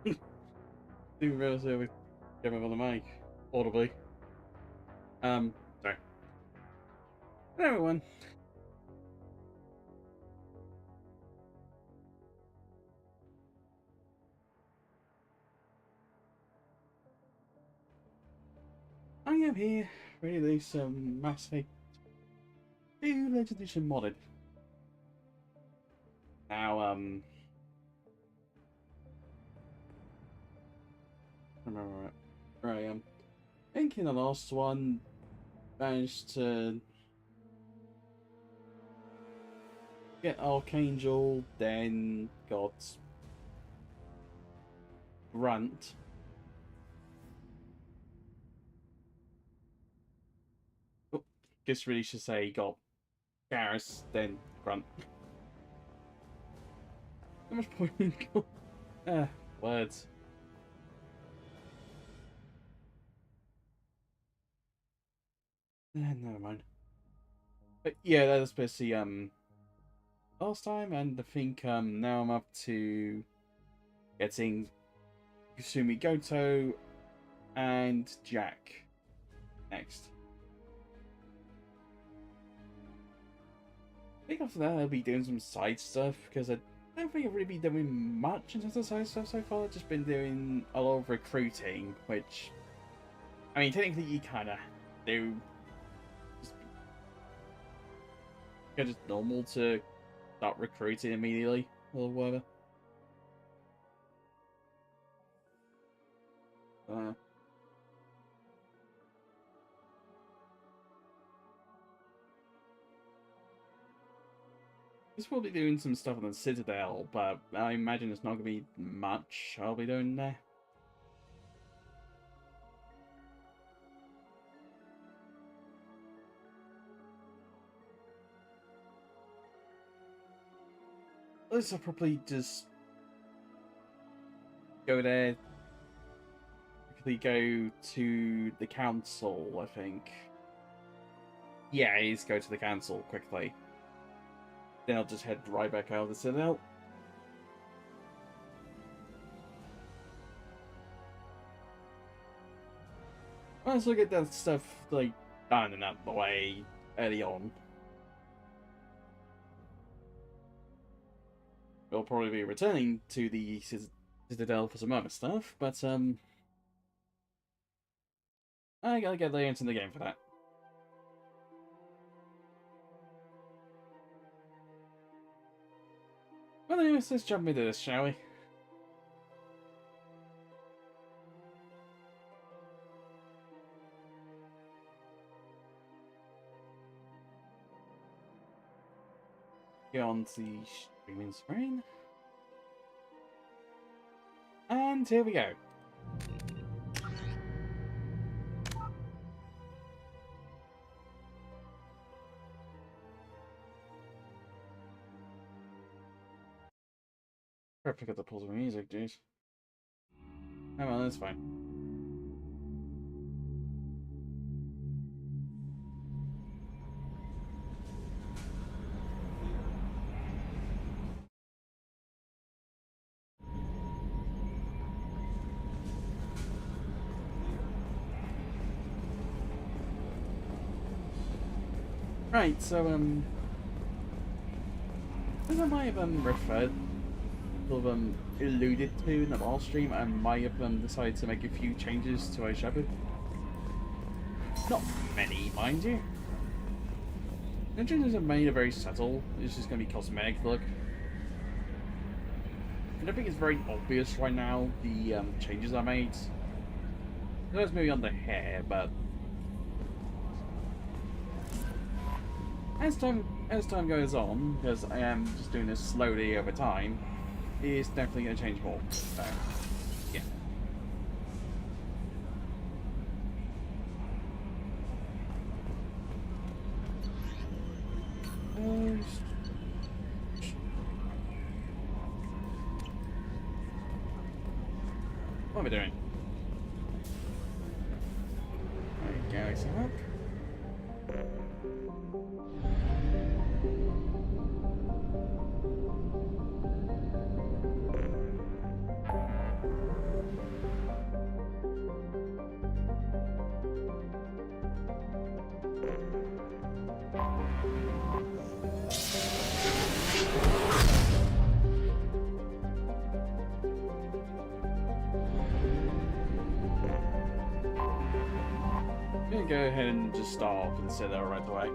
Didn't realize I was getting on the mic audibly. Sorry. Hello, everyone. I am here ready to do some Mass Effect 2 Legend Edition modded. Now, remember right, I think in the last one, managed to get Archangel, then got Grunt. Oh, guess really should say got Garrus, then Grunt. How much point in words. Never mind. But yeah, that was basically last time, and I think now I'm up to getting Kasumi Goto and Jack next. I think after that I'll be doing some side stuff, because I don't think I've really been doing much in terms of side stuff so far. I've just been doing a lot of recruiting, which, I mean, technically you kind of do. It's just normal to start recruiting immediately, or whatever. He's probably doing some stuff on the Citadel, but I imagine it's not going to be much I'll be doing there. I'll probably just go there, quickly go to the council, I think. Yeah, he's go to the council quickly. Then I'll just head right back out of the Citadel. Might as well get that stuff like done and out of the way early on. We'll probably be returning to the Citadel for some other stuff, but I gotta get later into the game for that. Well, anyways, let's jump into this, shall we? Get on the streaming screen. And here we go. I forgot to pull the music, jeez. Oh well, that's fine. Right, so as I might have referred, sort of alluded to in the last stream, I might have decided to make a few changes to our Shepherd. Not many, mind you. The changes I've made are very subtle. It's just going to be cosmetic look. I don't think it's very obvious right now, the changes I made. There's maybe on the hair, but as time goes on, because I am just doing this slowly over time, it's definitely going to change more. So, yeah. What am I doing? Alright, galaxy up. gonna go ahead and just start off and set that right away.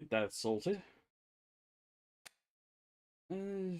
That's sorted. Hmm.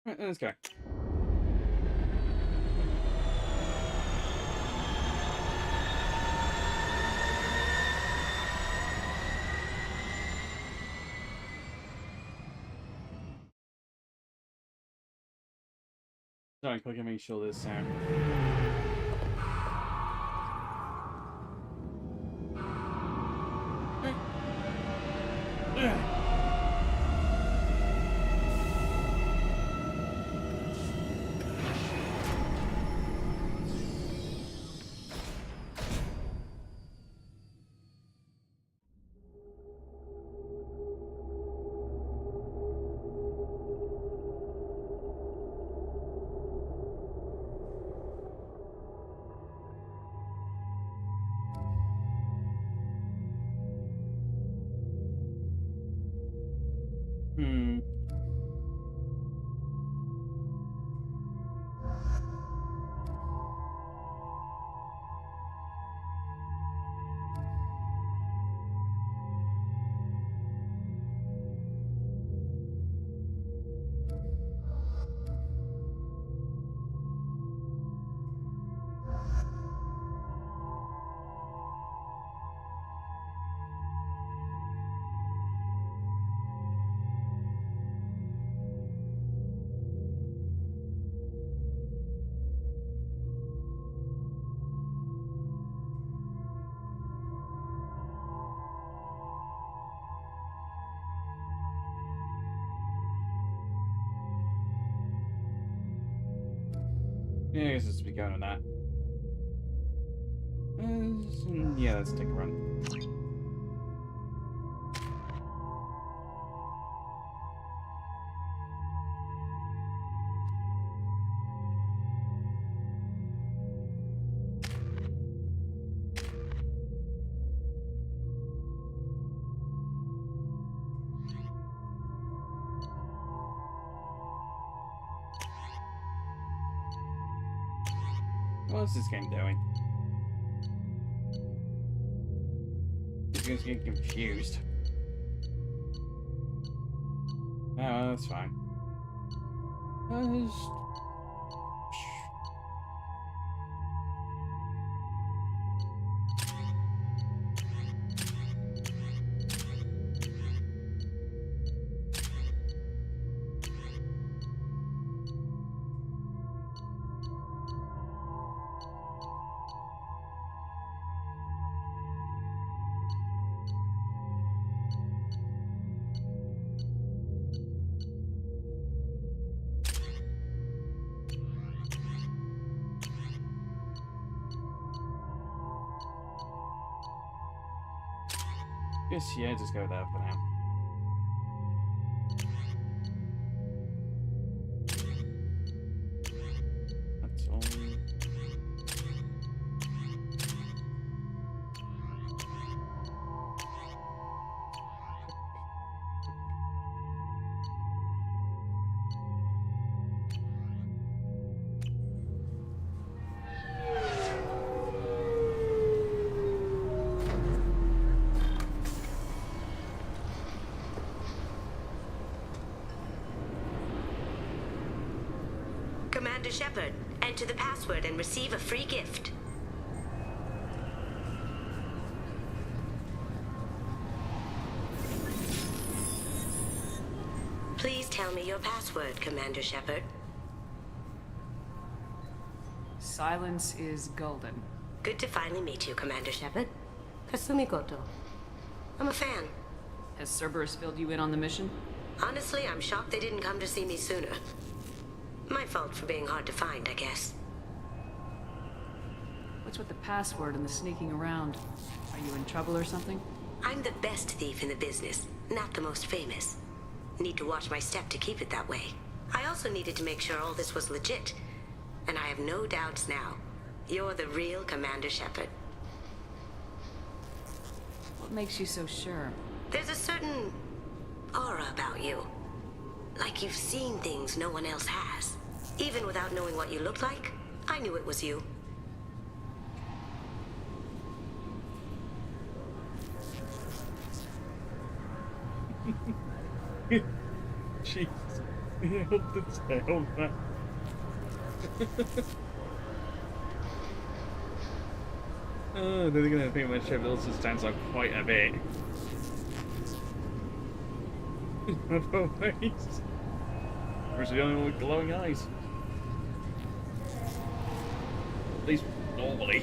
Right, let's go. Sorry, quick, make sure this sound. Hmm. Yeah, I guess let's be going on that. Yeah, let's take a run. What's this game doing? He's going to get confused. Oh, that's fine. Guess, yeah, just go there for now. That's all. Commander Shepard. Enter the password and receive a free gift. Please tell me your password, Commander Shepard. Silence is golden. Good to finally meet you, Commander Shepard. Kasumi Goto. I'm a fan. Has Cerberus filled you in on the mission? Honestly, I'm shocked they didn't come to see me sooner. My fault for being hard to find, I guess. What's with the password and the sneaking around? Are you in trouble or something? I'm the best thief in the business, not the most famous. Need to watch my step to keep it that way. I also needed to make sure all this was legit. And I have no doubts now. You're the real Commander Shepard. What makes you so sure? There's a certain aura about you. Like you've seen things no one else has. Even without knowing what you looked like, I knew it was you. Jeez. Hold the tail back. Oh, they're gonna think my Shepard also stands out quite a bit. Not face. Where's the only one with glowing eyes? At least normally.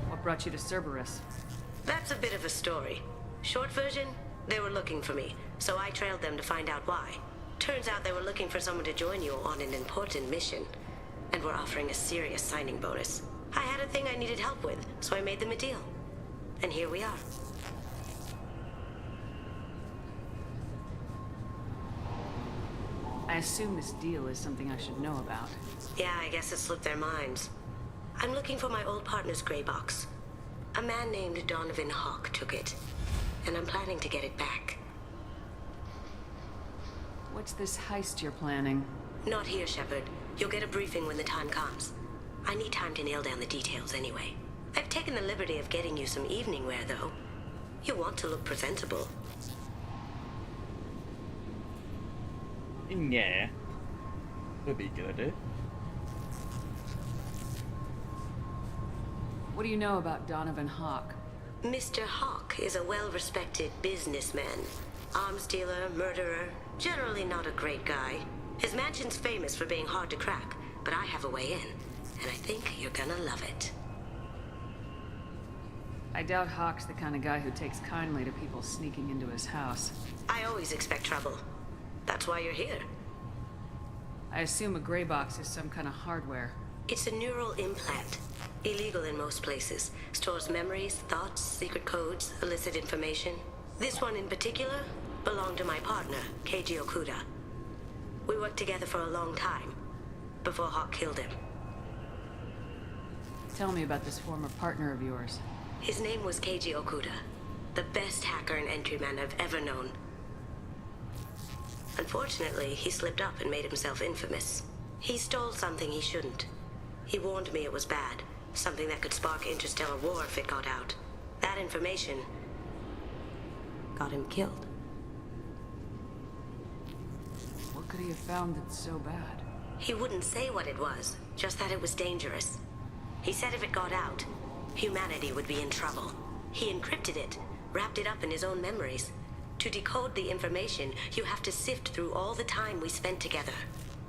What brought you to Cerberus? That's a bit of a story. Short version, they were looking for me, so I trailed them to find out why. Turns out they were looking for someone to join you on an important mission, and were offering a serious signing bonus. I had a thing I needed help with, so I made them a deal. And here we are. I assume this deal is something I should know about. Yeah, I guess it slipped their minds. I'm looking for my old partner's gray box. A man named Donovan Hawk took it, and I'm planning to get it back. What's this heist you're planning? Not here, Shepard. You'll get a briefing when the time comes. I need time to nail down the details anyway. I've taken the liberty of getting you some evening wear, though. You want to look presentable. Yeah. That'd be a good idea. What do you know about Donovan Hawk? Mr. Hawk is a well-respected businessman. Arms dealer, murderer, generally not a great guy. His mansion's famous for being hard to crack, but I have a way in, and I think you're gonna love it. I doubt Hawk's the kind of guy who takes kindly to people sneaking into his house. I always expect trouble. That's why you're here. I assume a gray box is some kind of hardware. It's a neural implant. Illegal in most places. Stores memories, thoughts, secret codes, illicit information. This one in particular belonged to my partner, Keiji Okuda. We worked together for a long time, before Hawk killed him. Tell me about this former partner of yours. His name was Keiji Okuda, the best hacker and entryman I've ever known. Unfortunately, he slipped up and made himself infamous. He stole something he shouldn't. He warned me it was bad, something that could spark interstellar war if it got out. That information got him killed. What could he have found that's so bad? He wouldn't say what it was, just that it was dangerous. He said if it got out, humanity would be in trouble. He encrypted it, wrapped it up in his own memories. To decode the information, you have to sift through all the time we spent together.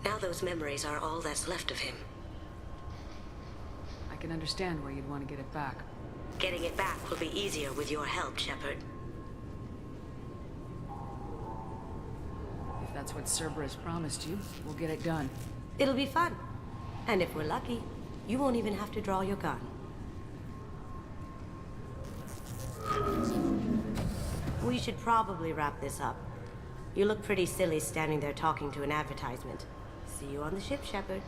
Now those memories are all that's left of him. I can understand where you'd want to get it back. Getting it back will be easier with your help, Shepard. If that's what Cerberus promised you, we'll get it done. It'll be fun. And if we're lucky, you won't even have to draw your gun. We should probably wrap this up. You look pretty silly standing there talking to an advertisement. See you on the ship, Shepard.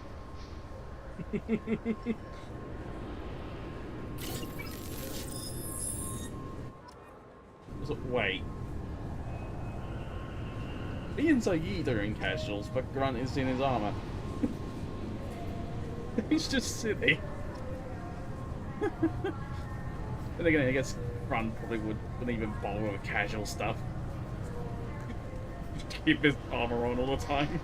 Wait. Me and Saeed are in casuals, but Grant is in his armor. He's just silly. But again, I guess Grant probably wouldn't even bother with casual stuff. keep his armor on all the time.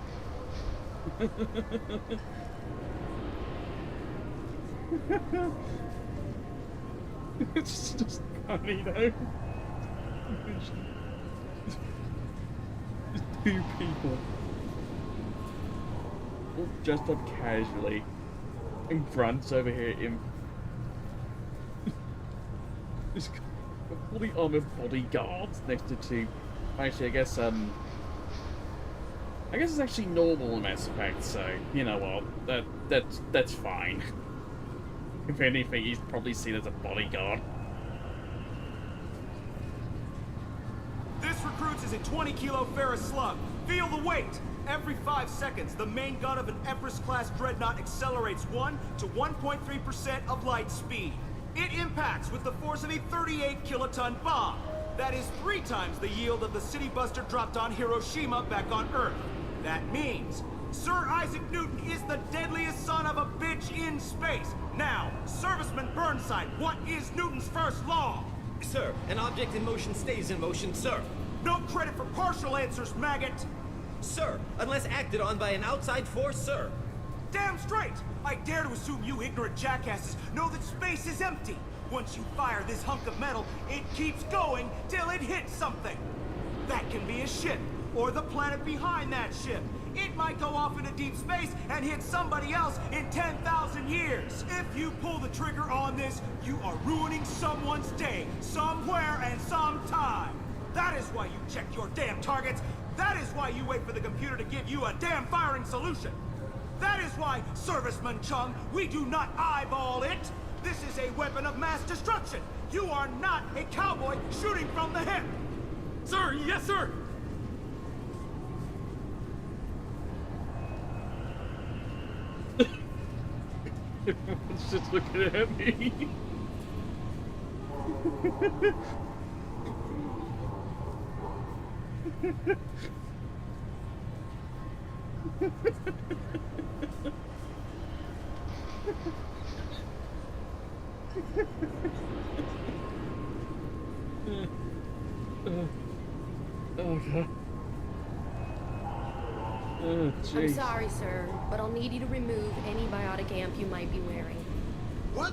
It's just funny though. Just two people all dressed up casually and grunts over here in just fully armored bodyguards next to two. Actually, I guess it's actually normal in Mass Effect, so you know what, that's fine. If anything, he's probably seen as a bodyguard. This recruits is a 20-kilo ferrous slug. Feel the weight! Every 5 seconds, the main gun of an Empress-class dreadnought accelerates 1 to 1.3% of light speed. It impacts with the force of a 38-kiloton bomb. That is 3 times the yield of the city buster dropped on Hiroshima back on Earth. That means Sir Isaac Newton is the deadliest son of a bitch in space. Now, Serviceman Burnside, what is Newton's first law? Sir, an object in motion stays in motion, sir. No credit for partial answers, maggot! Sir, unless acted on by an outside force, sir. Damn straight! I dare to assume you ignorant jackasses know that space is empty. Once you fire this hunk of metal, it keeps going till it hits something. That can be a ship, or the planet behind that ship. It might go off into deep space and hit somebody else in 10,000 years. If you pull the trigger on this, you are ruining someone's day, somewhere and sometime. That is why you check your damn targets. That is why you wait for the computer to give you a damn firing solution. That is why, Serviceman Chung, we do not eyeball it. This is a weapon of mass destruction. You are not a cowboy shooting from the hip. Sir, yes, sir. Everyone's just looking at me. Oh god. Oh, I'm sorry, sir, but I'll need you to remove any biotic amp you might be wearing. What?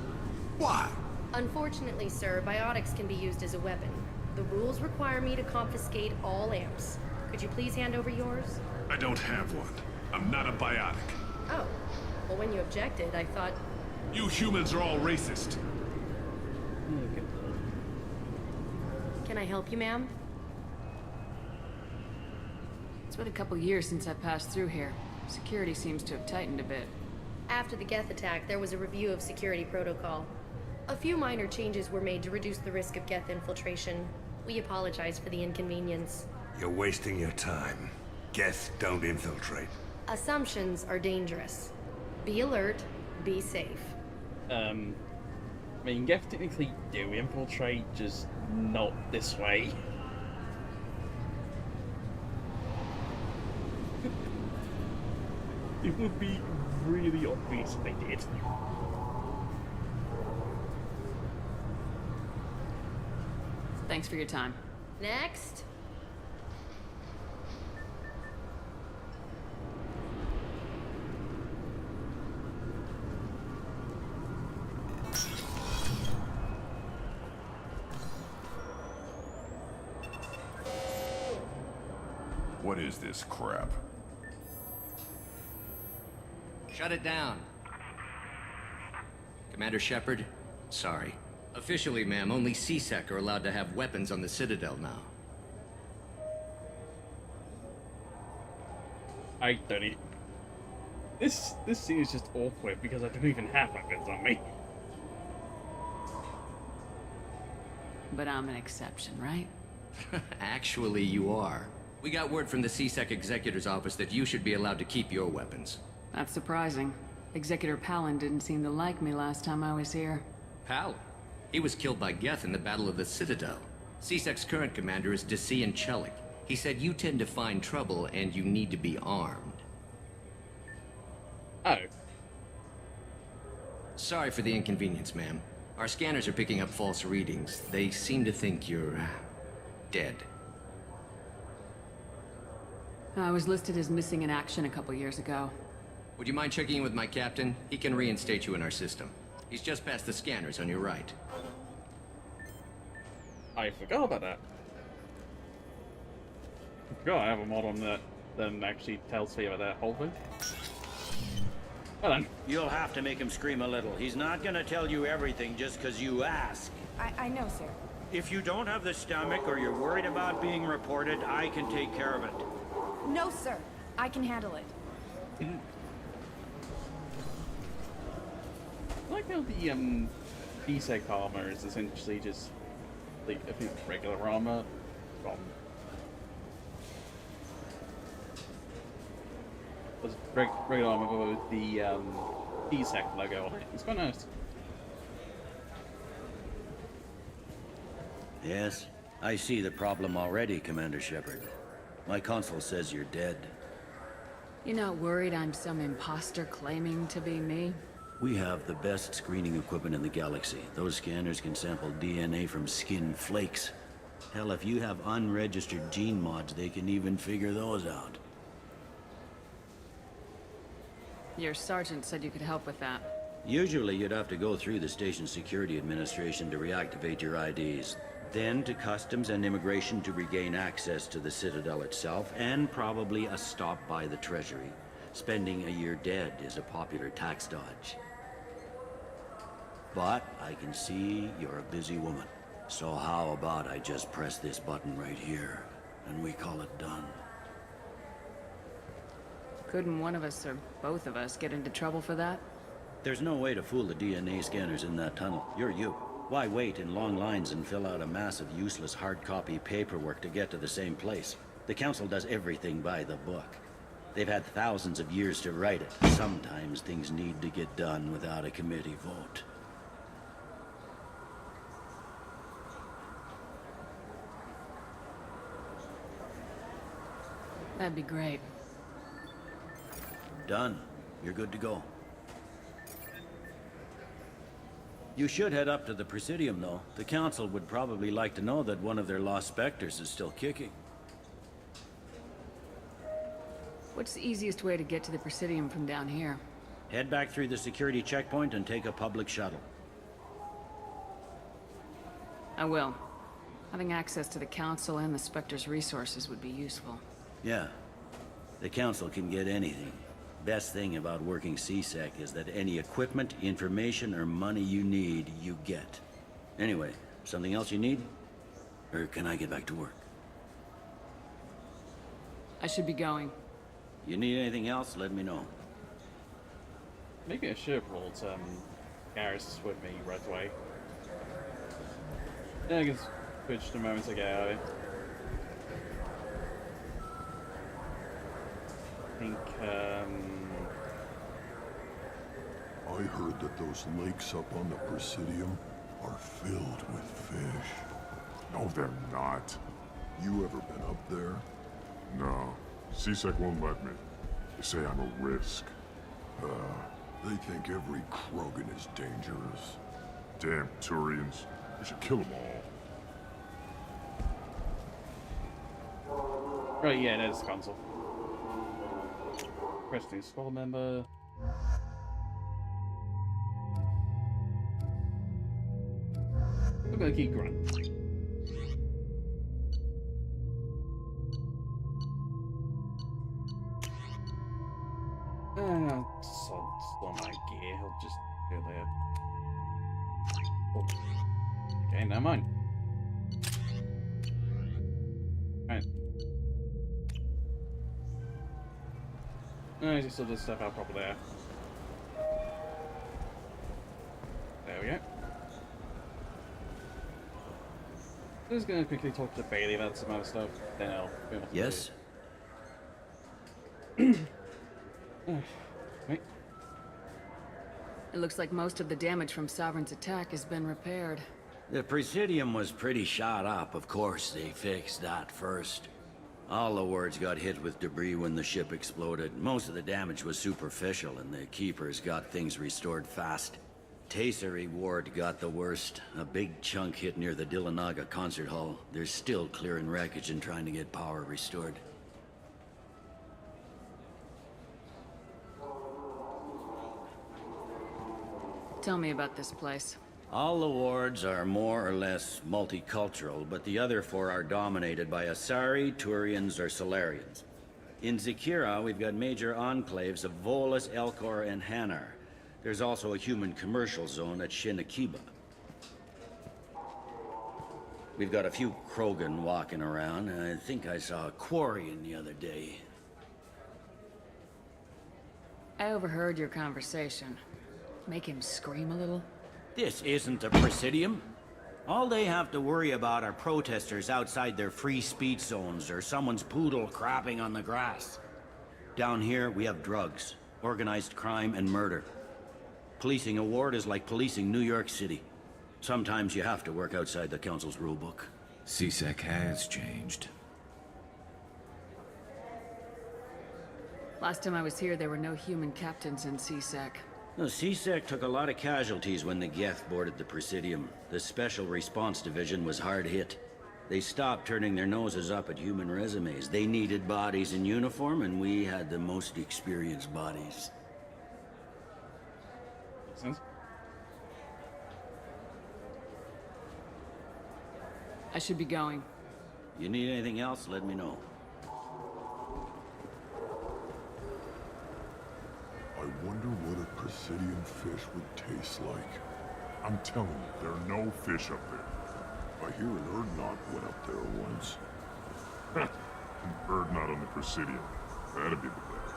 Why? Unfortunately, sir, biotics can be used as a weapon. The rules require me to confiscate all amps. Could you please hand over yours? I don't have one. I'm not a biotic. Oh. Well, when you objected, I thought... You humans are all racist. Can I help you, ma'am? It's been a couple years since I passed through here. Security seems to have tightened a bit. After the Geth attack, there was a review of security protocol. A few minor changes were made to reduce the risk of Geth infiltration. We apologize for the inconvenience. You're wasting your time. Geth don't infiltrate. Assumptions are dangerous. Be alert, be safe. I mean, Geth technically do infiltrate, just not this way. It would be really obvious if they did. Thanks for your time. Next. What is this crap? Shut it down. Commander Shepard, sorry. Officially, ma'am, only CSEC are allowed to have weapons on the Citadel now. I don't even... This scene is just awkward because I don't even have weapons on me. But I'm an exception, right? Actually, you are. We got word from the CSEC Executor's office that you should be allowed to keep your weapons. That's surprising. Executor Palin didn't seem to like me last time I was here. Palin? He was killed by Geth in the Battle of the Citadel. CSEC's current commander is Desian Chelik. He said you tend to find trouble and you need to be armed. Oh. Sorry for the inconvenience, ma'am. Our scanners are picking up false readings. They seem to think you're... dead. I was listed as missing in action a couple years ago. Would you mind checking in with my captain? He can reinstate you in our system. He's just past the scanners on your right. I forgot about that. I forgot I have a mod on that actually tells me about that whole thing. Well then. You'll have to make him scream a little. He's not gonna tell you everything just because you ask. I know, sir. If you don't have the stomach or you're worried about being reported, I can take care of it. No, sir. I can handle it. I like how the Bsky armor is essentially just like I think regular armor from regular armor with the Bsky logo on it. It's quite nice. Yes, I see the problem already, Commander Shepard. My console says you're dead. You're not worried I'm some imposter claiming to be me? We have the best screening equipment in the galaxy. Those scanners can sample DNA from skin flakes. Hell, if you have unregistered gene mods, they can even figure those out. Your sergeant said you could help with that. Usually you'd have to go through the station security administration to reactivate your IDs. Then to customs and immigration to regain access to the Citadel itself, and probably a stop by the Treasury. Spending a year dead is a popular tax dodge. But I can see you're a busy woman. So how about I just press this button right here, and we call it done? Couldn't one of us or both of us get into trouble for that? There's no way to fool the DNA scanners in that tunnel. You're you. Why wait in long lines and fill out a massive useless hard copy paperwork to get to the same place? The Council does everything by the book. They've had thousands of years to write it. Sometimes things need to get done without a committee vote. That'd be great. Done. You're good to go. You should head up to the Presidium, though. The Council would probably like to know that one of their lost specters is still kicking. What's the easiest way to get to the Presidium from down here? Head back through the security checkpoint and take a public shuttle. I will. Having access to the Council and the Spectre's resources would be useful. Yeah. The Council can get anything. Best thing about working CSEC is that any equipment, information, or money you need, you get. Anyway, something else you need? Or can I get back to work? I should be going. You need anything else, let me know. Maybe I should have rolled Garrus with me right away. Yeah, I guess switch the moments I get out of it. I think, I heard that those lakes up on the Presidium are filled with fish. No, they're not. You ever been up there? No. CSEC won't let me. They say I'm a risk. They think every Krogan is dangerous. Damn Turians. We should kill them all. right, yeah, there's the console. Requesting squad member. We're gonna keep grunting. On my gear, he'll just go there. Oh. Okay, never mind. Right. No, just sort of step out proper there. There we go. I'm just gonna quickly talk to Bailey about some other stuff, then I'll be able to Yes? Wait. It looks like most of the damage from Sovereign's attack has been repaired. The Presidium was pretty shot up. Of course, they fixed that first. All the wards got hit with debris when the ship exploded. Most of the damage was superficial, and the Keepers got things restored fast. Tasery Ward got the worst. A big chunk hit near the Dillanaga concert hall. They're still clearing wreckage and trying to get power restored. Tell me about this place. All the wards are more or less multicultural, but the other four are dominated by Asari, Turians, or Solarians. In Zakira, we've got major enclaves of Volus, Elcor, and Hanar. There's also a human commercial zone at Shinakiba. We've got a few Krogan walking around. I think I saw a Quarian the other day. I overheard your conversation. Make him scream a little? This isn't a Presidium. All they have to worry about are protesters outside their free speech zones or someone's poodle crapping on the grass. Down here, we have drugs, organized crime, and murder. Policing a ward is like policing New York City. Sometimes you have to work outside the Council's rulebook. CSEC has changed. Last time I was here, there were no human captains in CSEC. No, CSEC took a lot of casualties when the Geth boarded the Presidium. The Special Response Division was hard hit. They stopped turning their noses up at human resumes. They needed bodies in uniform, and we had the most experienced bodies. Makes sense. I should be going. You need anything else, let me know. I wonder what a Presidium fish would taste like. I'm telling you, there are no fish up there. I hear an Urdnot went up there once. An Urdnot on the Presidium. That'd be the best.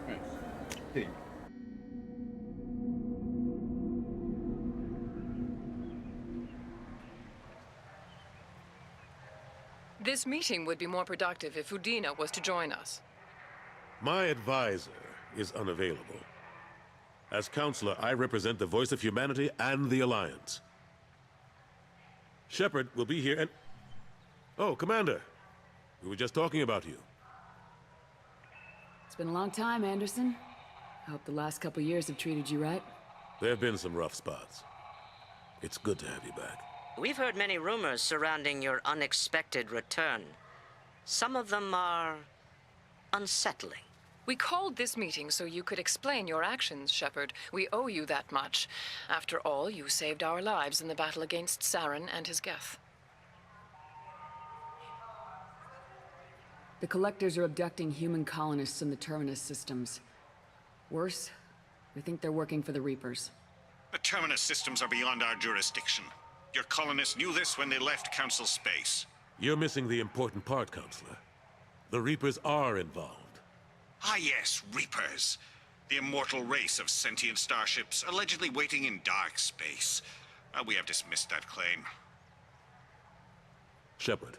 Right. Hey. This meeting would be more productive if Udina was to join us. My advisor is unavailable. As counselor, I represent the voice of humanity and the Alliance. Shepard will be here and... Oh, Commander. We were just talking about you. It's been a long time, Anderson. I hope the last couple years have treated you right. There have been some rough spots. It's good to have you back. We've heard many rumors surrounding your unexpected return. Some of them are unsettling. We called this meeting so you could explain your actions, Shepard. We owe you that much. After all, you saved our lives in the battle against Saren and his Geth. The Collectors are abducting human colonists in the Terminus systems. Worse, we think they're working for the Reapers. The Terminus systems are beyond our jurisdiction. Your colonists knew this when they left Council space. You're missing the important part, Counselor. The Reapers are involved. Ah yes, Reapers. The immortal race of sentient starships allegedly waiting in dark space. We have dismissed that claim. Shepard,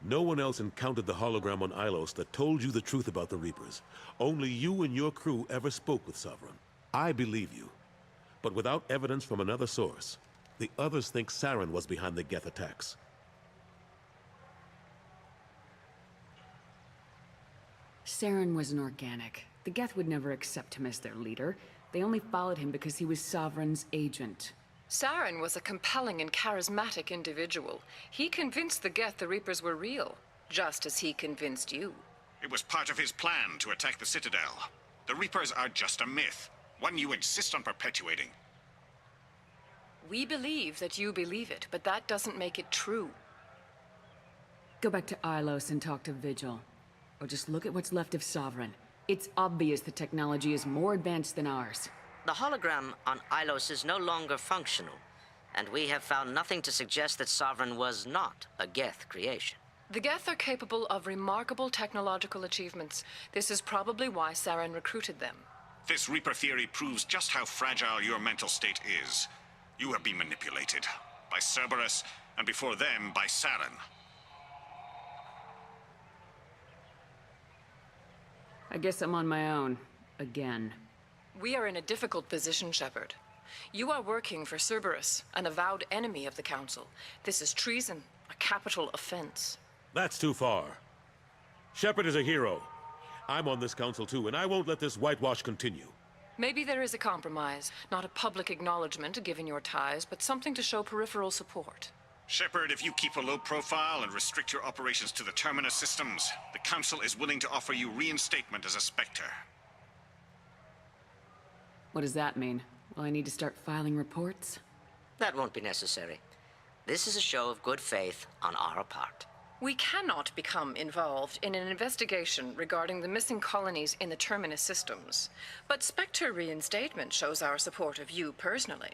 no one else encountered the hologram on Ilos that told you the truth about the Reapers. Only you and your crew ever spoke with Sovereign. I believe you. But without evidence from another source, the others think Saren was behind the Geth attacks. Saren was an organic. The Geth would never accept him as their leader. They only followed him because he was Sovereign's agent. Saren was a compelling and charismatic individual. He convinced the Geth the Reapers were real, just as he convinced you. It was part of his plan to attack the Citadel. The Reapers are just a myth, one you insist on perpetuating. We believe that you believe it, but that doesn't make it true. Go back to Ilos and talk to Vigil. Or just look at what's left of Sovereign. It's obvious the technology is more advanced than ours. The hologram on Ilos is no longer functional, and we have found nothing to suggest that Sovereign was not a Geth creation. The Geth are capable of remarkable technological achievements. This is probably why Saren recruited them. This Reaper theory proves just how fragile your mental state is. You have been manipulated. By Cerberus, and before them, by Saren. I guess I'm on my own. Again. We are in a difficult position, Shepard. You are working for Cerberus, an avowed enemy of the Council. This is treason, a capital offense. That's too far. Shepard is a hero. I'm on this council too, and I won't let this whitewash continue. Maybe there is a compromise. Not a public acknowledgement given your ties, but something to show peripheral support. Shepard, if you keep a low profile and restrict your operations to the Terminus systems, the Council is willing to offer you reinstatement as a Spectre. What does that mean? Will I need to start filing reports? That won't be necessary. This is a show of good faith on our part. We cannot become involved in an investigation regarding the missing colonies in the Terminus systems, but Spectre reinstatement shows our support of you personally.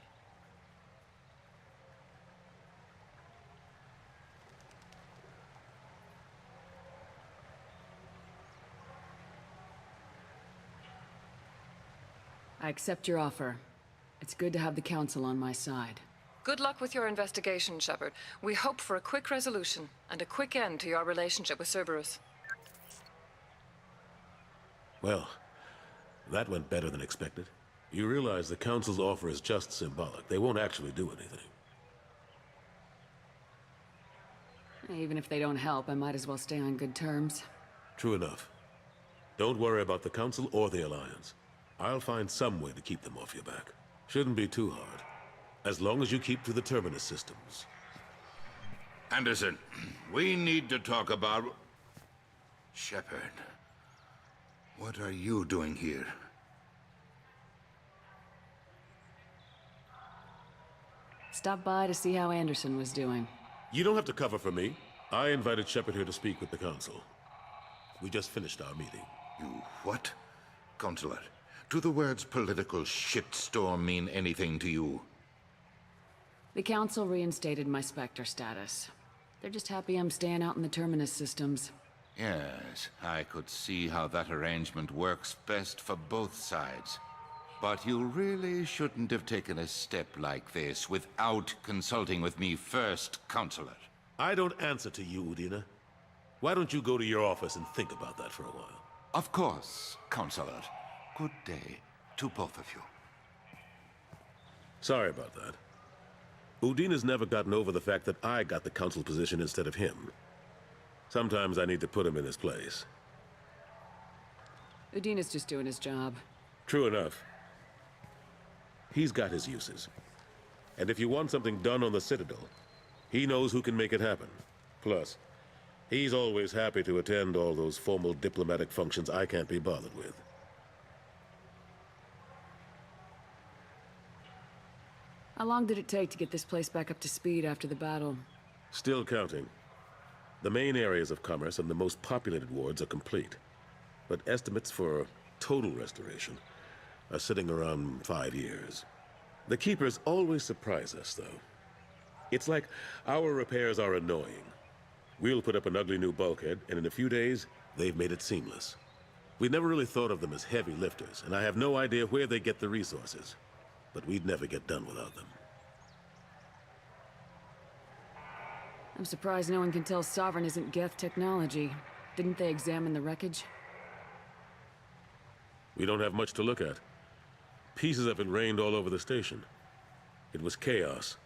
I accept your offer. It's good to have the Council on my side. Good luck with your investigation, Shepard. We hope for a quick resolution and a quick end to your relationship with Cerberus. Well, that went better than expected. You realize the Council's offer is just symbolic. They won't actually do anything. Even if they don't help, I might as well stay on good terms. True enough. Don't worry about the Council or the Alliance. I'll find some way to keep them off your back. Shouldn't be too hard. As long as you keep to the Terminus systems. Anderson, we need to talk about... Shepard. What are you doing here? Stop by to see how Anderson was doing. You don't have to cover for me. I invited Shepard here to speak with the Council. We just finished our meeting. You what? Counselor, do the words political shitstorm mean anything to you? The Council reinstated my Spectre status. They're just happy I'm staying out in the Terminus systems. Yes, I could see how that arrangement works best for both sides. But you really shouldn't have taken a step like this without consulting with me first, Counselor. I don't answer to you, Udina. Why don't you go to your office and think about that for a while? Of course, Counselor. Good day to both of you. Sorry about that. Udina's never gotten over the fact that I got the Council position instead of him. Sometimes I need to put him in his place. Udina's just doing his job. True enough. He's got his uses. And if you want something done on the Citadel, he knows who can make it happen. Plus, he's always happy to attend all those formal diplomatic functions I can't be bothered with. How long did it take to get this place back up to speed after the battle? Still counting. The main areas of commerce and the most populated wards are complete. But estimates for total restoration are sitting around 5 years. The Keepers always surprise us, though. It's like our repairs are annoying. We'll put up an ugly new bulkhead, and in a few days, they've made it seamless. We never really thought of them as heavy lifters, and I have no idea where they get the resources. But we'd never get done without them. I'm surprised no one can tell Sovereign isn't Geth technology. Didn't they examine the wreckage? We don't have much to look at. Pieces of it rained all over the station. It was chaos,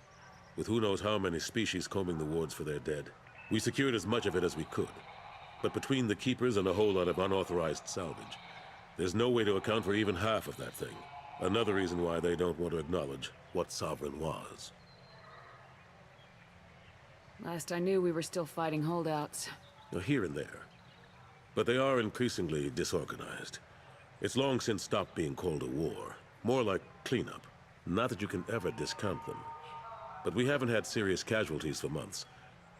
with who knows how many species combing the wards for their dead. We secured as much of it as we could. But between the Keepers and a whole lot of unauthorized salvage, there's no way to account for even half of that thing. Another reason why they don't want to acknowledge what Sovereign was. Last I knew, we were still fighting holdouts. Here and there. But they are increasingly disorganized. It's long since stopped being called a war. More like cleanup. Not that you can ever discount them. But we haven't had serious casualties for months.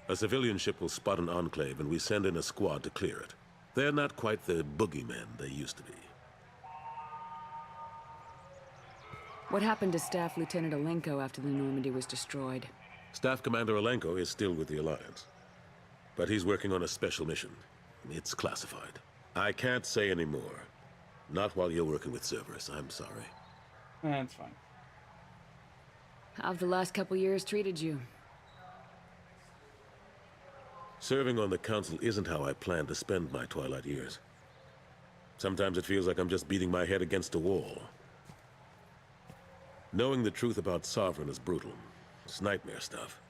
A civilian ship will spot an enclave and we send in a squad to clear it. They're not quite the boogeymen they used to be. What happened to Staff Lieutenant Alenko after the Normandy was destroyed? Staff Commander Alenko is still with the Alliance. But he's working on a special mission. It's classified. I can't say any more. Not while you're working with Cerberus, I'm sorry. That's fine. How have the last couple years treated you? Serving on the Council isn't how I plan to spend my twilight years. Sometimes it feels like I'm just beating my head against a wall. Knowing the truth about Sovereign is brutal. It's nightmare stuff.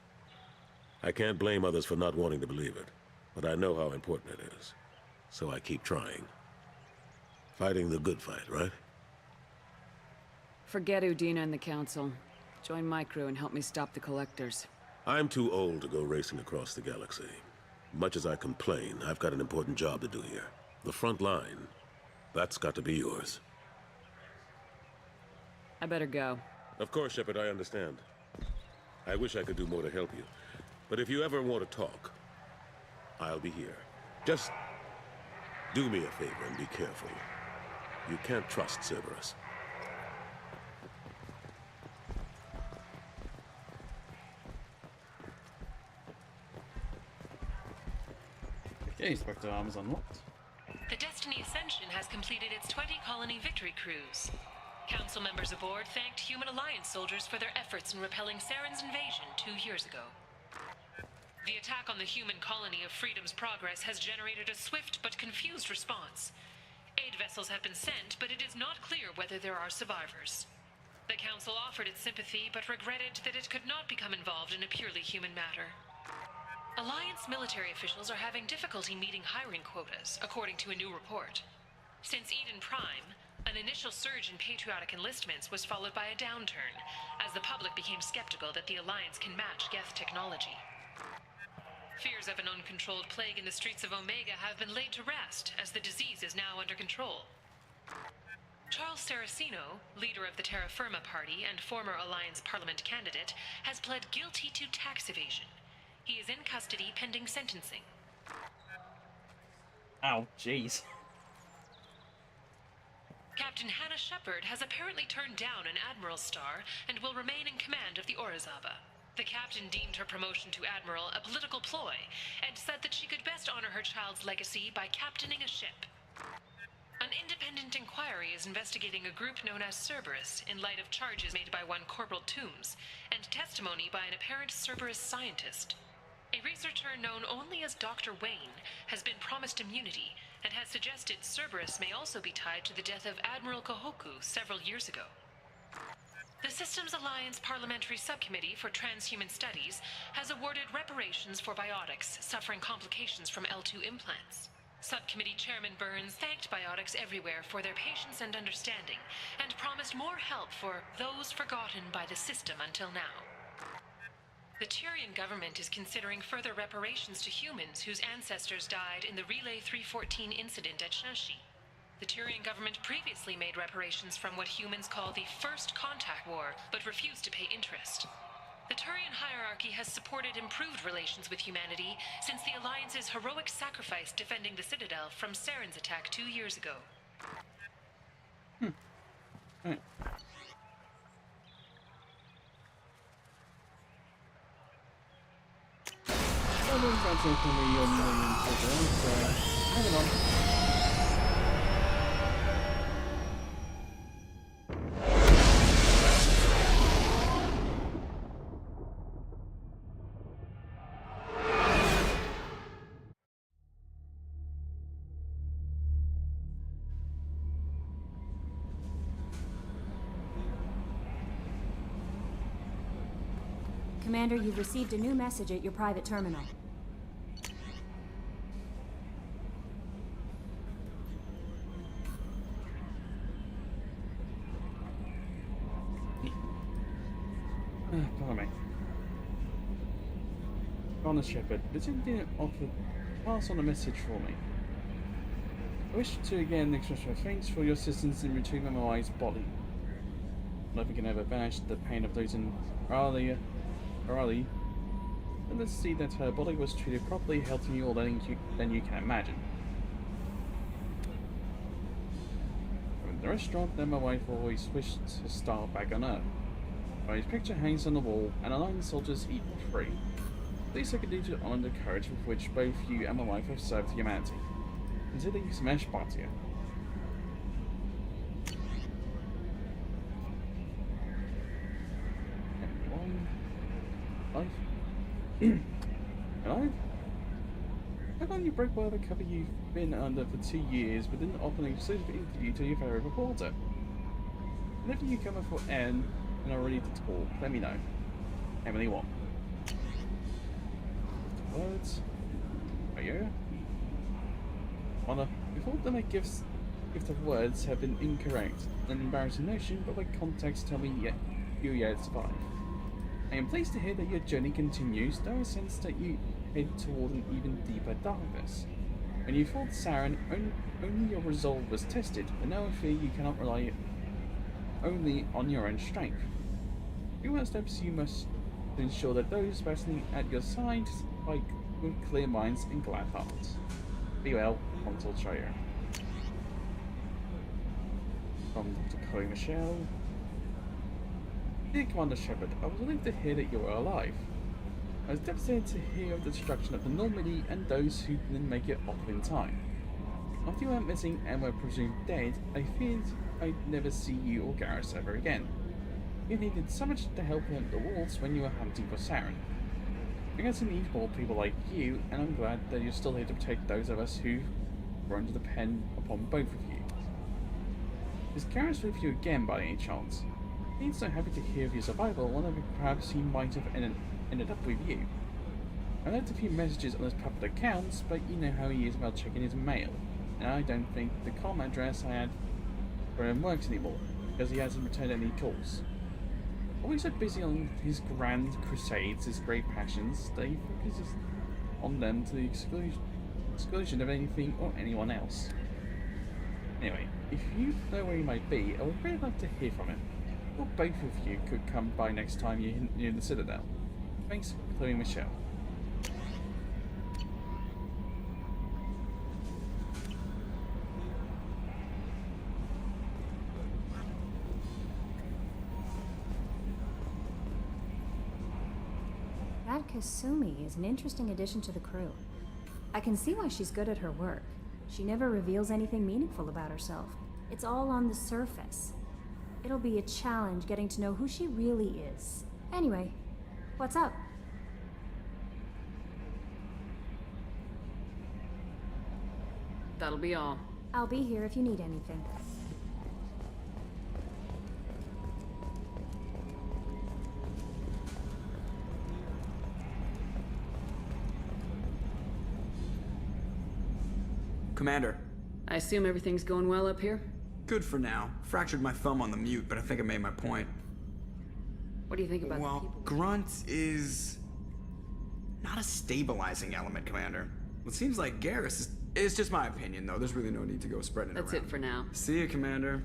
I can't blame others for not wanting to believe it, but I know how important it is. So I keep trying. Fighting the good fight, right? Forget Udina and the Council. Join my crew and help me stop the Collectors. I'm too old to go racing across the galaxy. Much as I complain, I've got an important job to do here. The front line, that's got to be yours. I better go. Of course, Shepard, I understand. I wish I could do more to help you. But if you ever want to talk, I'll be here. Just do me a favor and be careful. You can't trust Cerberus. Okay, Spectre arms unlocked. The Destiny Ascension has completed its 20-colony victory cruise. Council members aboard thanked Human Alliance soldiers for their efforts in repelling Saren's invasion 2 years ago. The attack on the human colony of Freedom's Progress has generated a swift but confused response. Aid vessels have been sent, but it is not clear whether there are survivors. The Council offered its sympathy, but regretted that it could not become involved in a purely human matter. Alliance military officials are having difficulty meeting hiring quotas, according to a new report. Since Eden Prime, an initial surge in patriotic enlistments was followed by a downturn, as the public became skeptical that the Alliance can match Geth technology. Fears of an uncontrolled plague in the streets of Omega have been laid to rest, as the disease is now under control. Charles Saraceno, leader of the Terra Firma Party and former Alliance Parliament candidate, has pled guilty to tax evasion. He is in custody pending sentencing. Ow, jeez. Captain Hannah Shepard has apparently turned down an Admiral's star and will remain in command of the Orizaba. The captain deemed her promotion to Admiral a political ploy and said that she could best honor her child's legacy by captaining a ship. An independent inquiry is investigating a group known as Cerberus in light of charges made by one Corporal Toombs and testimony by an apparent Cerberus scientist. A researcher known only as Dr. Wayne has been promised immunity and has suggested Cerberus may also be tied to the death of Admiral Kohoku several years ago. The Systems Alliance Parliamentary Subcommittee for Transhuman Studies has awarded reparations for biotics suffering complications from L2 implants. Subcommittee Chairman Burns thanked biotics everywhere for their patience and understanding, and promised more help for those forgotten by the system until now. The Tyrian government is considering further reparations to humans whose ancestors died in the Relay 314 incident at Shashi. The Tyrian government previously made reparations from what humans call the First Contact War, but refused to pay interest. The Turian hierarchy has supported improved relations with humanity since the Alliance's heroic sacrifice defending the Citadel from Saren's attack 2 years ago. Right. I don't try to open the million so moving on. Commander, you've received a new message at your private terminal. Pardon me. Honest Shepard, did you offer pass on a message for me? I wish to again express my thanks for your assistance in retrieving my wife's body. Nothing can ever banish the pain of those in Raleigh, and let's see that her body was treated properly, healthier than you can imagine. From the restaurant, then my wife always wished to start back on Earth. My picture hangs on the wall, and Alliance soldiers eat free. Least I can do to honor the courage with which both you and my wife have served humanity. Consider you smash Batia. Life? Hello? How come you broke by the cover you've been under for 2 years but didn't offer an exclusive interview to your favourite reporter? Whenever you come up for N and are ready to talk, let me know. Emily what? Words? Are you? Honor, before the gift of words have been incorrect, an embarrassing notion, but by context tell me you yet survive. I am pleased to hear that your journey continues, though I sense that you head toward an even deeper darkness. When you fought Saren, only your resolve was tested, but now I fear you cannot rely only on your own strength. Few steps you must ensure that those battling at your side fight with clear minds and glad hearts. Be well, Consul Trayer. From Dr. Michelle. Dear Commander Shepard, I was relieved to hear that you were alive. I was devastated to hear of the destruction of the Normandy and those who didn't make it off in time. After you went missing and were presumed dead, I feared I'd never see you or Garrus ever again. You needed so much to help him the walls when you were hunting for Saren. I guess I need more people like you, and I'm glad that you're still here to protect those of us who've grown to depend upon both of you. Is Garrus with you again by any chance? He's so happy to hear of your survival, wondering if perhaps he might have ended up with you. I left a few messages on his public accounts, but you know how he is about checking his mail, and I don't think the com address I had for him works anymore, because he hasn't returned any calls. Always so busy on his grand crusades, his great passions, that he focuses on them to the exclusion of anything or anyone else. Anyway, if you know where he might be, I would really like to hear from him. Or both of you could come by next time you're near the Citadel. Thanks, Chloe Michelle. That Kasumi is an interesting addition to the crew. I can see why she's good at her work. She never reveals anything meaningful about herself. It's all on the surface. It'll be a challenge getting to know who she really is. Anyway, what's up? That'll be all. I'll be here if you need anything. Commander. I assume everything's going well up here? Good for now. Fractured my thumb on the mute, but I think I made my point. What do you think about the people? Grunt is not a stabilizing element, Commander. It seems like Garrus is... It's just my opinion, though. There's really no need to go spreading it around. That's it for now. See you, Commander.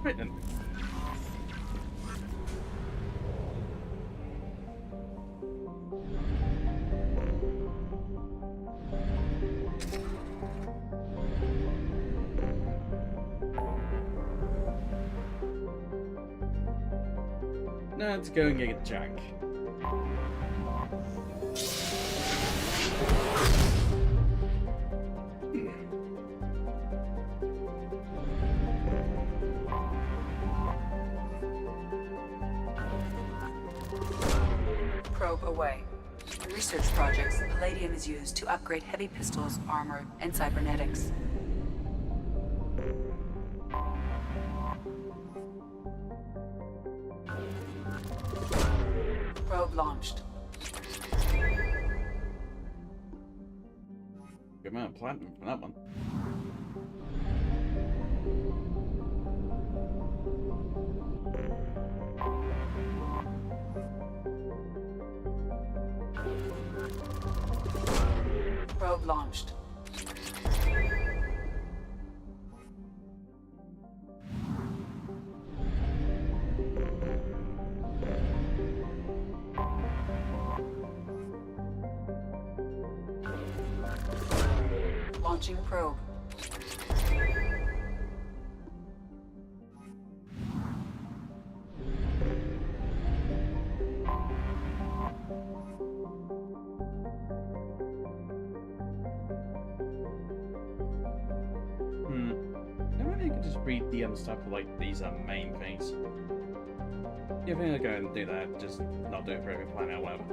Right then. Now let's go and get Jack. Probe away. In research projects, palladium is used to upgrade heavy pistols, armor, and cybernetics. Probe launched. Good amount of platinum for that one. Probe launched. Launching probe. Maybe you could just read the stuff for like these main things. Yeah, I think I'll go and do that, just not do it for every planet or whatever.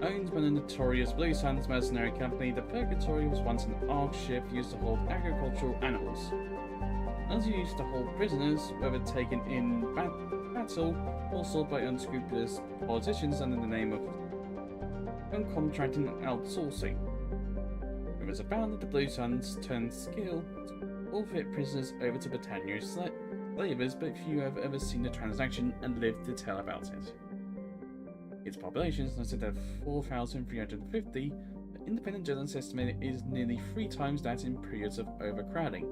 Owned by the notorious Blue Suns mercenary company, the Purgatory was once an arc ship used to hold agricultural animals. As used to hold prisoners, whether taken in battle or sold by unscrupulous politicians under the name of contracting and outsourcing. It was found that the Blue Suns turned skilled all fit prisoners over to Britannia's slavers, but few have ever seen the transaction and lived to tell about it. Its population is listed at 4,350, but independent journalists estimate it is nearly 3 times that in periods of overcrowding.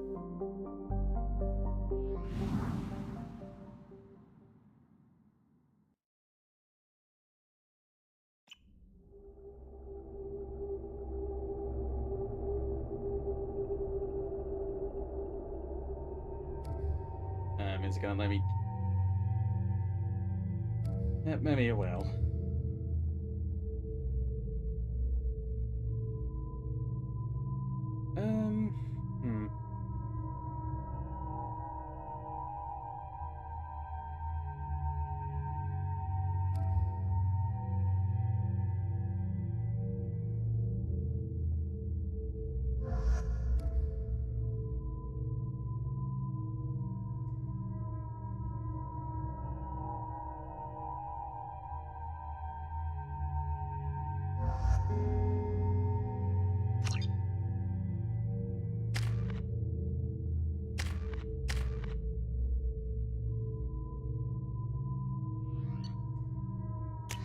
Is it gonna let me? Yeah, maybe it will.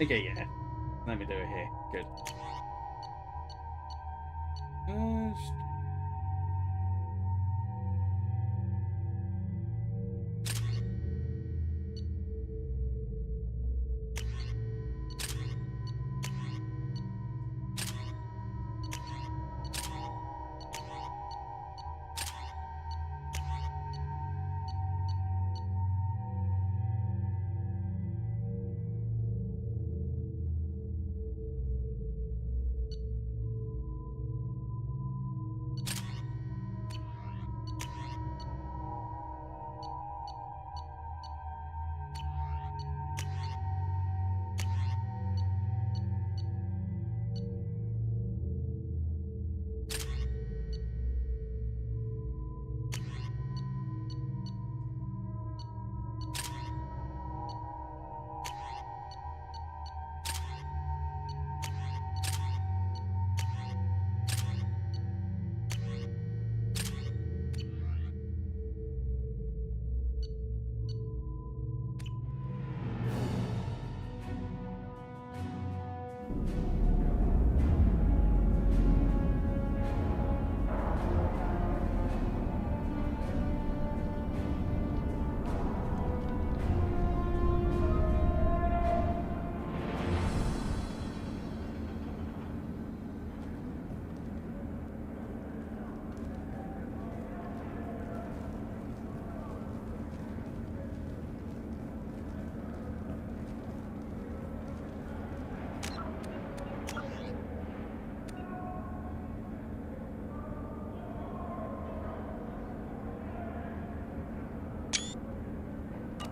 Okay, yeah. Let me do it here. Good.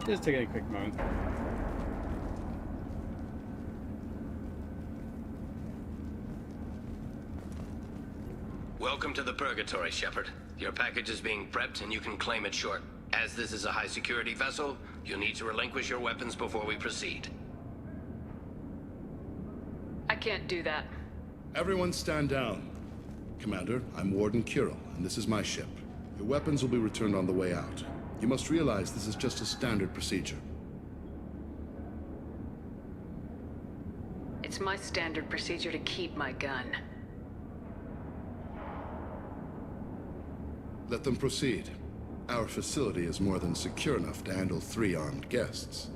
Just take a quick moment. Welcome to the Purgatory, Shepard. Your package is being prepped and you can claim it short. As this is a high-security vessel, you'll need to relinquish your weapons before we proceed. I can't do that. Everyone stand down. Commander, I'm Warden Kirill, and this is my ship. Your weapons will be returned on the way out. You must realize this is just a standard procedure. It's my standard procedure to keep my gun. Let them proceed. Our facility is more than secure enough to handle 3 armed guests.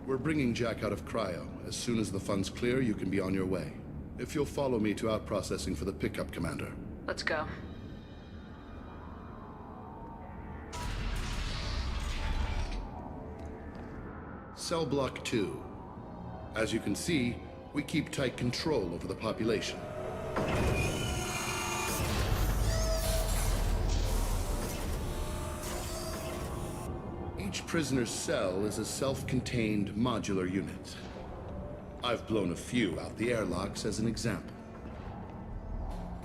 We're bringing Jack out of cryo. As soon as the funds clear, you can be on your way. If you'll follow me to out-processing for the pickup, Commander. Let's go. Cell Block 2. As you can see, we keep tight control over the population. Each prisoner's cell is a self-contained modular unit. I've blown a few out the airlocks as an example.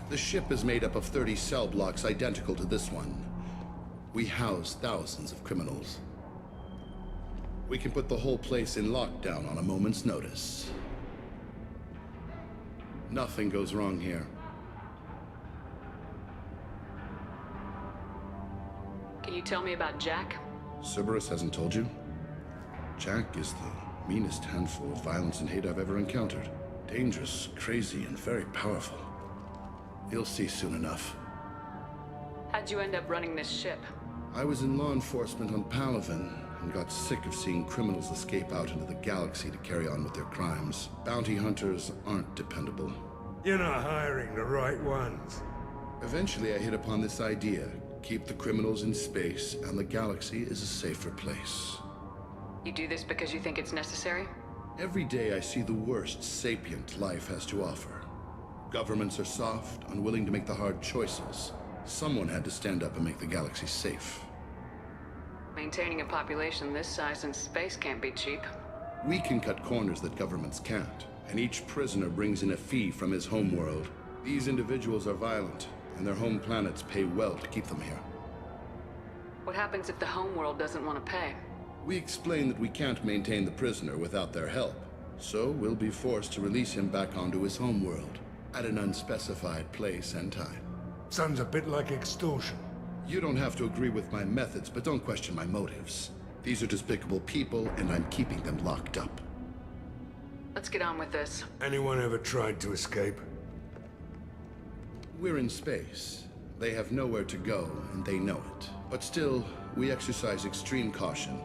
The ship is made up of 30 cell blocks identical to this one. We house thousands of criminals. We can put the whole place in lockdown on a moment's notice. Nothing goes wrong here. you tell me about Jack? Cerberus hasn't told you? Jack is the meanest handful of violence and hate I've ever encountered. Dangerous, crazy, and very powerful. You'll see soon enough. How'd you end up running this ship? I was in law enforcement on Palaven and got sick of seeing criminals escape out into the galaxy to carry on with their crimes. Bounty hunters aren't dependable. You're not hiring the right ones. Eventually, I hit upon this idea. Keep the criminals in space, and the galaxy is a safer place. You do this because you think it's necessary? Every day I see the worst sapient life has to offer. Governments are soft, unwilling to make the hard choices. Someone had to stand up and make the galaxy safe. Maintaining a population this size in space can't be cheap. We can cut corners that governments can't, and each prisoner brings in a fee from his homeworld. These individuals are violent, and their home planets pay well to keep them here. What happens if the homeworld doesn't want to pay? We explain that we can't maintain the prisoner without their help, so we'll be forced to release him back onto his homeworld, at an unspecified place and time. Sounds a bit like extortion. You don't have to agree with my methods, but don't question my motives. These are despicable people, and I'm keeping them locked up. Let's get on with this. Anyone ever tried to escape? We're in space. They have nowhere to go, and they know it. But still, we exercise extreme caution.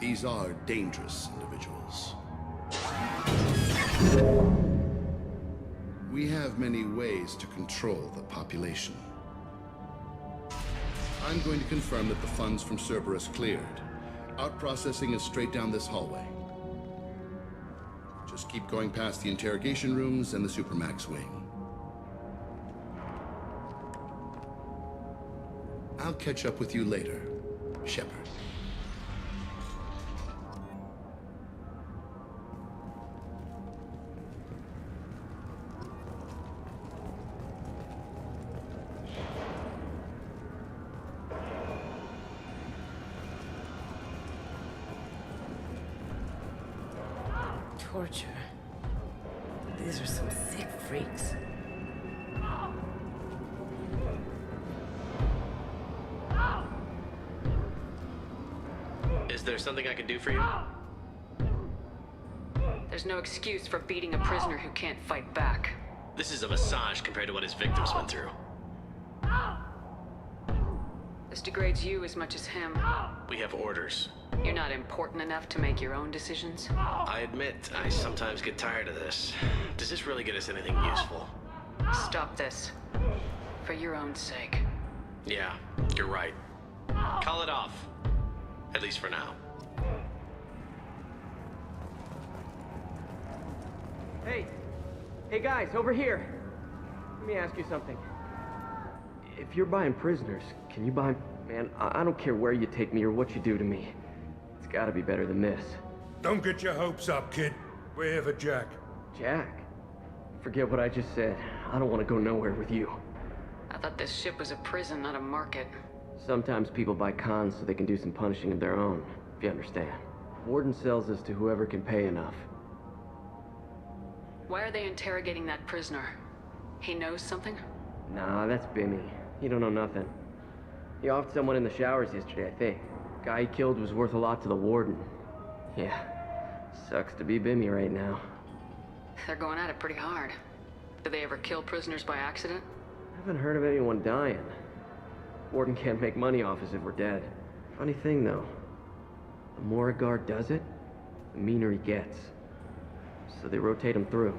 These are dangerous individuals. We have many ways to control the population. I'm going to confirm that the funds from Cerberus cleared. Out-processing is straight down this hallway. Just keep going past the interrogation rooms and the Supermax wing. I'll catch up with you later, Shepard. Torture. These are some sick freaks. Is there something I can do for you? There's no excuse for beating a prisoner who can't fight back. This is a massage compared to what his victims went through. This degrades you as much as him. We have orders. You're not important enough to make your own decisions? I admit, I sometimes get tired of this. Does this really get us anything useful? Stop this. For your own sake. Yeah, you're right. Call it off. At least for now. Hey! Hey guys, over here! Let me ask you something. If you're buying prisoners, can you buy... Man, I don't care where you take me or what you do to me. It's gotta be better than this. Don't get your hopes up, kid. We're here for Jack. Jack? Forget what I just said. I don't want to go nowhere with you. I thought this ship was a prison, not a market. Sometimes people buy cons so they can do some punishing of their own, if you understand. Warden sells us to whoever can pay enough. Why are they interrogating that prisoner? He knows something? Nah, that's Bimmy. He don't know nothing. He offed someone in the showers yesterday, I think. Guy he killed was worth a lot to the warden. Yeah, sucks to be Bimmy right now. They're going at it pretty hard. Do they ever kill prisoners by accident? I haven't heard of anyone dying. Warden can't make money off us if we're dead. Funny thing, though. The more a guard does it, the meaner he gets. So they rotate him through.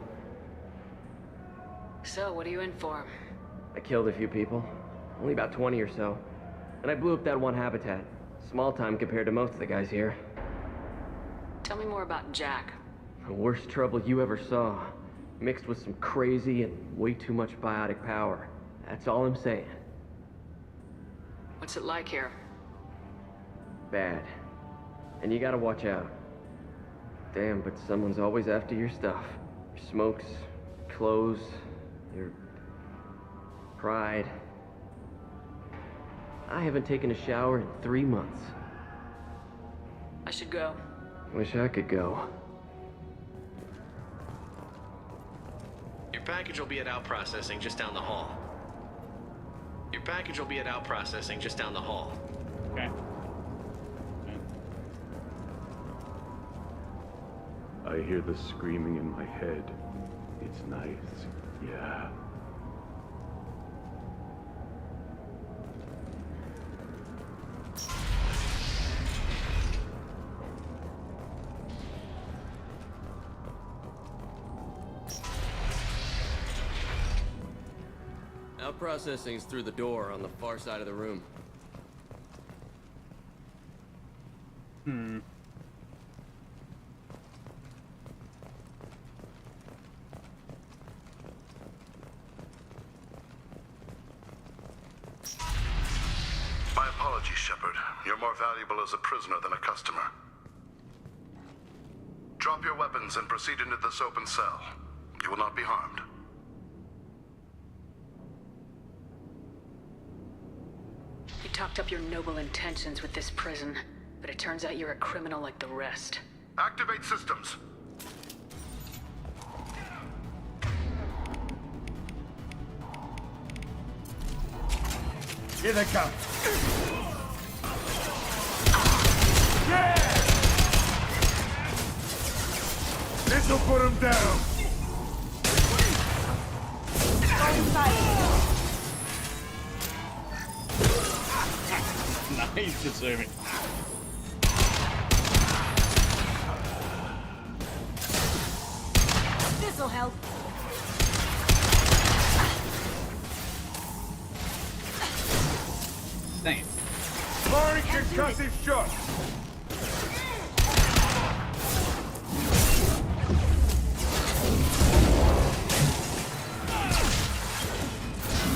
So, what are you in for? I killed a few people. Only about 20 or so. And I blew up that one habitat. Small time compared to most of the guys here. Tell me more about Jack. The worst trouble you ever saw. Mixed with some crazy and way too much biotic power. That's all I'm saying. What's it like here? Bad. And you gotta watch out. Damn, but someone's always after your stuff. Your smokes, clothes, your pride. I haven't taken a shower in 3 months. I should go. Wish I could go. Your package will be at out processing just down the hall. Your package will be at out processing just down the hall. I hear the screaming in my head. It's nice, yeah. Now processing's through the door on the far side of the room. My apologies, Shepard. You're more valuable as a prisoner than a customer. Drop your weapons and proceed into this open cell. You will not be harmed. You talked up your noble intentions with this prison, but it turns out you're a criminal like the rest. Activate systems. Here they come. This'll put him down. Nice, Kasumi. This'll help. Dang it. Firing concussive shot.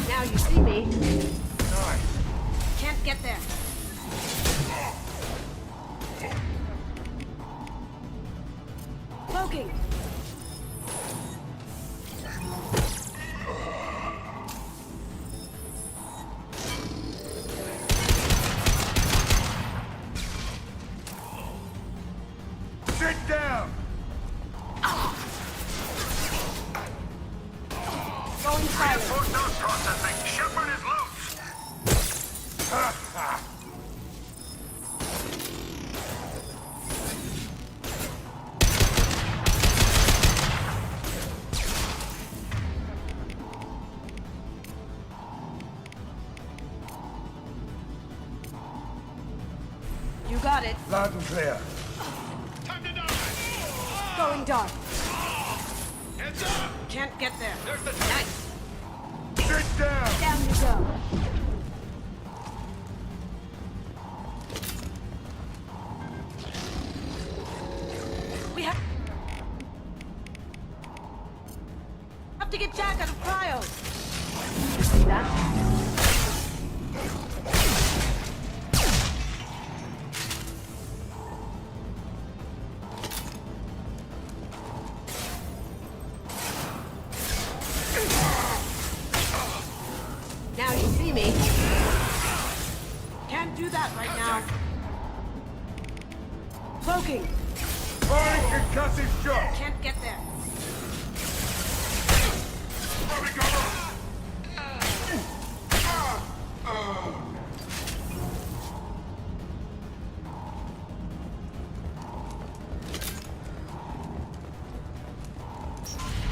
Now you see me. Nice. Can't get there. Cloaking. Sit down. Going silent. Reinforced node processing. Shepard is loose. Ha ha. You got it. Loud and clear. Going dark. Heads up! Can't get there. There's the Nice. Sit down. Down you go. We have to get Jack out of cryo. You see that? Now you see me. Can't do that right now. Cloaking. Firing concussive shot. Can't get there.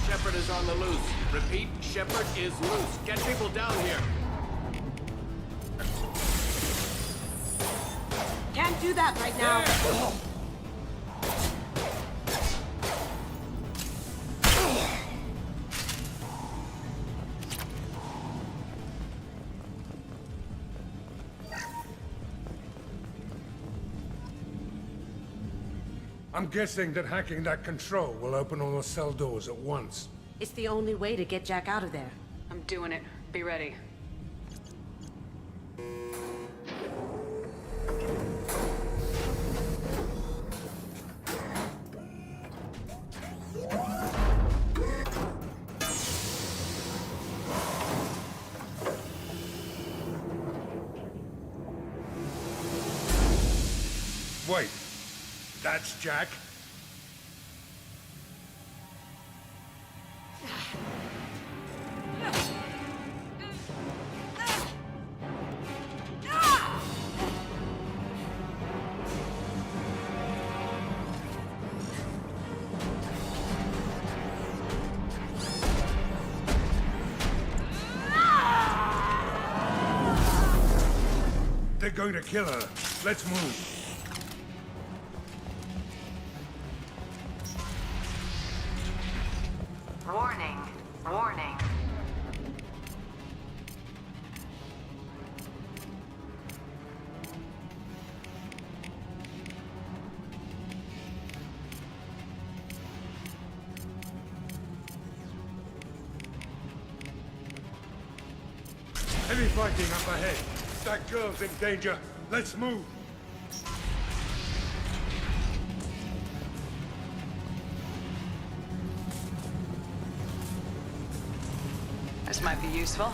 Shepard is on the loose. Repeat, Shepard is loose. Get people down here. Can't do that right now. I'm guessing that hacking that control will open all the cell doors at once. It's the only way to get Jack out of there. I'm doing it. Be ready. Wait, that's Jack? going to kill her. Let's move. Warning. Warning. Heavy fighting up ahead. That girl's in danger. Let's move. This might be useful.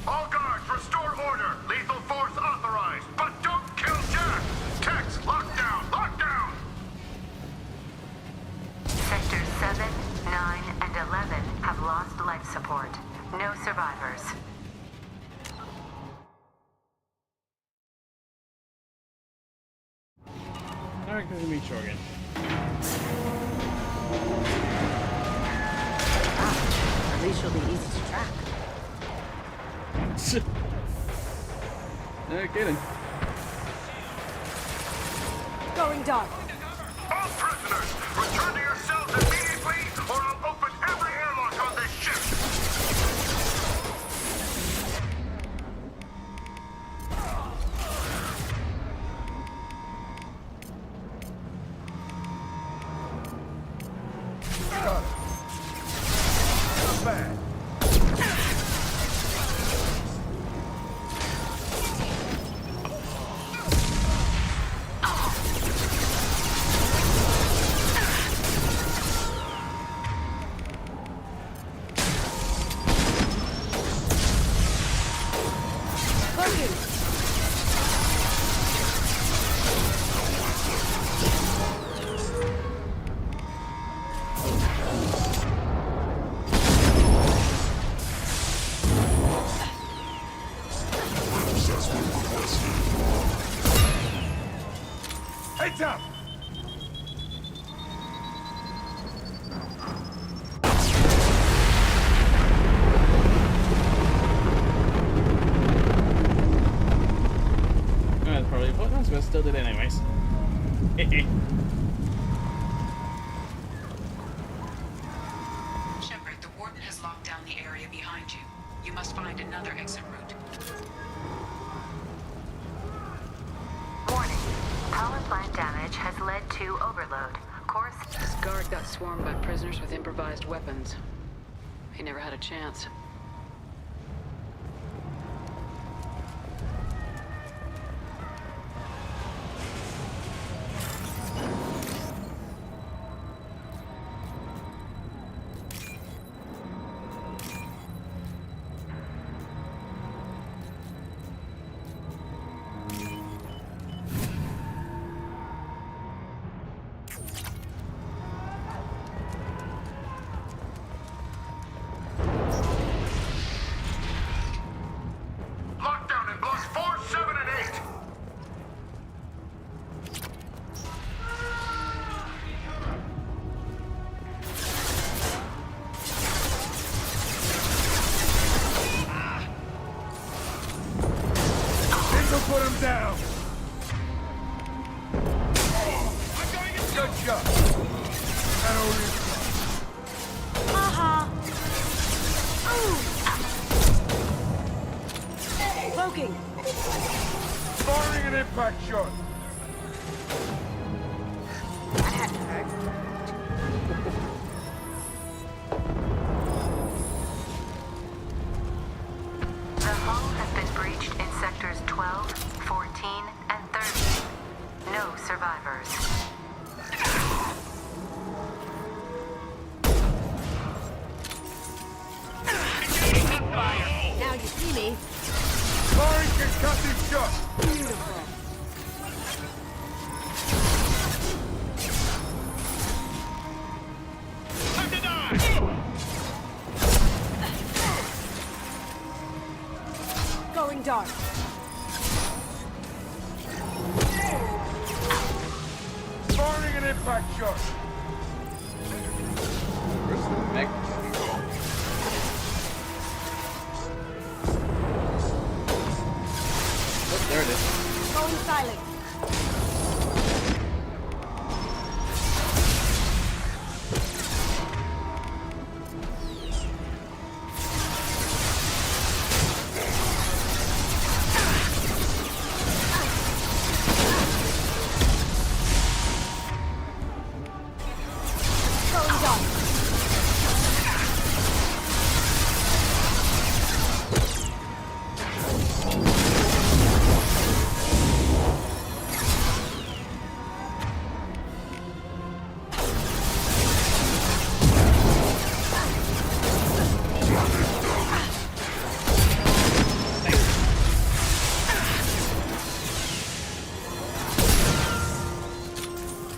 All guards, restore order. Lethal force authorized. But don't kill Jack. Tex, lock down. Lock down. Sectors 7, 9, and 11 have lost life support. No survivors. Alright, Kasumi again. At least she'll be easy to track. No kidding. Going dark. All prisoners, return to your cells immediately, or I'll open every airlock on this ship. Got it. Not bad. Heads up! That's probably pointless, but I still did anyways. Shepard, the Warden has locked down the area behind you. You must find another exit route. Warning. Power plant damage has led to overload. Course... This guard got swarmed by prisoners with improvised weapons. He never had a chance. Lockdown in blocks 4, 7, and 8. This'll put him down. Good shot. That'll really... Haha. Cloaking. Firing an impact shot. The hull has been breached in sectors 12, 14, and 13. No survivors. Now you see me. Firing concussive shot. Beautiful. Time to die. Going dark. Firing an impact shot. Where's the mech? Oh, there it is.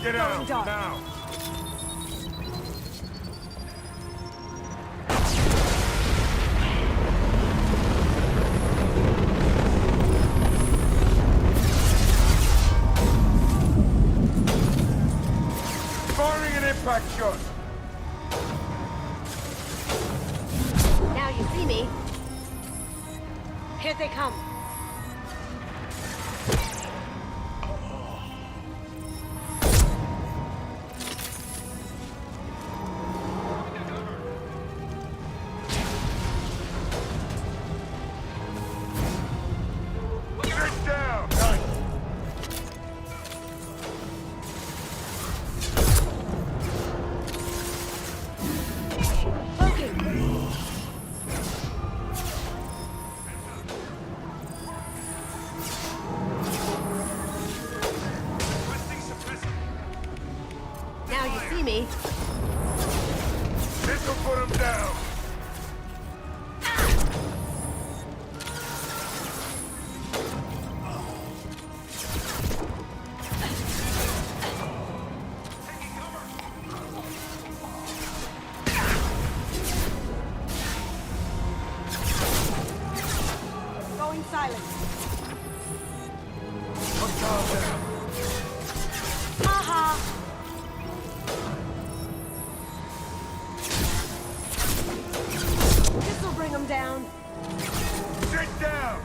Get out, now! Firing an impact shot! Now you see me. Here they come. Get down! Now you see me. This'll put him down! Going silent. Haha. This'll bring him down. Sit down!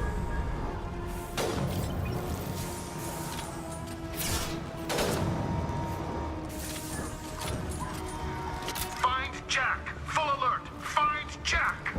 Find Jack! Full alert! Find Jack!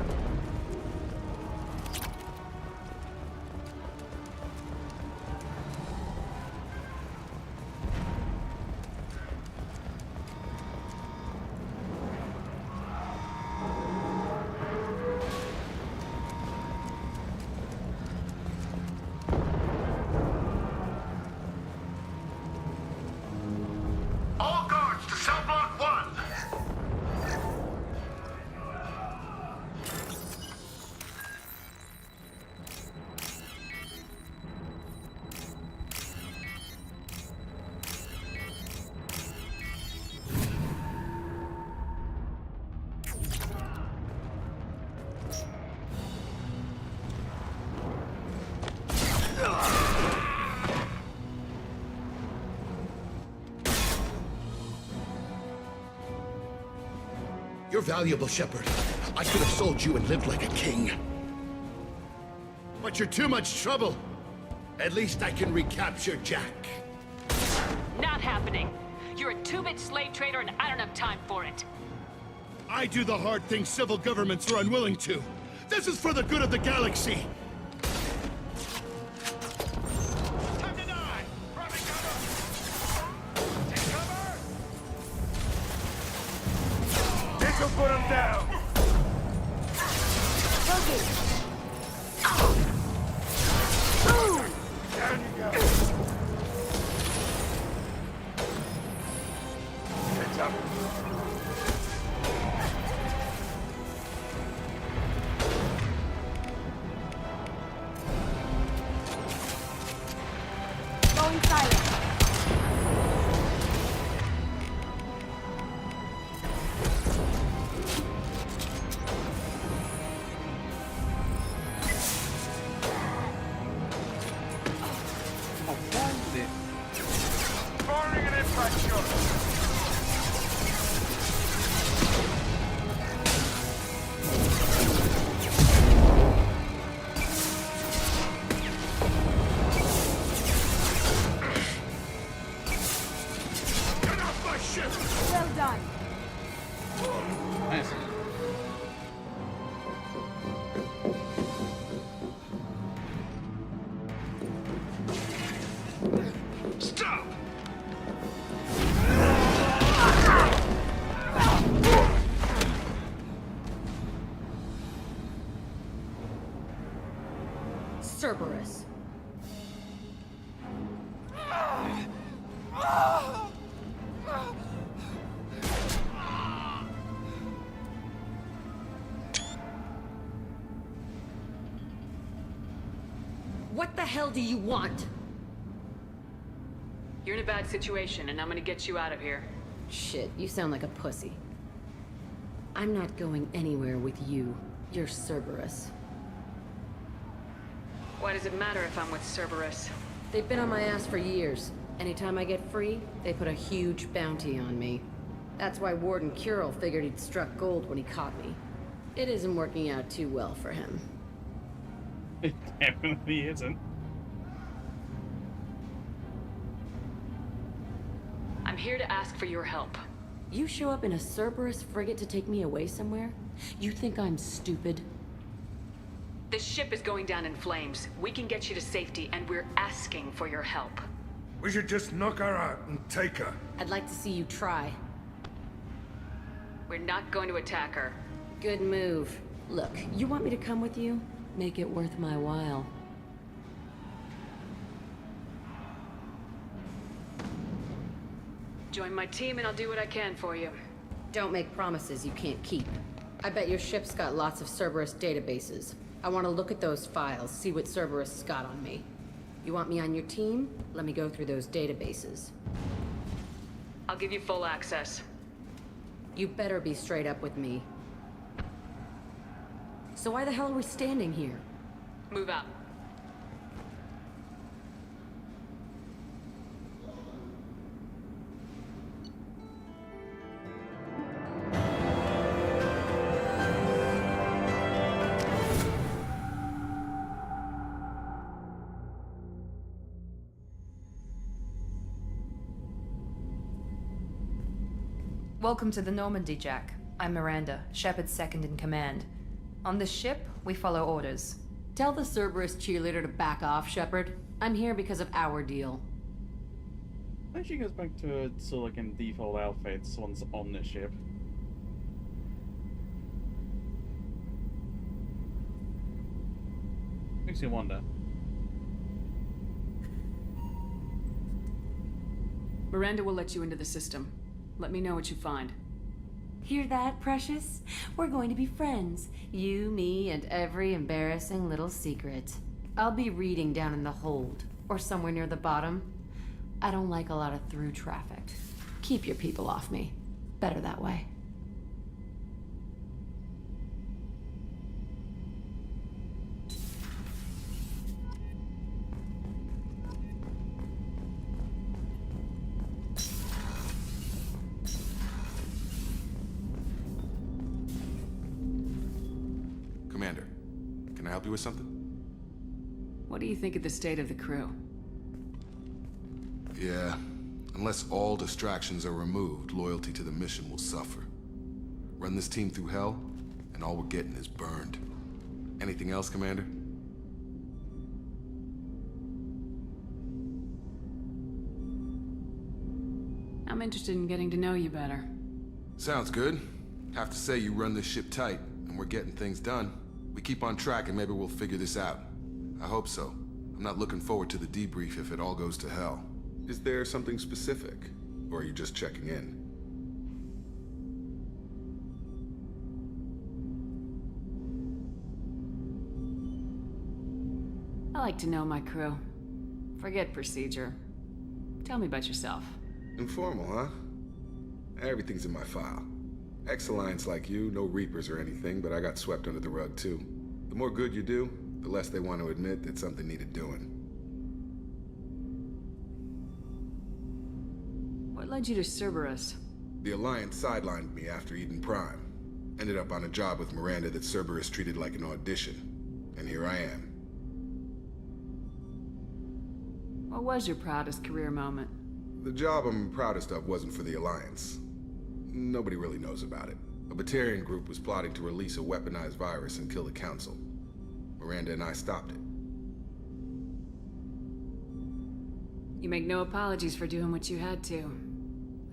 All guards to cell block 1! You're valuable, Shepard. I could have sold you and lived like a king. But you're too much trouble. At least I can recapture Jack. Not happening. You're a two-bit slave trader and I don't have time for it. I do the hard things civil governments are unwilling to. This is for the good of the galaxy. Time to die! Grabbing cover! Take cover! This'll put him down! Down you go! Heads up! Going silent. Firing an impact shot! Get off my ship! Well done. Nice. Stop! Cerberus. What the hell do you want? You're in a bad situation, and I'm gonna get you out of here. Shit, you sound like a pussy. I'm not going anywhere with you. You're Cerberus. Why does it matter if I'm with Cerberus? They've been on my ass for years. Anytime I get free, they put a huge bounty on me. That's why Warden Curel figured he'd struck gold when he caught me. It isn't working out too well for him. It definitely isn't. I'm here to ask for your help. You show up in a Cerberus frigate to take me away somewhere? You think I'm stupid? This ship is going down in flames. We can get you to safety, and we're asking for your help. We should just knock her out and take her. I'd like to see you try. We're not going to attack her. Good move. Look, you want me to come with you? Make it worth my while. Join my team and I'll do what I can for you. Don't make promises you can't keep. I bet your ship's got lots of Cerberus databases. I want to look at those files, see what Cerberus has got on me. You want me on your team? Let me go through those databases. I'll give you full access. You better be straight up with me. So why the hell are we standing here? Move out. Welcome to the Normandy, Jack. I'm Miranda, Shepard's second in command. On this ship, we follow orders. Tell the Cerberus cheerleader to back off, Shepard. I'm here because of our deal. I think she goes back to its like in default outfits once on the ship. Makes you wonder. Miranda will let you into the system. Let me know what you find. Hear that, Precious? We're going to be friends. You, me, and every embarrassing little secret. I'll be reading down in the hold, or somewhere near the bottom. I don't like a lot of through traffic. Keep your people off me. Better that way. Commander, can I help you with something? What do you think of the state of the crew? Yeah, unless all distractions are removed, loyalty to the mission will suffer. Run this team through hell, and all we're getting is burned. Anything else, Commander? I'm interested in getting to know you better. Sounds good. Have to say you run this ship tight, and we're getting things done. We keep on track and maybe we'll figure this out. I hope so. I'm not looking forward to the debrief if it all goes to hell. Is there something specific? Or are you just checking in? I like to know my crew. Forget procedure. Tell me about yourself. Informal, huh? Everything's in my file. Ex-Alliance like you, no Reapers or anything, but I got swept under the rug too. The more good you do, the less they want to admit that something needed doing. What led you to Cerberus? The Alliance sidelined me after Eden Prime. Ended up on a job with Miranda that Cerberus treated like an audition. And here I am. What was your proudest career moment? The job I'm proudest of wasn't for the Alliance. Nobody really knows about it. A Batarian group was plotting to release a weaponized virus and kill the Council. Miranda and I stopped it. You make no apologies for doing what you had to.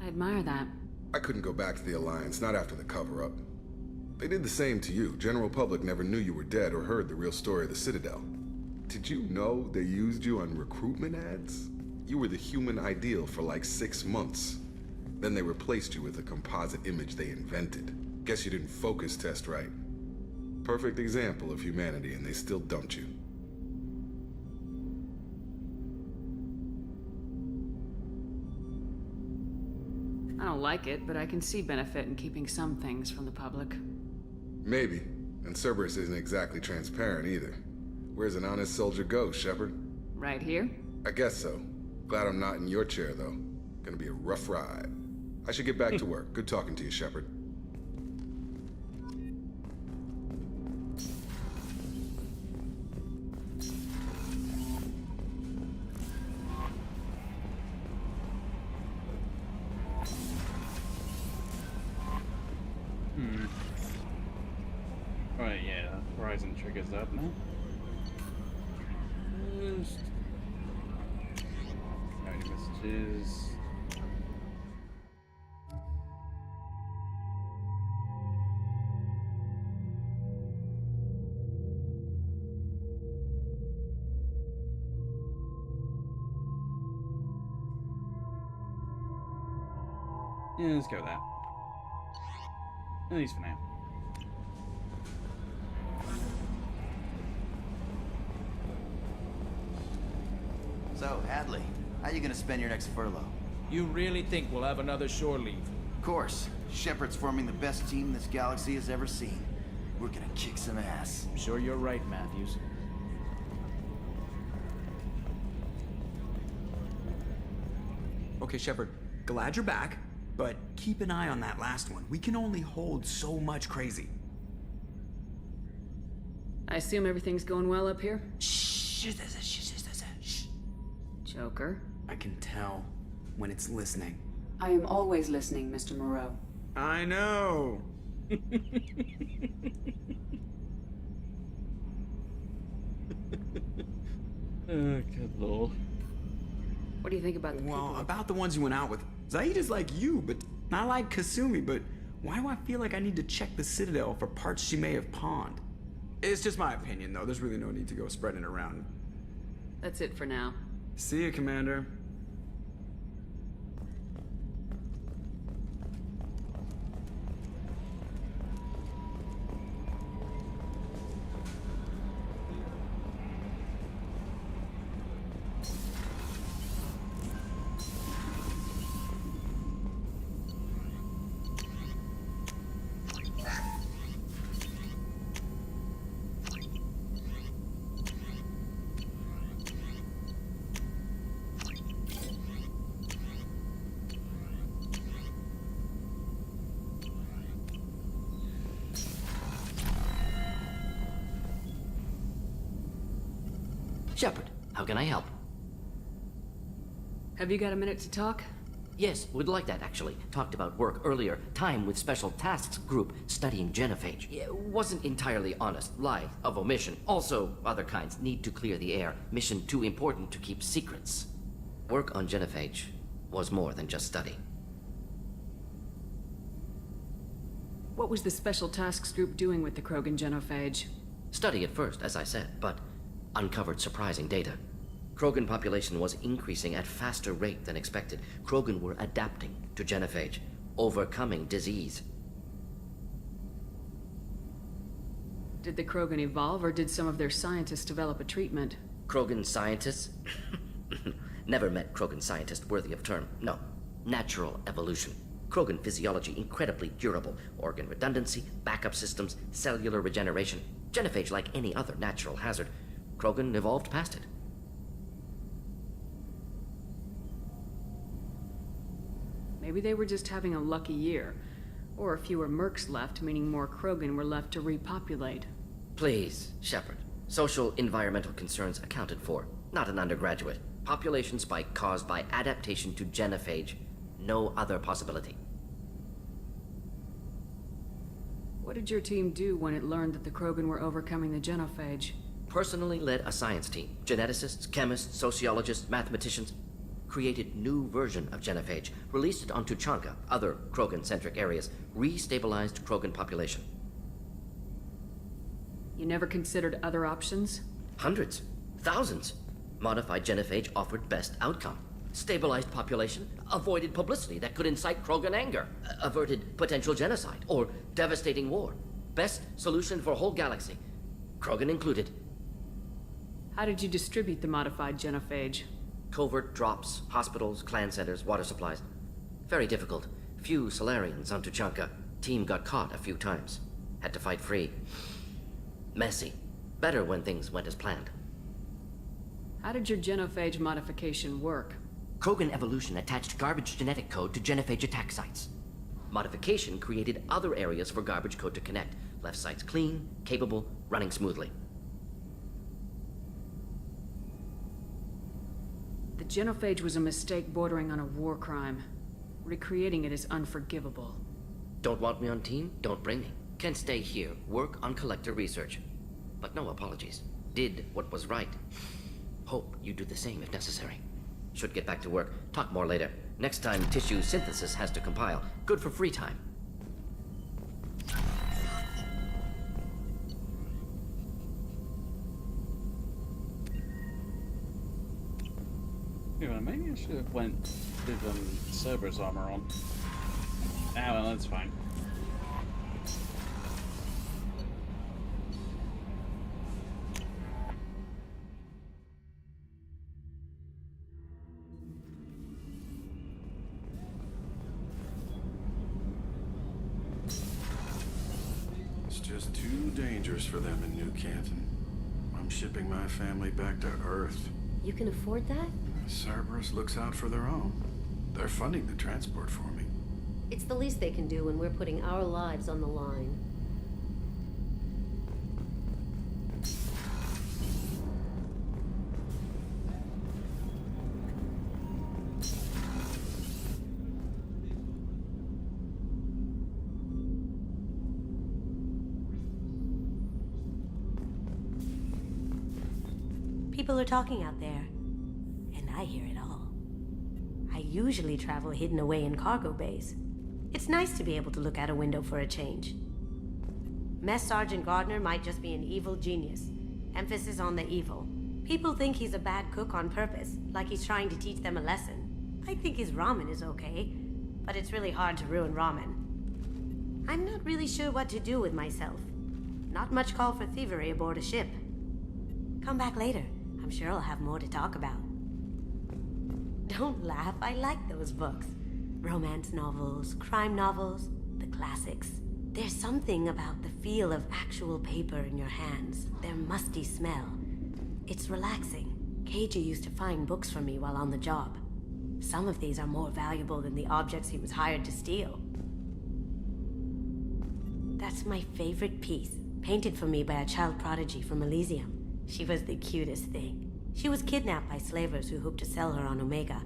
I admire that. I couldn't go back to the Alliance, not after the cover-up. They did the same to you. General public never knew you were dead or heard the real story of the Citadel. Did you know they used you on recruitment ads? You were the human ideal for like 6 months. Then they replaced you with a composite image they invented. Guess you didn't focus test right. Perfect example of humanity, and they still dumped you. I don't like it, but I can see benefit in keeping some things from the public. Maybe. And Cerberus isn't exactly transparent either. Where's an honest soldier go, Shepard? Right here? I guess so. Glad I'm not in your chair, though. Gonna be a rough ride. I should get back to work. Good talking to you, Shepard. Right, yeah, Horizon triggers that now. Just... Alright, messages. Yeah, let's go with that. At least for now. So, Hadley, how you gonna spend your next furlough? You really think we'll have another shore leave? Of course. Shepard's forming the best team this galaxy has ever seen. We're gonna kick some ass. I'm sure you're right, Matthews. Okay, Shepard, glad you're back, but keep an eye on that last one. We can only hold so much crazy. I assume everything's going well up here? Shh. Joker. I can tell when it's listening. I am always listening, Mr. Moreau. I know. Oh, good lord. What do you think about the Well, people? about the ones you went out with. Zaid is like you, but not like Kasumi, but why do I feel like I need to check the Citadel for parts she may have pawned? It's just my opinion, though. There's really no need to go spreading it around. That's it for now. See you, Commander. Shepard, how can I help? Have you got a minute to talk? Yes, would like that, actually. Talked about work earlier. Time with Special Tasks Group studying genophage. Wasn't entirely honest. Lie of omission. Also, other kinds. Need to clear the air. Mission too important to keep secrets. Work on genophage was more than just study. What was the Special Tasks Group doing with the Krogan genophage? Study at first, as I said, but uncovered surprising data. Krogan population was increasing at faster rate than expected. Krogan were adapting to genophage, overcoming disease. Did the Krogan evolve, or did some of their scientists develop a treatment? Krogan scientists? Never met Krogan scientist worthy of term. No. Natural evolution. Krogan physiology incredibly durable. Organ redundancy, backup systems, cellular regeneration. Genophage like any other natural hazard. Krogan evolved past it. Maybe they were just having a lucky year. Or fewer mercs left, meaning more Krogan were left to repopulate. Please, Shepard. Social environmental concerns accounted for. Not an undergraduate. Population spike caused by adaptation to genophage. No other possibility. What did your team do when it learned that the Krogan were overcoming the genophage? Personally led a science team. Geneticists, chemists, sociologists, mathematicians. Created new version of genophage. Released it on Tuchanka, other Krogan-centric areas. Restabilized Krogan population. You never considered other options? Hundreds. Thousands. Modified genophage offered best outcome. Stabilized population, avoided publicity that could incite Krogan anger, averted potential genocide, or devastating war. Best solution for whole galaxy. Krogan included. How did you distribute the modified genophage? Covert drops, hospitals, clan centers, water supplies. Very difficult. Few Solarians on Tuchanka. Team got caught a few times. Had to fight free. Messy. Better when things went as planned. How did your genophage modification work? Krogan evolution attached garbage genetic code to genophage attack sites. Modification created other areas for garbage code to connect. Left sites clean, capable, running smoothly. The genophage was a mistake bordering on a war crime. Recreating it is unforgivable. Don't want me on team? Don't bring me. Can stay here, work on collector research. But no apologies. Did what was right. Hope you do the same if necessary. Should get back to work. Talk more later. Next time, tissue synthesis has to compile. Good for free time. Yeah, maybe I should have went with Cerberus armor on. Ah, well, that's fine. It's just too dangerous for them in New Canton. I'm shipping my family back to Earth. You can afford that? Cerberus looks out for their own. They're funding the transport for me. It's the least they can do when we're putting our lives on the line. People are talking out there, and I hear it all. I usually travel hidden away in cargo bays. It's nice to be able to look out a window for a change. Mess Sergeant Gardner might just be an evil genius. Emphasis on the evil. People think he's a bad cook on purpose, like he's trying to teach them a lesson. I think his ramen is okay, but it's really hard to ruin ramen. I'm not really sure what to do with myself. Not much call for thievery aboard a ship. Come back later. I'm sure I'll have more to talk about. Don't laugh, I like those books. Romance novels, crime novels, the classics. There's something about the feel of actual paper in your hands, their musty smell. It's relaxing. Keiji used to find books for me while on the job. Some of these are more valuable than the objects he was hired to steal. That's my favorite piece, painted for me by a child prodigy from Elysium. She was the cutest thing. She was kidnapped by slavers who hoped to sell her on Omega.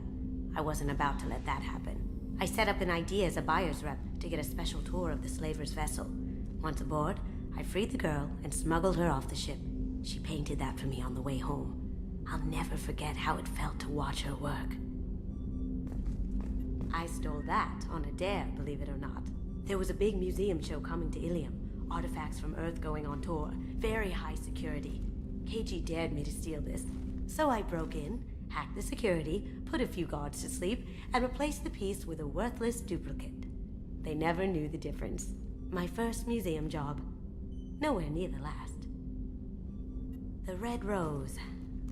I wasn't about to let that happen. I set up an idea as a buyer's rep to get a special tour of the slaver's vessel. Once aboard, I freed the girl and smuggled her off the ship. She painted that for me on the way home. I'll never forget how it felt to watch her work. I stole that on a dare, believe it or not. There was a big museum show coming to Ilium. Artifacts from Earth going on tour. Very high security. Keiji dared me to steal this. So I broke in, hacked the security, put a few guards to sleep, and replaced the piece with a worthless duplicate. They never knew the difference. My first museum job. Nowhere near the last. The Red Rose.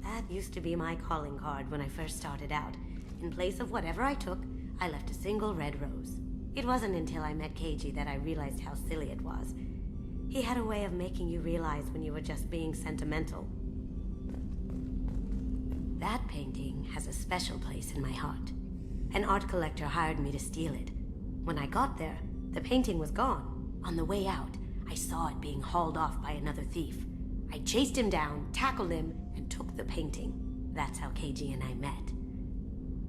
That used to be my calling card when I first started out. In place of whatever I took, I left a single red rose. It wasn't until I met Keiji that I realized how silly it was. He had a way of making you realize when you were just being sentimental. That painting has a special place in my heart. An art collector hired me to steal it. When I got there, the painting was gone. On the way out, I saw it being hauled off by another thief. I chased him down, tackled him, and took the painting. That's how Keiji and I met.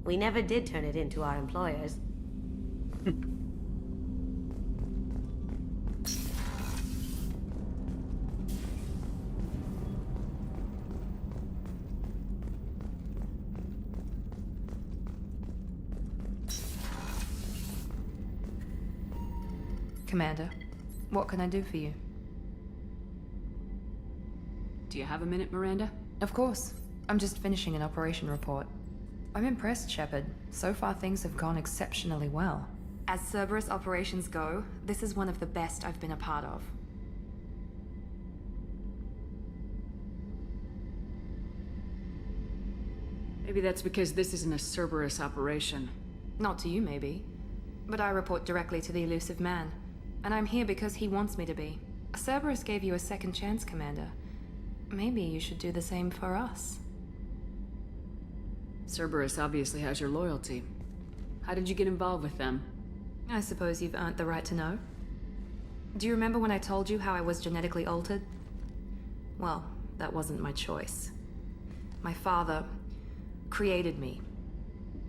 We never did turn it into our employers. Commander, what can I do for you? Do you have a minute, Miranda? Of course. I'm just finishing an operation report. I'm impressed, Shepard. So far things have gone exceptionally well. As Cerberus operations go, this is one of the best I've been a part of. Maybe that's because this isn't a Cerberus operation. Not to you, maybe. but I report directly to the elusive man. And I'm here because he wants me to be. Cerberus gave you a second chance, Commander. Maybe you should do the same for us. Cerberus obviously has your loyalty. How did you get involved with them? I suppose you've earned the right to know. Do you remember when I told you how I was genetically altered? Well, that wasn't my choice. My father created me.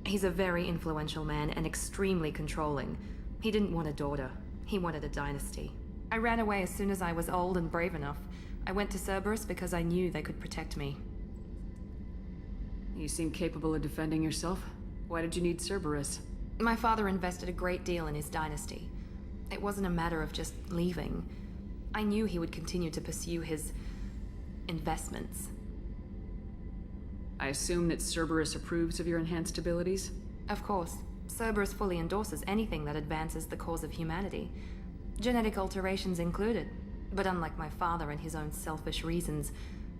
He's a very influential man and extremely controlling. He didn't want a daughter. He wanted a dynasty. I ran away as soon as I was old and brave enough. I went to Cerberus because I knew they could protect me. You seem capable of defending yourself. Why did you need Cerberus? My father invested a great deal in his dynasty. It wasn't a matter of just leaving. I knew he would continue to pursue his investments. I assume that Cerberus approves of your enhanced abilities? Of course. Cerberus fully endorses anything that advances the cause of humanity. Genetic alterations included. But unlike my father and his own selfish reasons,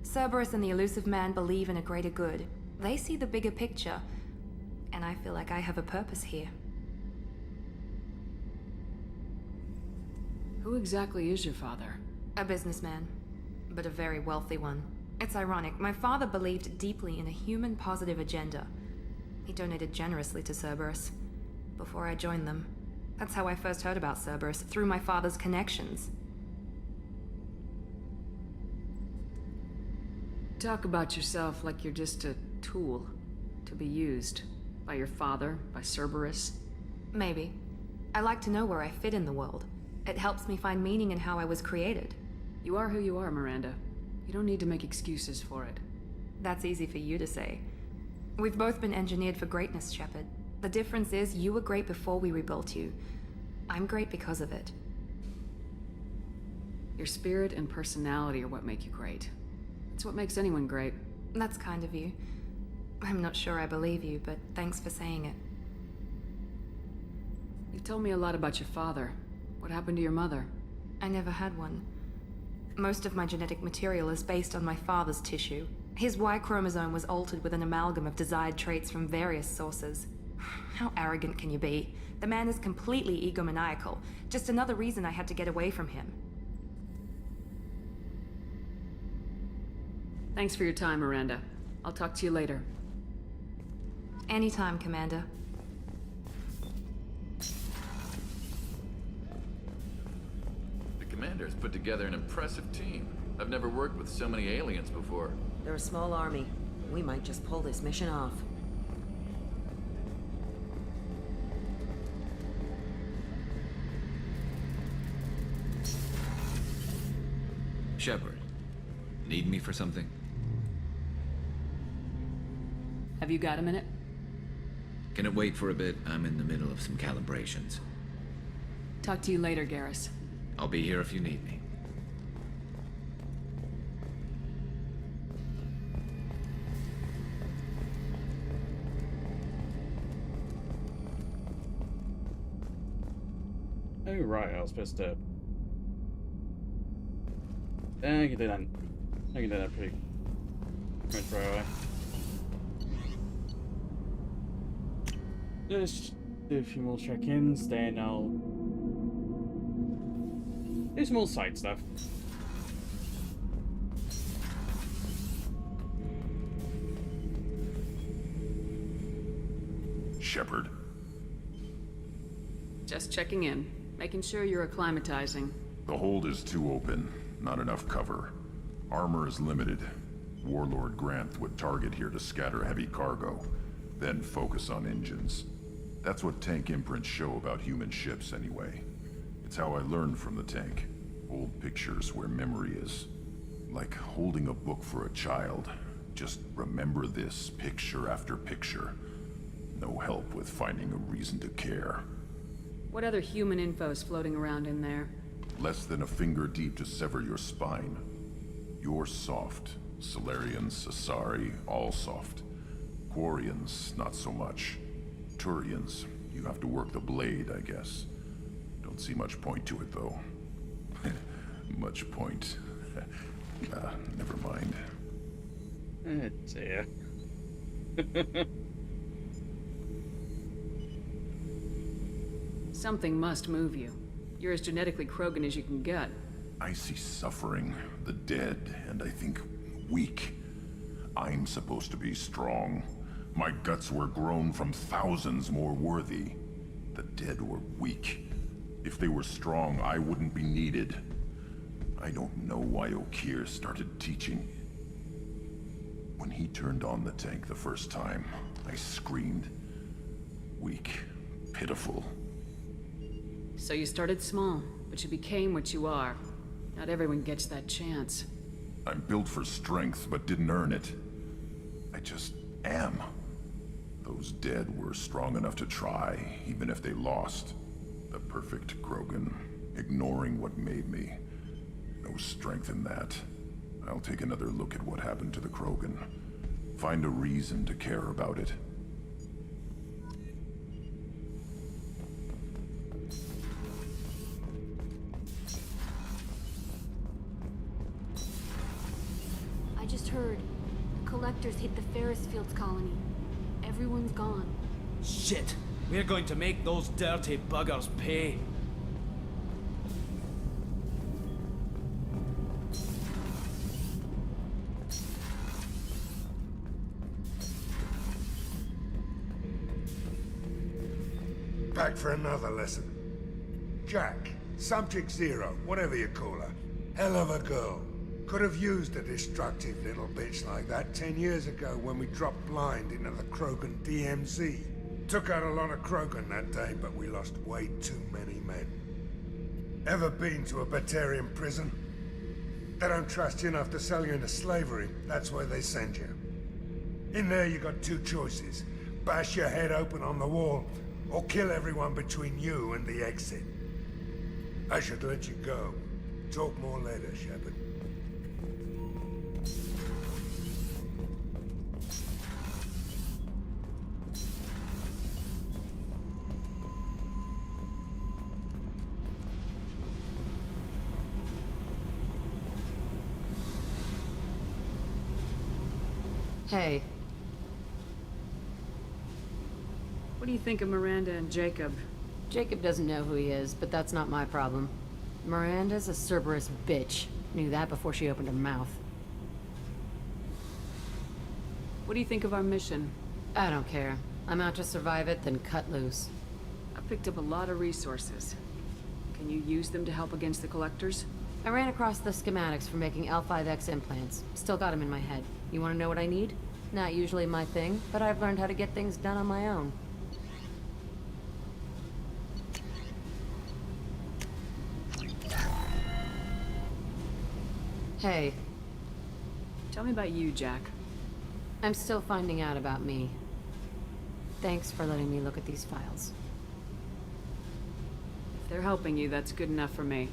Cerberus and the elusive man believe in a greater good. They see the bigger picture, and I feel like I have a purpose here. Who exactly is your father? A businessman, but a very wealthy one. It's ironic, my father believed deeply in a human-positive agenda. He donated generously to Cerberus before I joined them. That's how I first heard about Cerberus, through my father's connections. Talk about yourself like you're just a tool to be used by your father, by Cerberus. Maybe. I like to know where I fit in the world. It helps me find meaning in how I was created. You are who you are, Miranda. You don't need to make excuses for it. That's easy for you to say. We've both been engineered for greatness, Shepard. The difference is you were great before we rebuilt you. I'm great because of it. Your spirit and personality are what make you great. It's what makes anyone great. That's kind of you. I'm not sure I believe you, but thanks for saying it. You told me a lot about your father. What happened to your mother? I never had one. Most of my genetic material is based on my father's tissue. His Y chromosome was altered with an amalgam of desired traits from various sources. How arrogant can you be? The man is completely egomaniacal. Just another reason I had to get away from him. Thanks for your time, Miranda. I'll talk to you later. Anytime, Commander. The Commander's put together an impressive team. I've never worked with so many aliens before. They're a small army. We might just pull this mission off. Shepard, need me for something? Have you got a minute? Can it wait for a bit? I'm in the middle of some calibrations. Talk to you later, Garrus. I'll be here if you need me. Oh, right, I was supposed to... I can do that. I can do that pretty much right away. Just do a few more check-ins, then I'll do some more side stuff. Shepard. Just checking in. Making sure you're acclimatizing. The hold is too open. Not enough cover. Armor is limited. Warlord Granth would target here to scatter heavy cargo, then focus on engines. That's what tank imprints show about human ships anyway. It's how I learned from the tank. Old pictures where memory is. Like holding a book for a child. Just remember this, picture after picture. No help with finding a reason to care. What other human info is floating around in there? Less than a finger deep to sever your spine. You're soft. Solarians, Asari, all soft. Quarians, not so much. Turians, you have to work the blade, I guess. Don't see much point to it, though. Much point. Never mind. Oh, dear. Something must move you. You're as genetically Krogan as you can get. I see suffering, the dead, and I think weak. I'm supposed to be strong. My guts were grown from thousands more worthy. The dead were weak. If they were strong, I wouldn't be needed. I don't know why Okeer started teaching. When he turned on the tank the first time, I screamed. Weak, pitiful. So you started small, but you became what you are. Not everyone gets that chance. I'm built for strength, but didn't earn it. I just am. Those dead were strong enough to try, even if they lost. The perfect Krogan, ignoring what made me. No strength in that. I'll take another look at what happened to the Krogan. Find a reason to care about it. I just heard. The collectors hit the Ferris Fields colony. Everyone's gone. Shit! We're going to make those dirty buggers pay. Back for another lesson. Jack, Subject Zero, whatever you call her. Hell of a girl. Could have used a destructive little bitch like that 10 years ago when we dropped blind into the Krogan DMZ. Took out a lot of Krogan that day, but we lost way too many men. Ever been to a Batarian prison? They don't trust you enough to sell you into slavery. That's where they send you. In there you got two choices. Bash your head open on the wall, or kill everyone between you and the exit. I should let you go. Talk more later, Shepard. Hey. What do you think of Miranda and Jacob? Jacob doesn't know who he is, but that's not my problem. Miranda's a Cerberus bitch. Knew that before she opened her mouth. What do you think of our mission? I don't care. I'm out to survive it, then cut loose. I picked up a lot of resources. Can you use them to help against the Collectors? I ran across the schematics for making L5X implants. Still got them in my head. You want to know what I need? Not usually my thing, but I've learned how to get things done on my own. Hey. Tell me about you, Jack. I'm still finding out about me. Thanks for letting me look at these files. If they're helping you, that's good enough for me.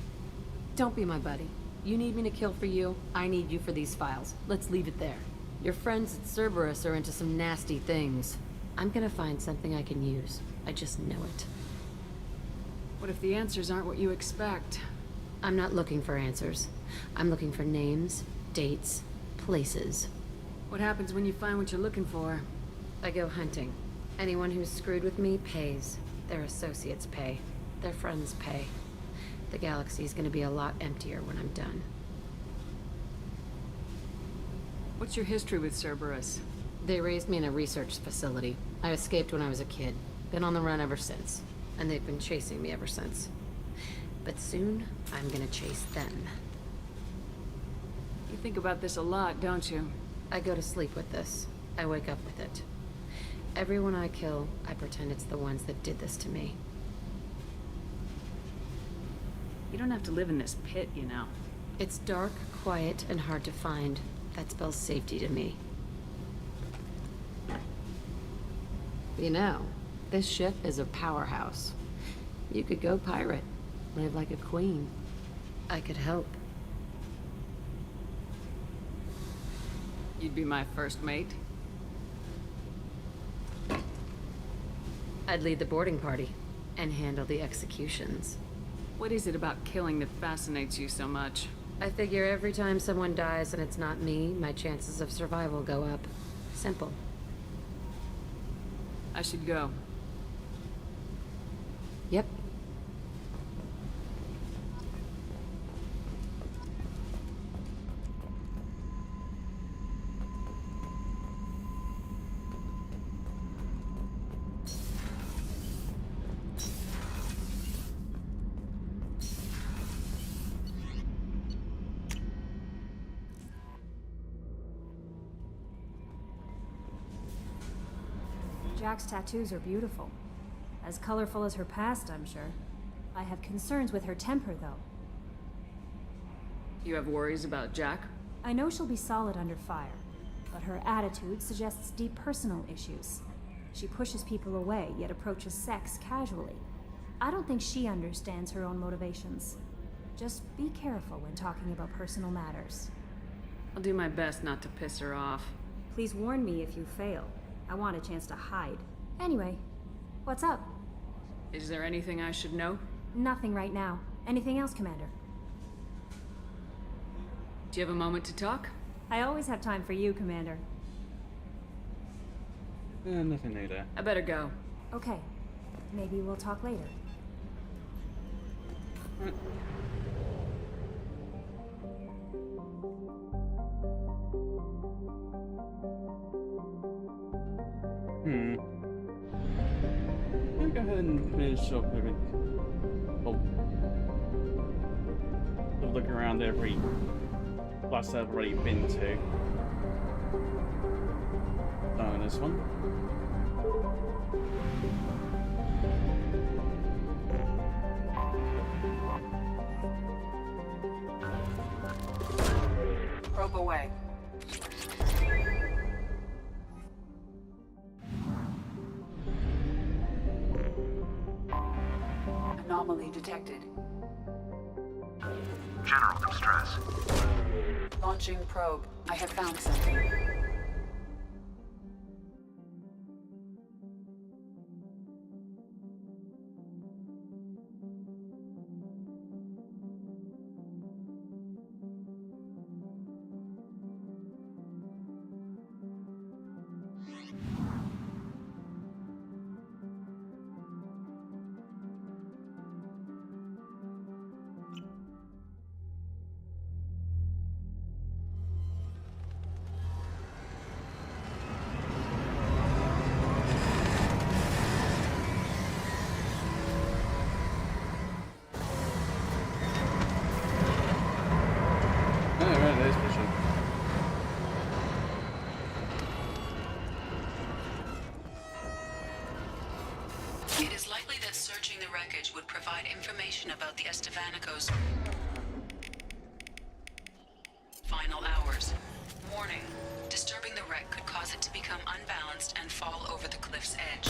Don't be my buddy. You need me to kill for you, I need you for these files. Let's leave it there. Your friends at Cerberus are into some nasty things. I'm gonna find something I can use. I just know it. What if the answers aren't what you expect? I'm not looking for answers. I'm looking for names, dates, places. What happens when you find what you're looking for? I go hunting. Anyone who's screwed with me pays. Their associates pay. Their friends pay. The galaxy's gonna be a lot emptier when I'm done. What's your history with Cerberus? They raised me in a research facility. I escaped when I was a kid. Been on the run ever since. And they've been chasing me ever since. But soon, I'm gonna chase them. You think about this a lot, don't you? I go to sleep with this. I wake up with it. Everyone I kill, I pretend it's the ones that did this to me. You don't have to live in this pit, you know. It's dark, quiet, and hard to find. That spells safety to me. You know, this ship is a powerhouse. You could go pirate. Live like a queen. I could help. You'd be my first mate? I'd lead the boarding party and handle the executions. What is it about killing that fascinates you so much? I figure every time someone dies and it's not me, my chances of survival go up. Simple. I should go. Yep. Jack's tattoos are beautiful. As colorful as her past, I'm sure. I have concerns with her temper, though. You have worries about Jack? I know she'll be solid under fire, but her attitude suggests deep personal issues. She pushes people away, yet approaches sex casually. I don't think she understands her own motivations. Just be careful when talking about personal matters. I'll do my best not to piss her off. Please warn me if you fail. I want a chance to hide. Anyway, what's up? Is there anything I should know? Nothing right now. Anything else, Commander? Do you have a moment to talk? I always have time for you, Commander. Nothing new there. I better go. Okay. Maybe we'll talk later. I'll go ahead and finish up with a look around every class I've already been to. Oh, this one. Probe away. Anomaly detected. General distress. Launching probe. I have found something. It is likely that searching the wreckage would provide information about the Estevanico's final hours. Warning, disturbing the wreck could cause it to become unbalanced and fall over the cliff's edge.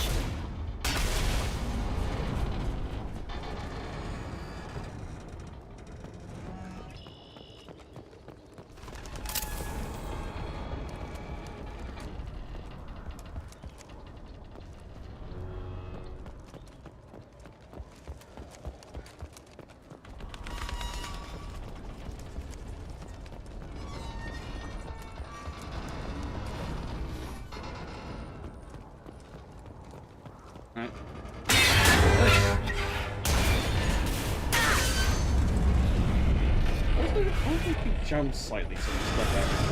Right. I think he jumps slightly some stuff out of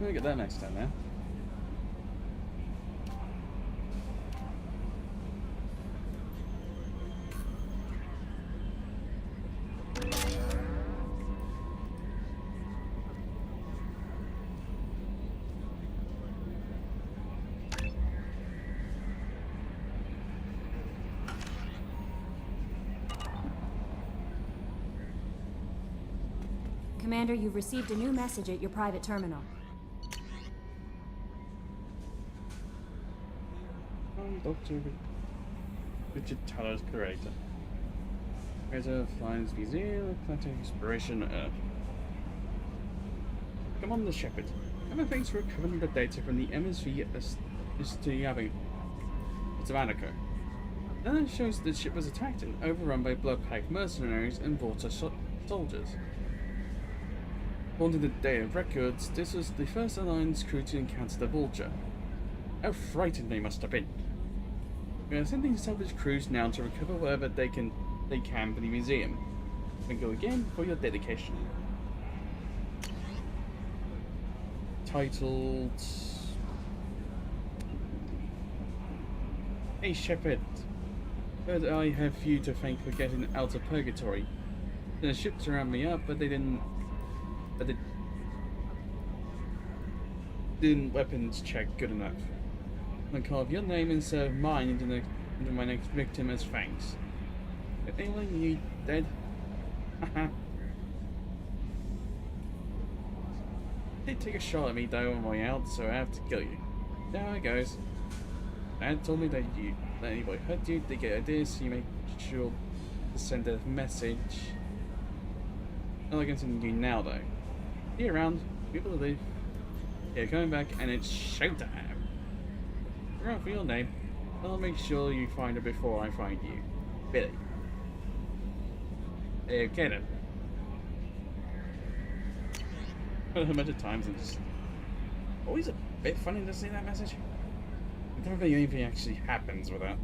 We'll get that next time, man. Commander, you've received a new message at your private terminal. Dr. Richard Taller's curator. Creator of Flying's Museum, Planet Exploration Earth. Come on, the Shepherd. Have thanks for recovering the data from the MSV Styaving. It's a Monaco. Then it shows the ship was attacked and overrun by blood-packed mercenaries and Vorta soldiers. According to the Day of Records, this was the first Alliance crew to encounter the Vulture. How frightened they must have been. We are sending salvage crews now to recover whatever they can for the museum. Thank you again for your dedication. Titled... Hey Shepherd, heard I have you to thank for getting out of purgatory. The ships round me up, but they didn't weapons check good enough. I'll carve your name instead of mine into my next victim as thanks. If anyone you dead? Haha. They take a shot at me though on my way out, so I have to kill you. There it goes. Dad told me that anybody hurt you, they get ideas, so you make sure to send a message. Not like I'm sending you now though. See you around, people to leave. Yeah, coming back, and it's showtime. Right for your name. I'll make sure you find her before I find you. Billy. Okay then. A bunch of times and just always a bit funny to see that message. I don't think anything actually happens with that.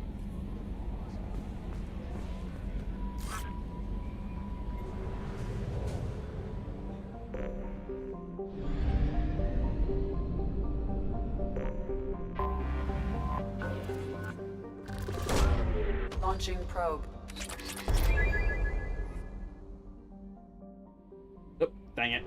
Launching probe. Oh, dang it.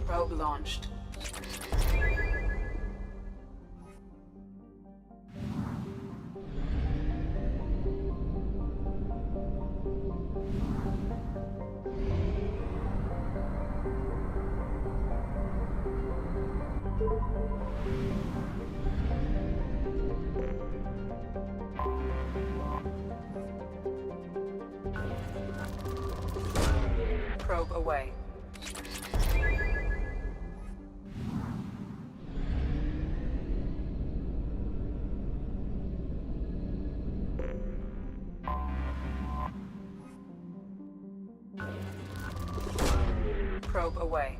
Probe launched. Probe away. Probe away.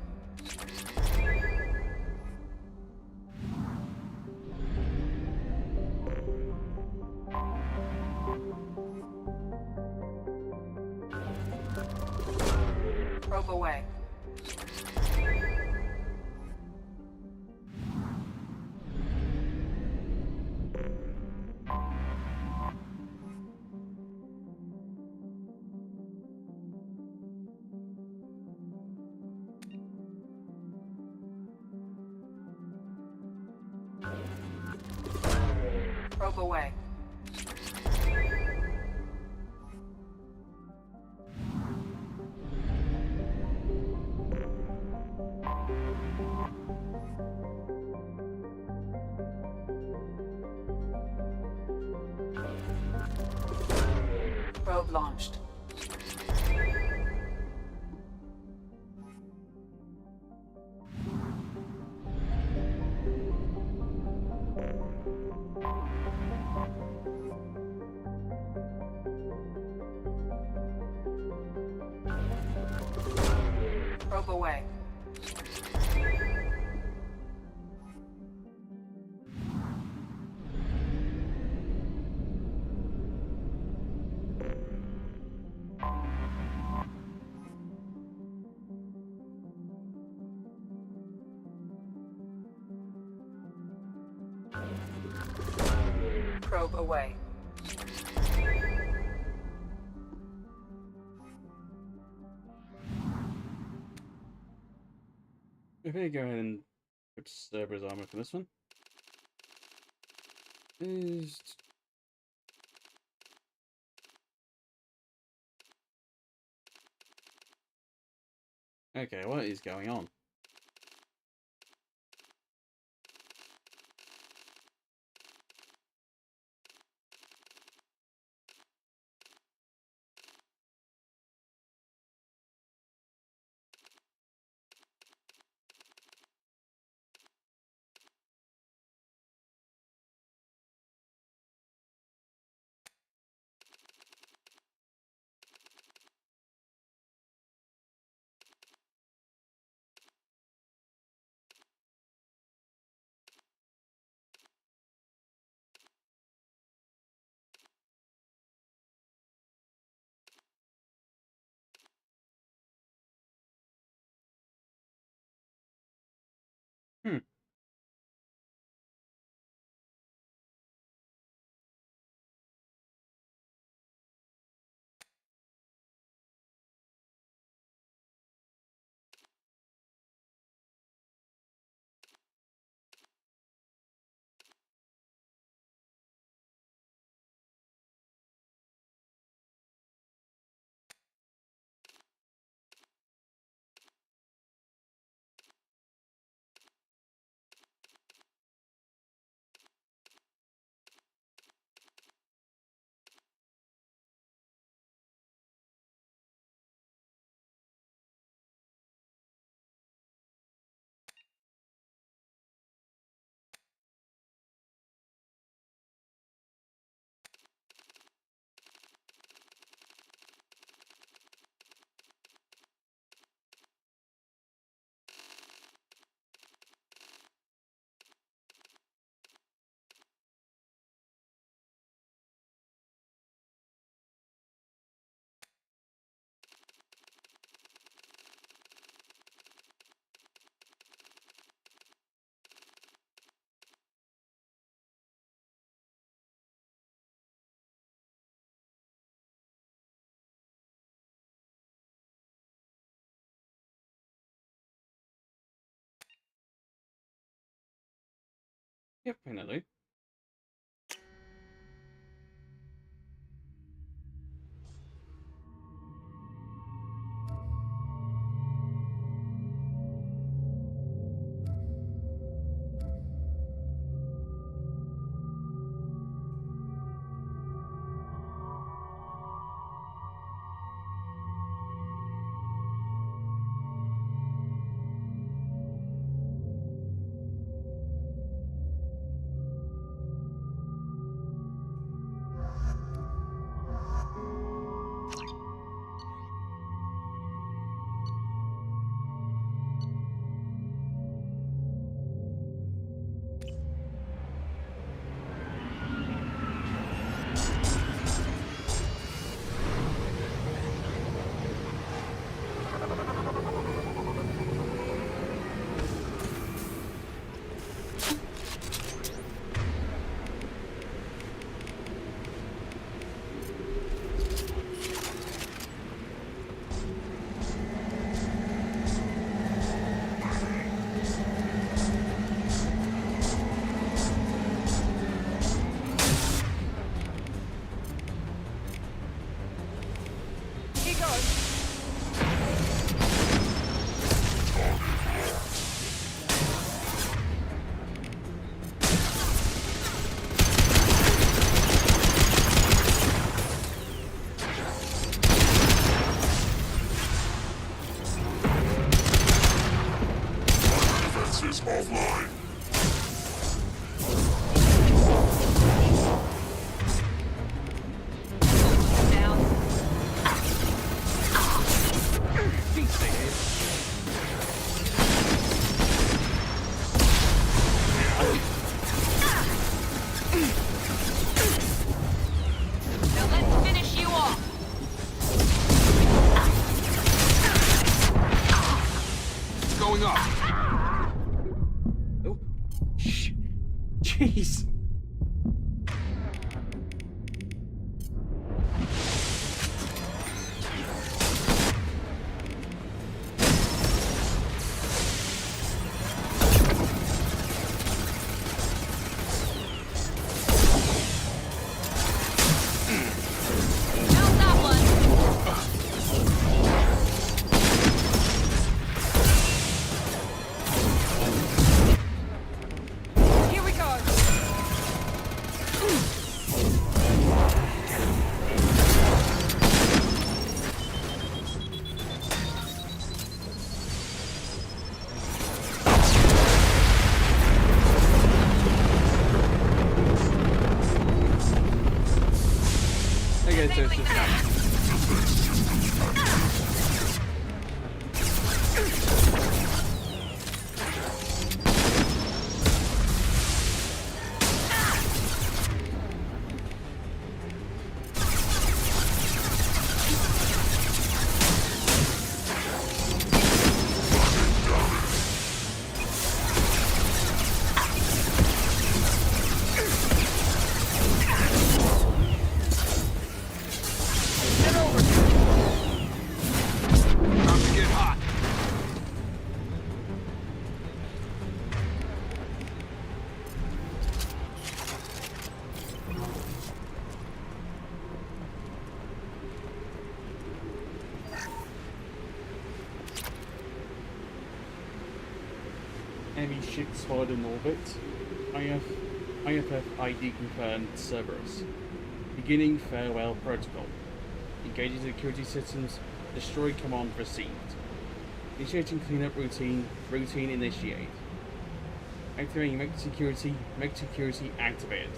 Probe away. Probe away. Probe launched. Probe away. probe away. Okay, go ahead and put Cerberus armor for this one. Okay, what is going on? Hmm. Yep, finally. Jeez. enemy ship spotted in orbit. IFF ID confirmed Cerberus. Beginning farewell protocol. Engaging security systems. Destroy command received. Initiating cleanup routine. Routine initiate. Activating mech security. Mech security activated.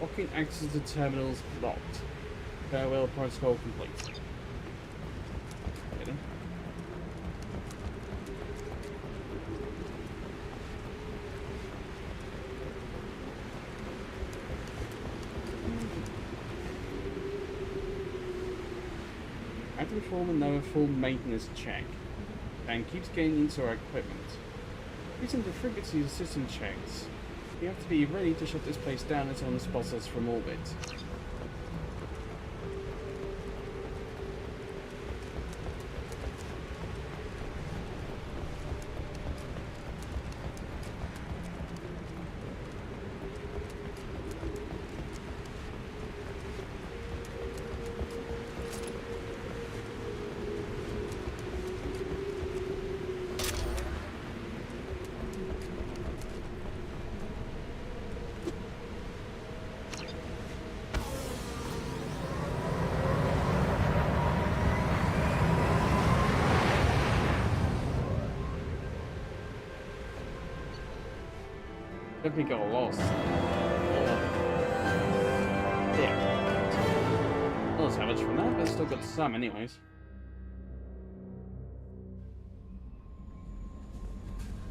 Locking access to terminals locked. Farewell protocol complete. After performing another full maintenance check, and keeps getting into our equipment. Using the frequency of system checks, we have to be ready to shut this place down as someone spots us from orbit. Definitely got lost. Yeah. Not savage from that, but still got some anyways.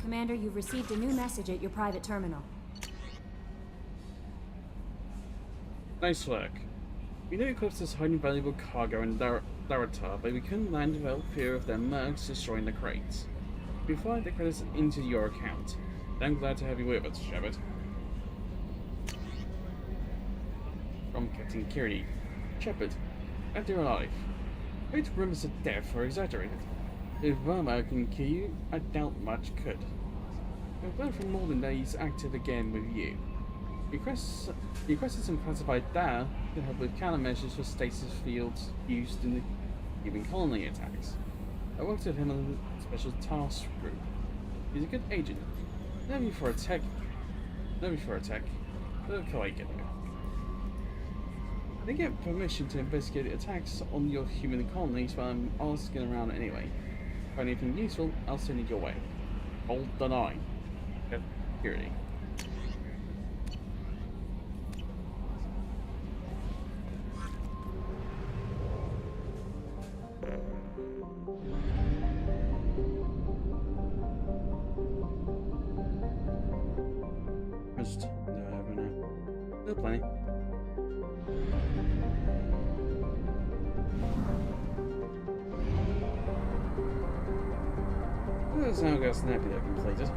Commander, you've received a new message at your private terminal. Nice work. We knew Eclipse is hiding valuable cargo in Daedra, but we couldn't land without fear of their mercs destroying the crates. We fired the credits into your account. I'm glad to have you with us, Shepard. From Captain Kearney. Shepard, glad you're alive. Great rumors of death are exaggerated. If Verma can kill you, I doubt much could. We've learned from Morden that he's active again with you. Requested some classified data to help with countermeasures for stasis fields used in the human colony attacks. I worked with him on a special task group. He's a good agent. Maybe for a tech, but okay, I get it. I didn't get permission to investigate attacks on your human colonies, but I'm asking around anyway. If anything useful, I'll send it your way. Hold the line. Security. Just no plenty. That's how I got snappy I completed.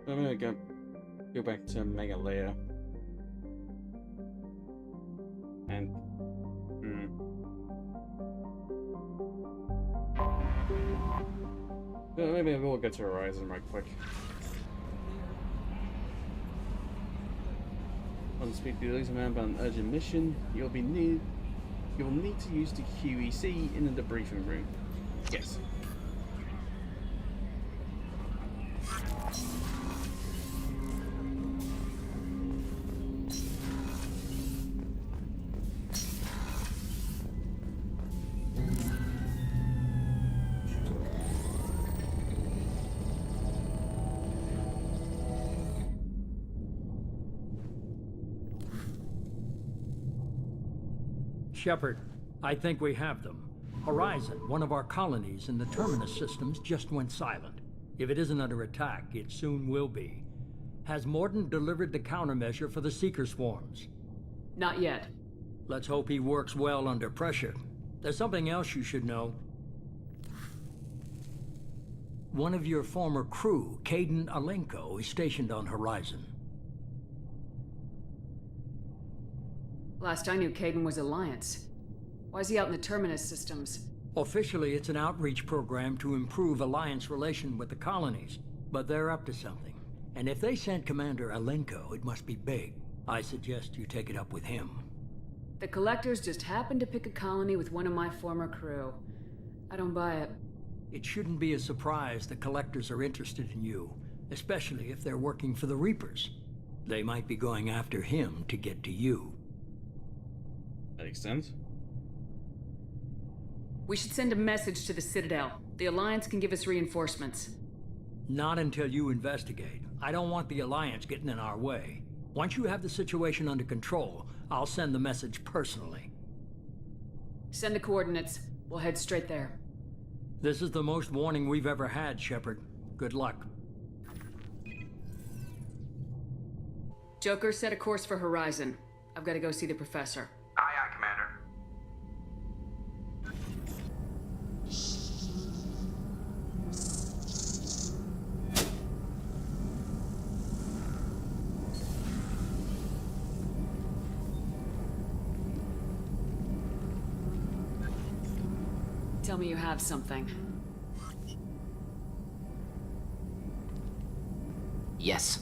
I'm gonna go back to Mega Layer. And maybe we'll get to Horizon right quick. On speak to the man about an urgent mission, you'll need to use the QEC in the debriefing room. Yes. Shepard, I think we have them. Horizon, one of our colonies in the Terminus systems, just went silent. If it isn't under attack, it soon will be. Has Morden delivered the countermeasure for the Seeker swarms? Not yet. Let's hope he works well under pressure. There's something else you should know. One of your former crew, Caden Alenko, is stationed on Horizon. Last I knew, Caden was Alliance. Why is he out in the Terminus systems? Officially, it's an outreach program to improve Alliance relation with the colonies, but they're up to something. And if they sent Commander Alenko, it must be big. I suggest you take it up with him. The Collectors just happened to pick a colony with one of my former crew. I don't buy it. It shouldn't be a surprise the Collectors are interested in you, especially if they're working for the Reapers. They might be going after him to get to you. Makes sense. We should send a message to the Citadel. The Alliance can give us reinforcements. Not until you investigate. I don't want the Alliance getting in our way. Once you have the situation under control, I'll send the message personally. Send the coordinates. We'll head straight there. This is the most warning we've ever had, Shepard. Good luck. Joker, set a course for Horizon. I've got to go see the Professor. Aye, aye, Commander. Tell me you have something. Yes.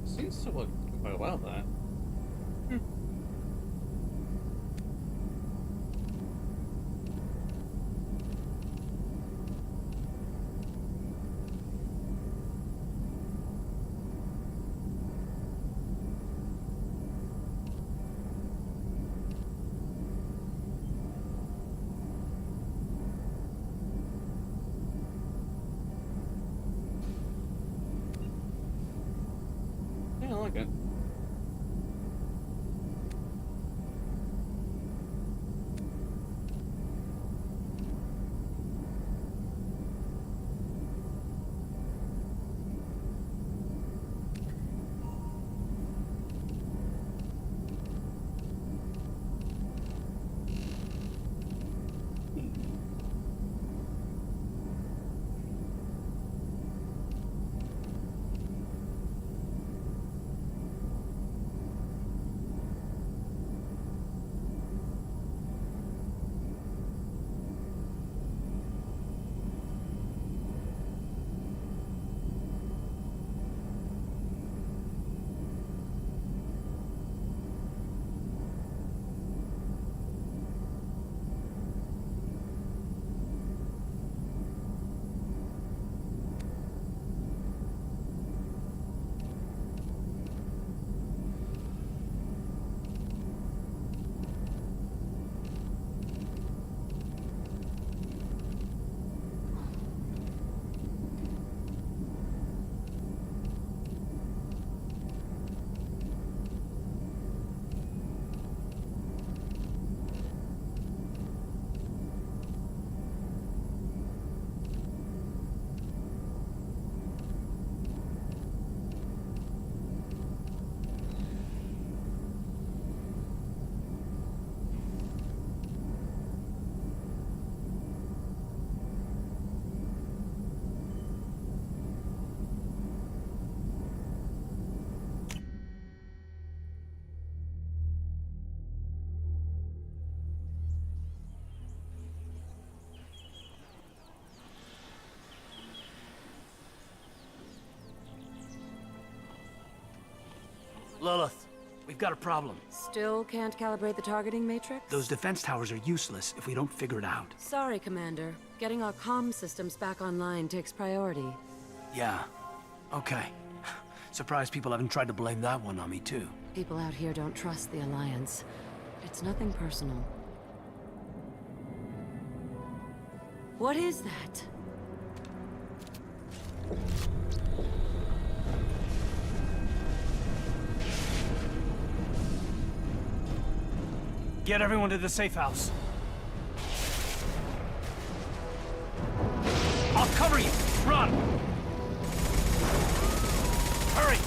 Seems to look quite well there. Yeah, I like it. we've got a problem. Still can't calibrate the targeting matrix? Those defense towers are useless if we don't figure it out. Sorry, Commander. Getting our comm systems back online takes priority. Yeah, okay. Surprised people haven't tried to blame that one on me, too. People out here don't trust the Alliance. It's nothing personal. What is that? Get everyone to the safe house. I'll cover you! Run! Hurry!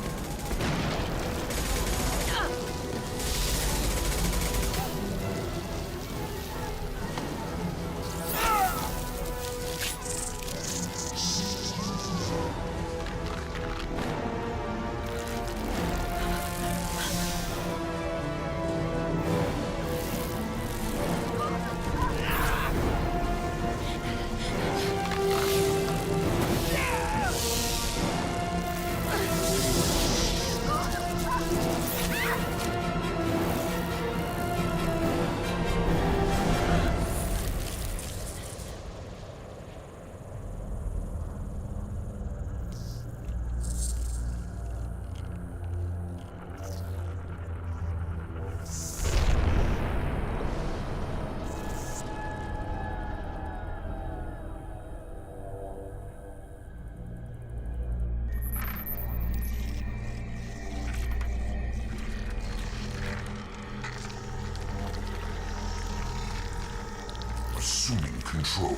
Assuming control.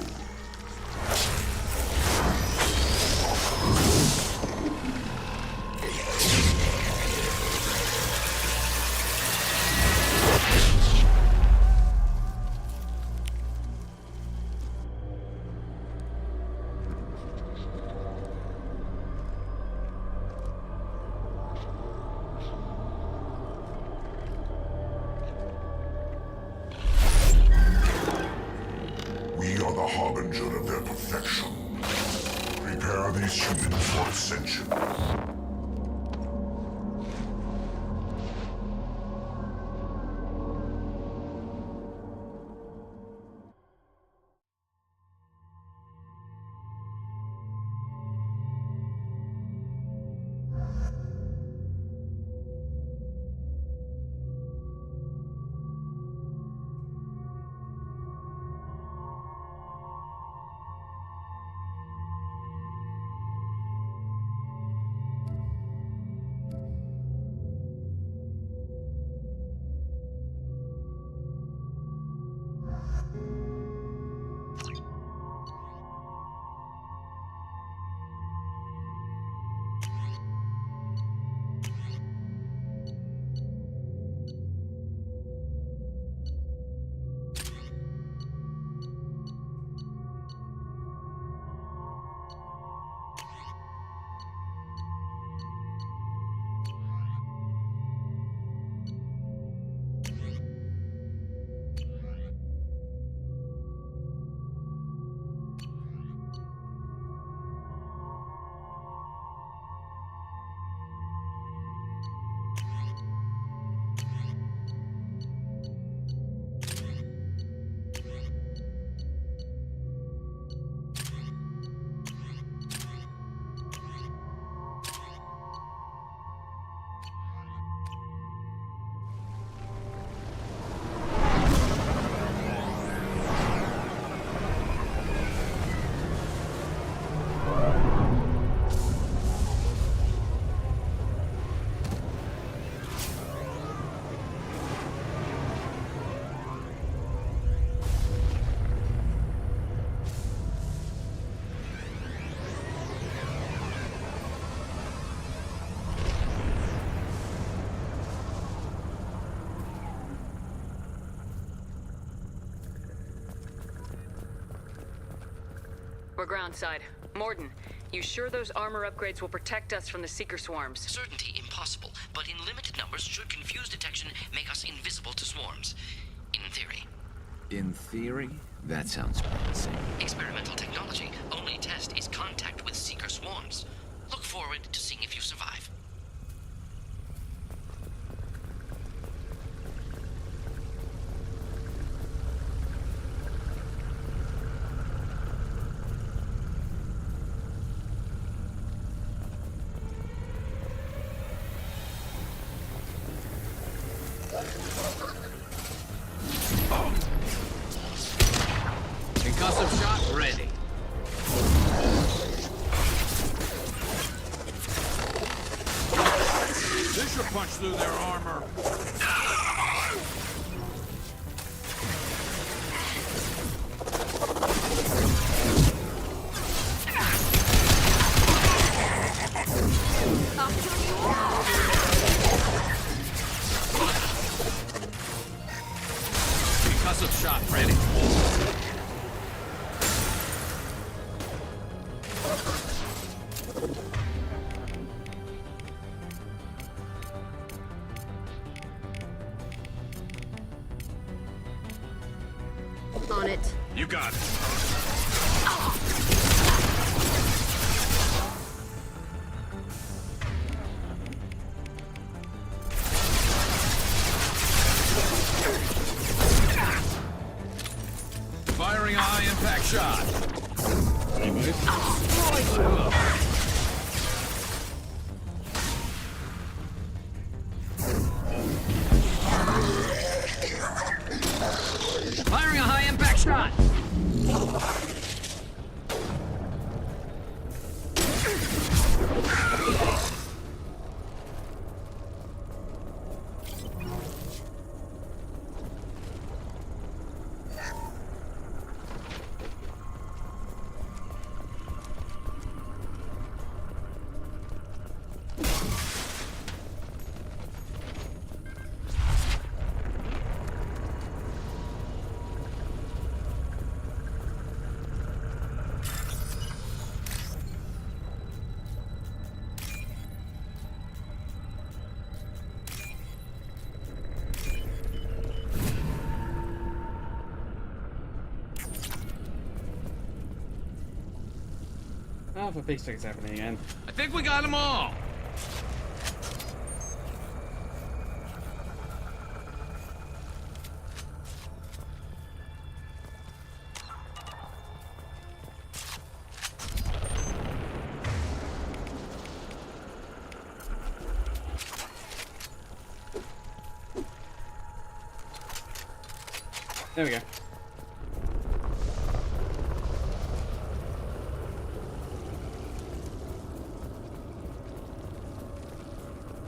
We are the harbinger of their perfection. Prepare these humans for ascension. We're groundside. Morden, you sure those armor upgrades will protect us from the Seeker swarms? Certainty impossible, but in limited numbers should confuse detection make us invisible to swarms. In theory. In theory? That sounds promising. Experimental technology. Only test is contact with Seeker swarms. Look forward to seeing if you survive. through their armor. Concussive shot ready. On it. You got it. Firing a high-impact shot. Firing a high-impact shot! Ah, for big things happening again. I think we got them all. There we go.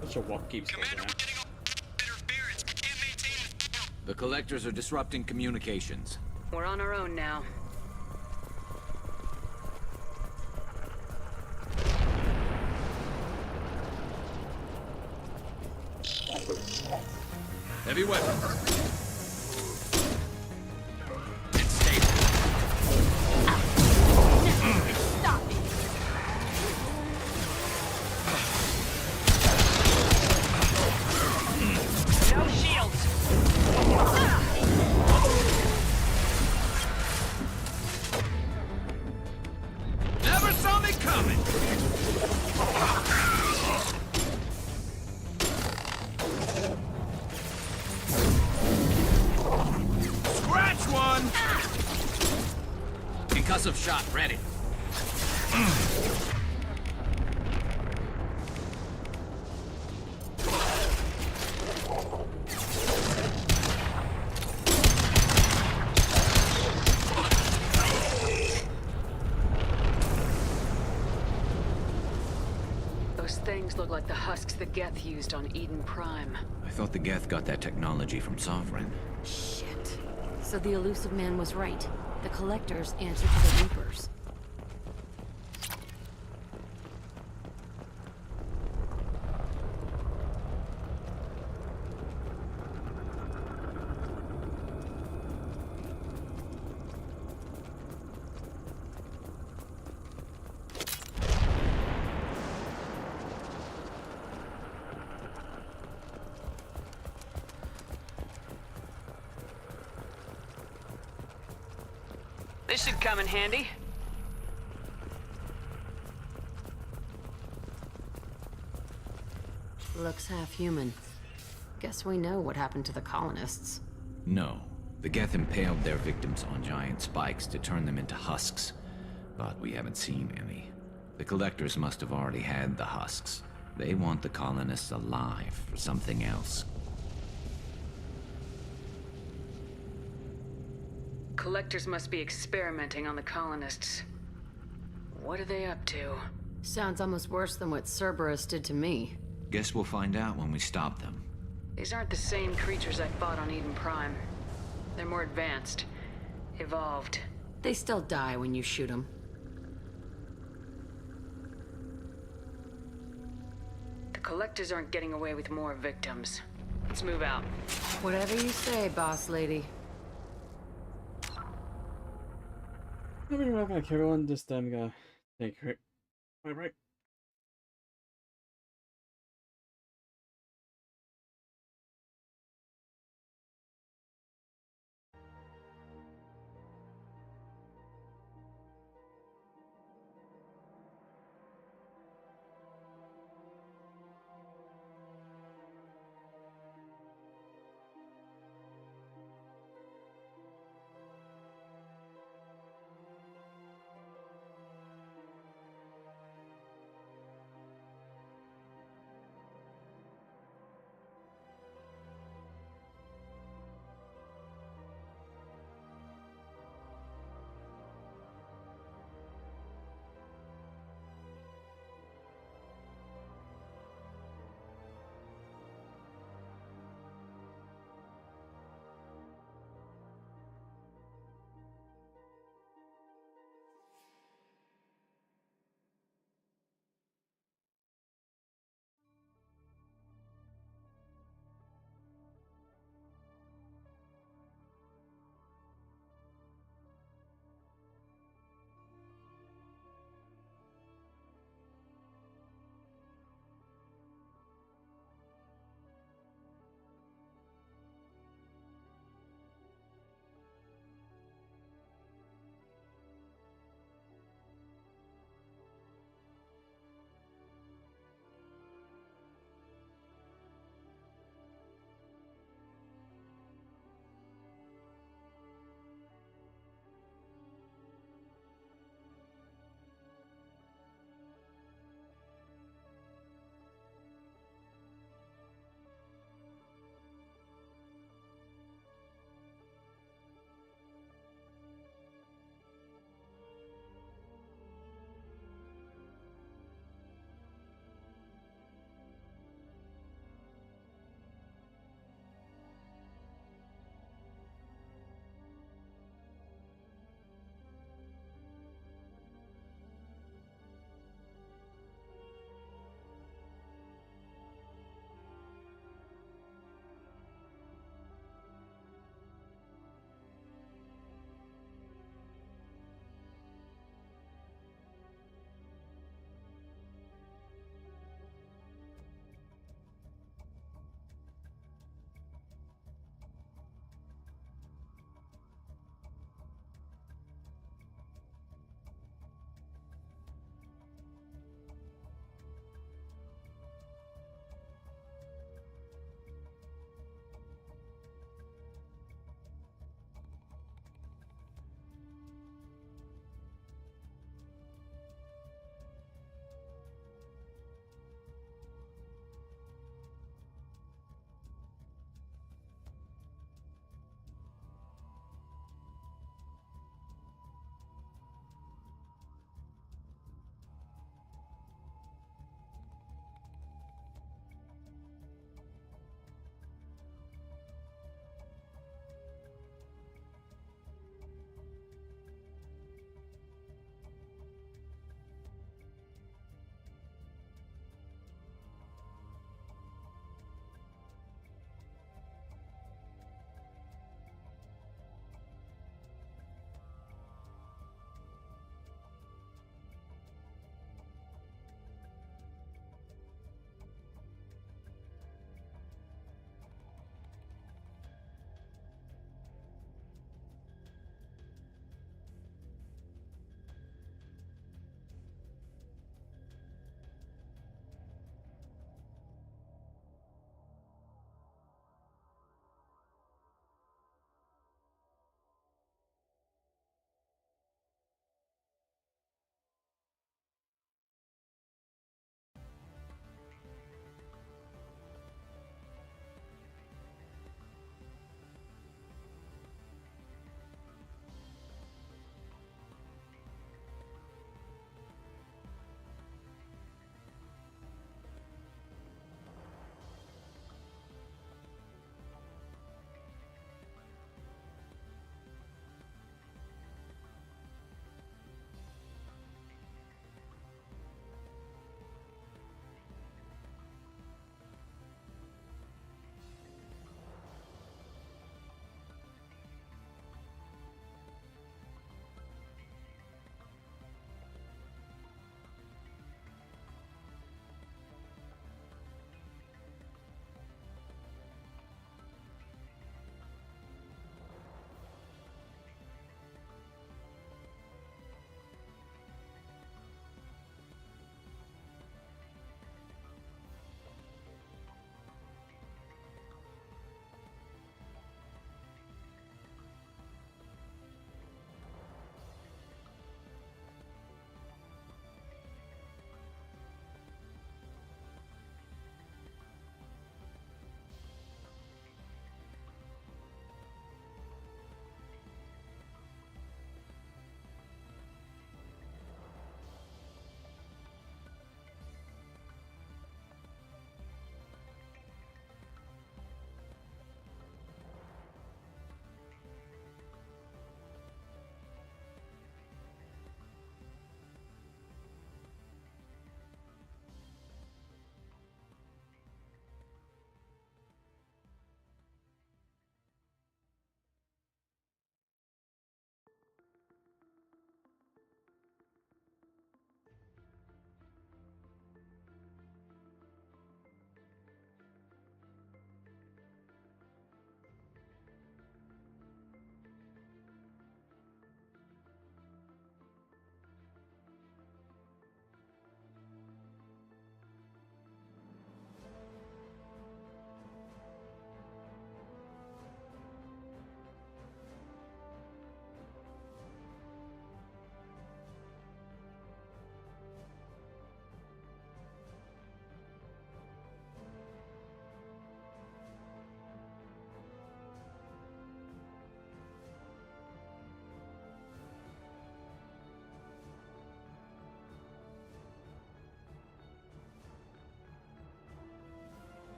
Not sure what keeps Commander, we're getting interference. The collectors are disrupting communications. We're on our own now. Heavy weapons. Concussive shot ready. Those things look like the husks the Geth used on Eden Prime. I thought the Geth got that technology from Sovereign. Shit. So the elusive man was right. The collectors answer to the Reapers. This should come in handy. Looks half human. Guess we know what happened to the colonists. No. The Geth impaled their victims on giant spikes to turn them into husks. But we haven't seen any. The collectors must have already had the husks. They want the colonists alive for something else. Collectors must be experimenting on the colonists. What are they up to? Sounds almost worse than what Cerberus did to me. Guess we'll find out when we stop them. These aren't the same creatures I fought on Eden Prime. They're more advanced. Evolved. They still die when you shoot them. The Collectors aren't getting away with more victims. Let's move out. Whatever you say, boss lady. I'll be right back, everyone. Just gonna take a quick break.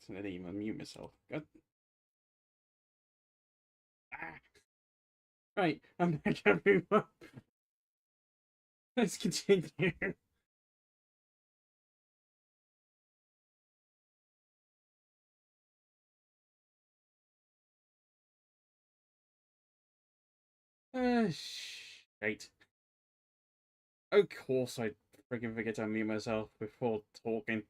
I didn't even mute myself. God. Ah. Right, I'm back, everyone. Let's continue. Shite. Of course I freaking forget to unmute myself before talking.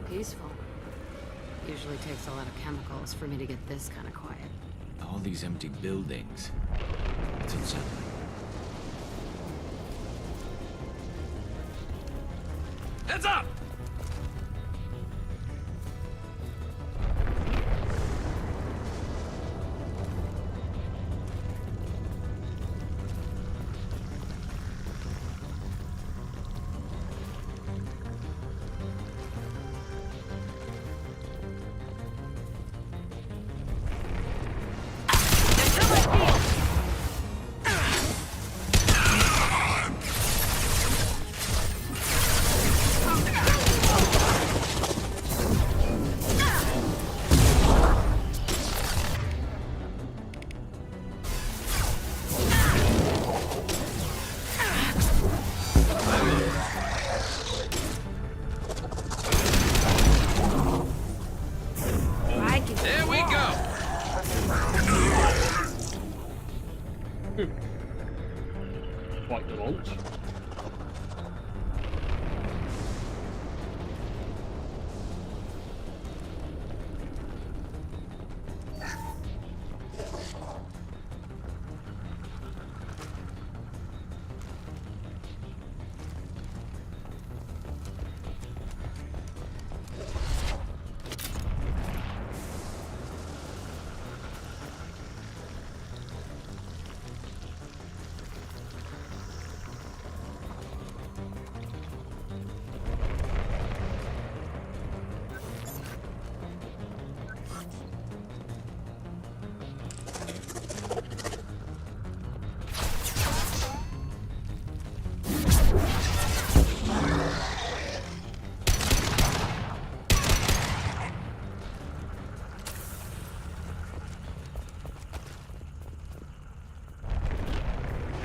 Peaceful. Usually takes a lot of chemicals for me to get this kind of quiet. All these empty buildings. It's unsettling. Heads up! Quite the launch.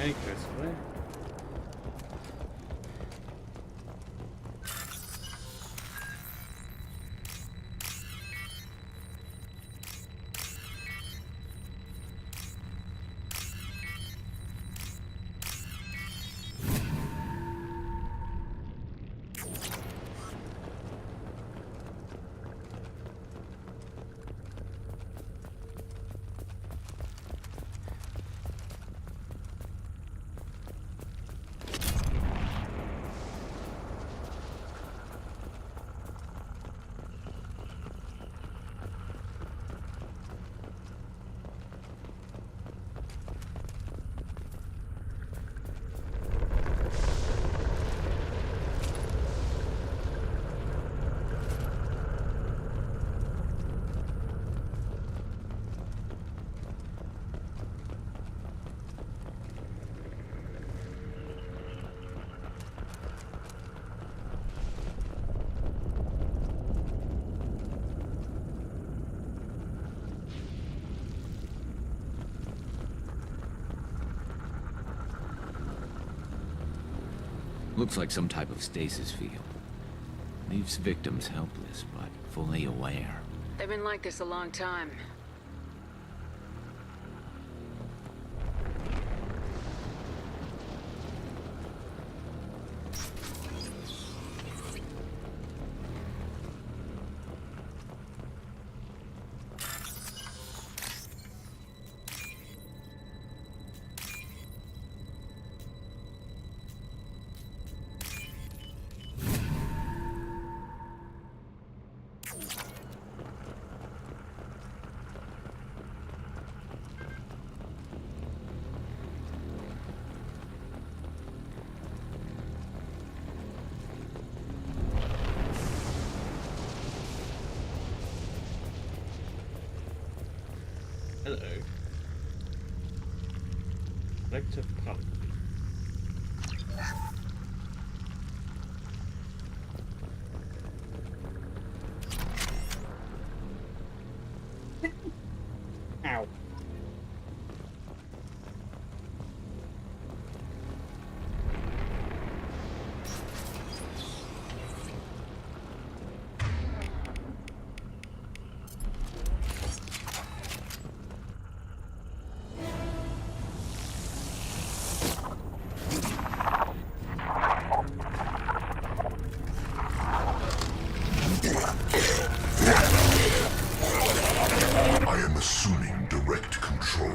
Hey, Christopher. Looks like some type of stasis field. Leaves victims helpless, but fully aware. They've been like this a long time. Hello. Collective Tali. Ow. I am assuming direct control.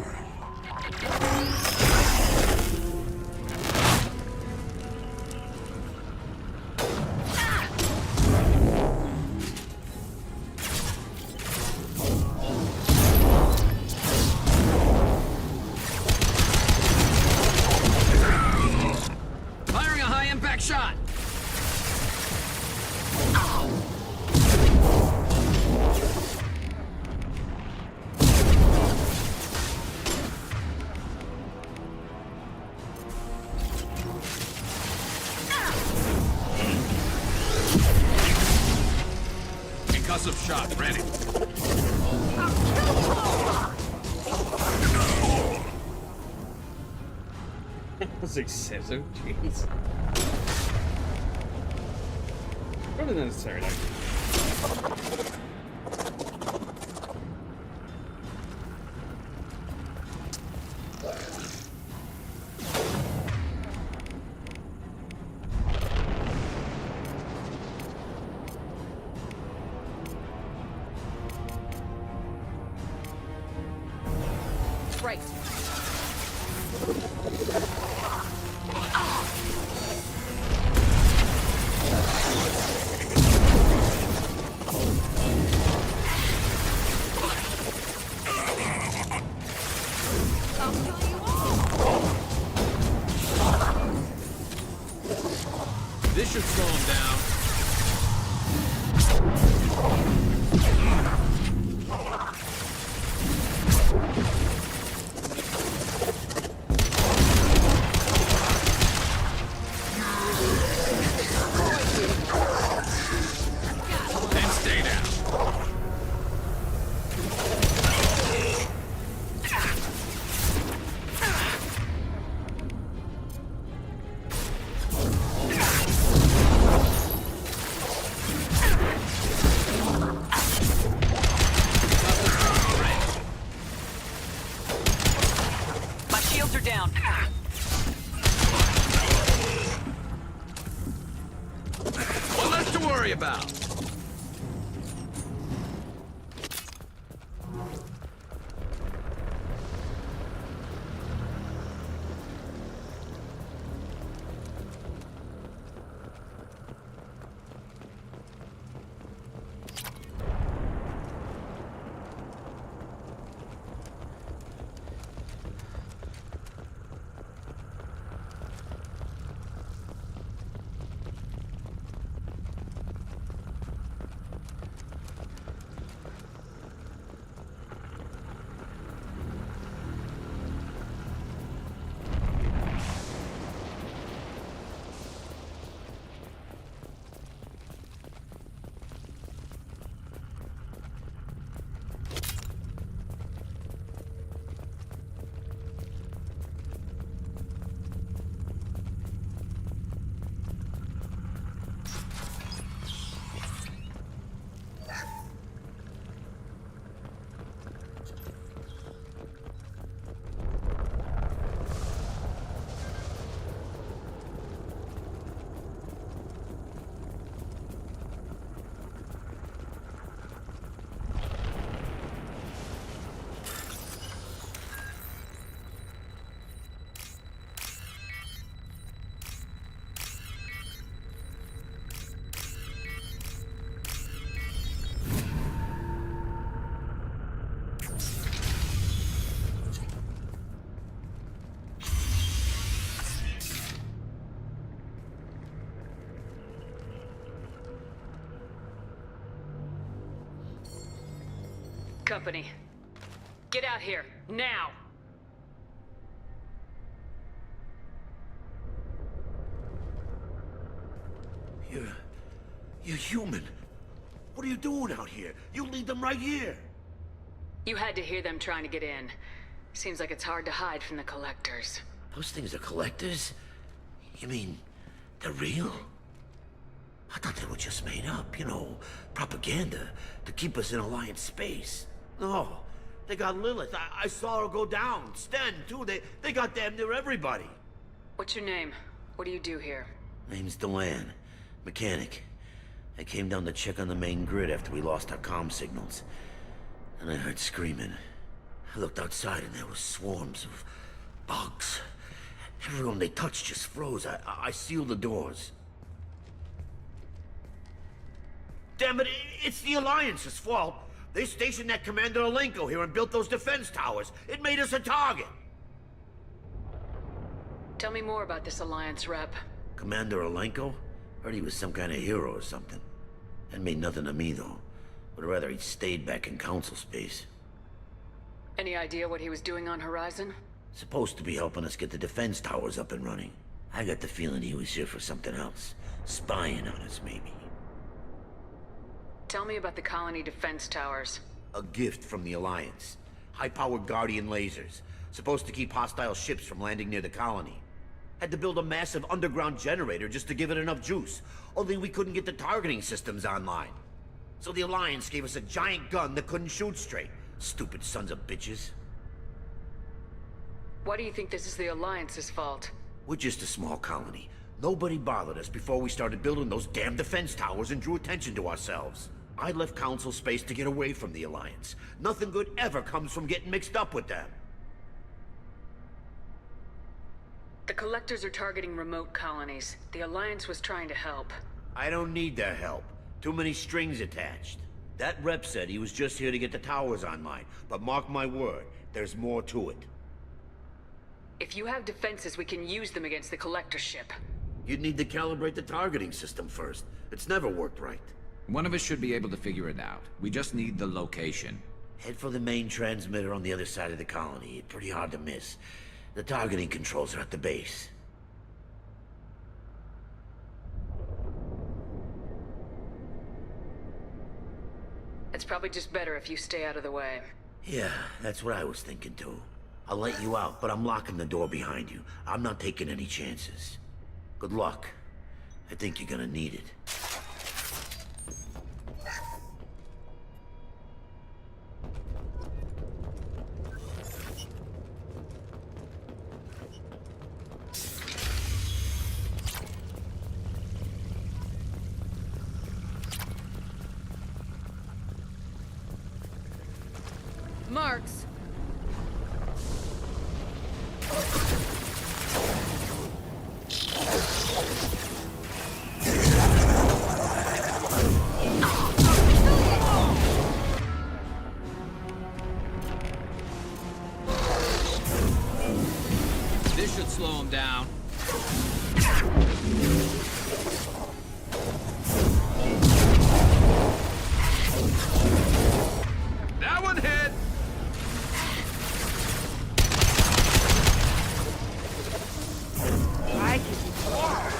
Firing a high-impact shot! Concussive shot ready. That's excessive, jeez. Not necessary, like. Right. This should slow him down. And stay down. My shields are down. One less to worry about. Company. Get out here, now! You're human. What are you doing out here? You lead them right here. You had to hear them trying to get in. Seems like it's hard to hide from the collectors. Those things are collectors? You mean, they're real? I thought they were just made up, you know, propaganda, to keep us in Alliance space. No, they got Lilith. I saw her go down. Sten, too. They got damn near everybody. What's your name? What do you do here? Name's Delan. Mechanic. I came down to check on the main grid after we lost our comm signals. And I heard screaming. I looked outside and there were swarms of bugs. Everyone they touched just froze. I sealed the doors. Damn it, it's the Alliance's fault. They stationed that Commander Alenko here and built those defense towers. It made us a target. Tell me more about this Alliance rep. Commander Alenko? Heard he was some kind of hero or something. That made nothing to me, though. Would rather he'd stayed back in Council space. Any idea what he was doing on Horizon? Supposed to be helping us get the defense towers up and running. I got the feeling he was here for something else. Spying on us, maybe. Tell me about the colony defense towers. A gift from the Alliance. High-powered Guardian lasers. Supposed to keep hostile ships from landing near the colony. Had to build a massive underground generator just to give it enough juice. Only we couldn't get the targeting systems online. So the Alliance gave us a giant gun that couldn't shoot straight. Stupid sons of bitches. Why do you think this is the Alliance's fault? We're just a small colony. Nobody bothered us before we started building those damn defense towers and drew attention to ourselves. I left Council space to get away from the Alliance. Nothing good ever comes from getting mixed up with them. The Collectors are targeting remote colonies. The Alliance was trying to help. I don't need their help. Too many strings attached. That rep said he was just here to get the towers online, but mark my word, there's more to it. If you have defenses, we can use them against the Collector ship. You'd need to calibrate the targeting system first. It's never worked right. One of us should be able to figure it out. We just need the location. Head for the main transmitter on the other side of the colony. Pretty hard to miss. The targeting controls are at the base. It's probably just better if you stay out of the way. Yeah, that's what I was thinking too. I'll let you out, but I'm locking the door behind you. I'm not taking any chances. Good luck. I think you're gonna need it. Marks. This should slow him down. That one hit! I give you far.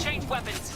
Change weapons.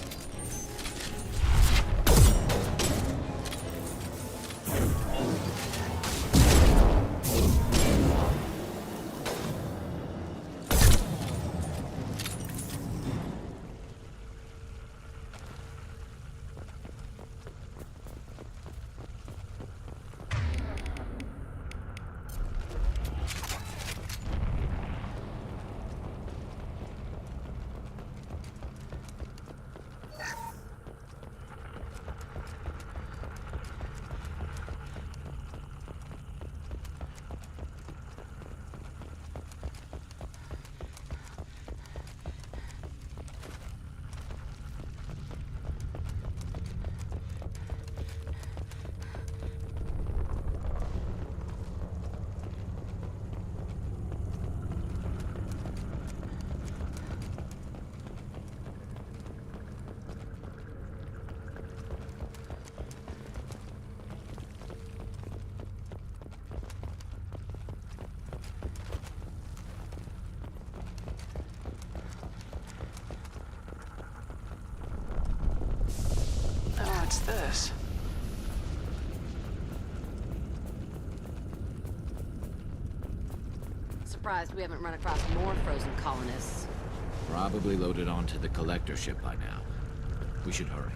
this? Surprised we haven't run across more frozen colonists. Probably loaded onto the collector ship by now. We should hurry.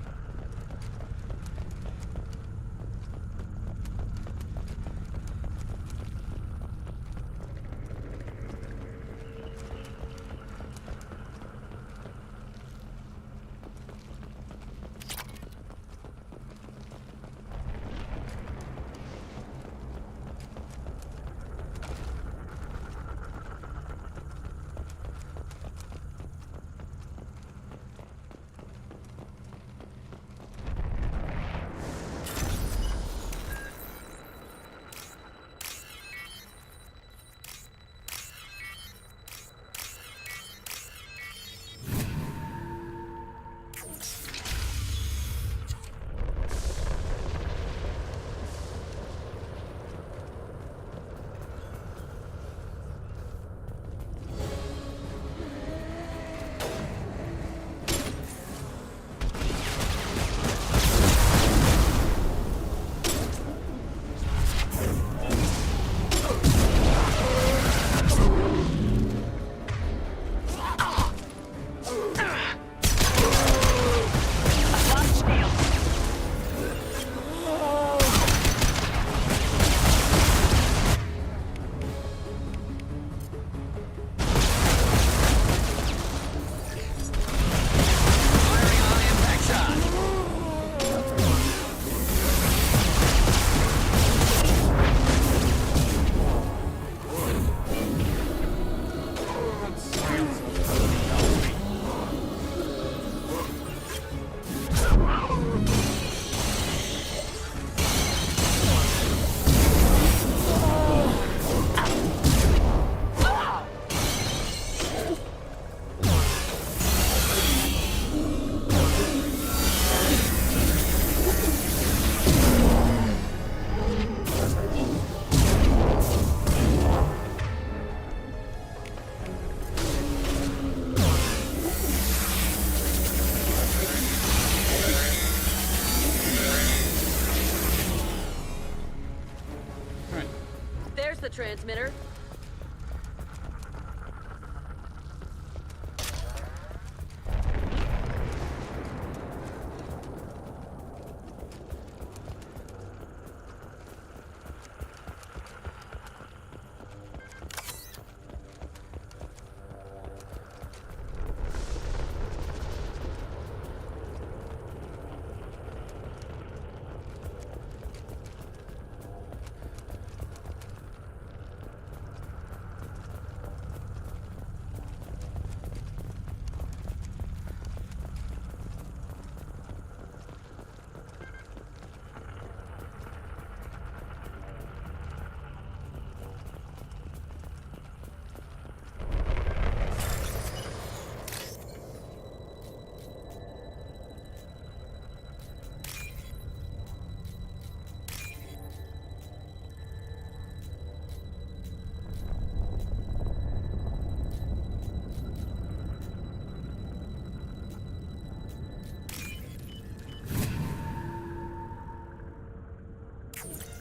Transmitter.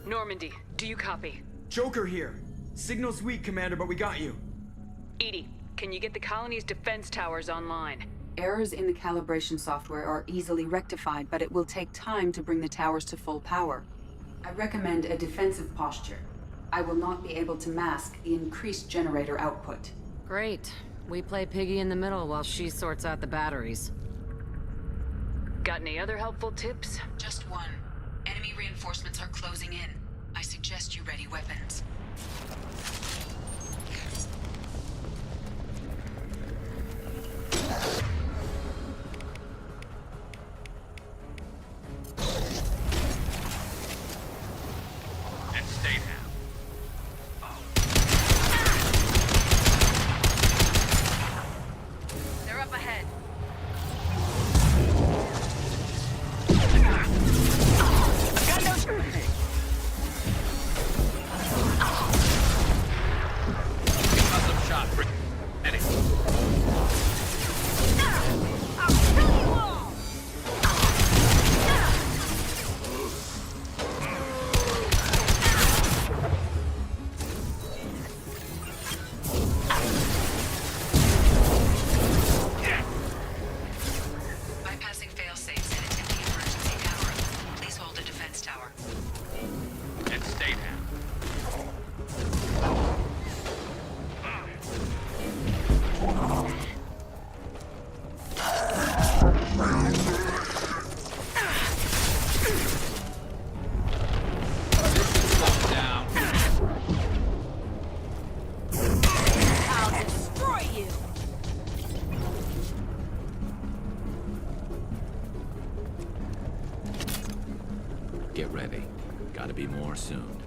Normandy, do you copy? Joker here. Signal's weak, Commander, but we got you. Edie, can you get the colony's defense towers online? Errors in the calibration software are easily rectified, but it will take time to bring the towers to full power. I recommend a defensive posture. I will not be able to mask the increased generator output. Great. We play piggy in the middle while she sorts out the batteries. Got any other helpful tips? Just one. Enemy reinforcements are closing in. I suggest you ready weapons. And stay down. They're up ahead. Got no... be more soon.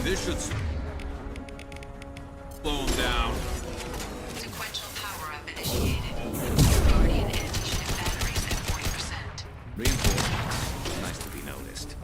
This should slow him down. Sequential power-up initiated. Guardian anti-ship batteries at 40%. Reinforcements. Nice to be noticed.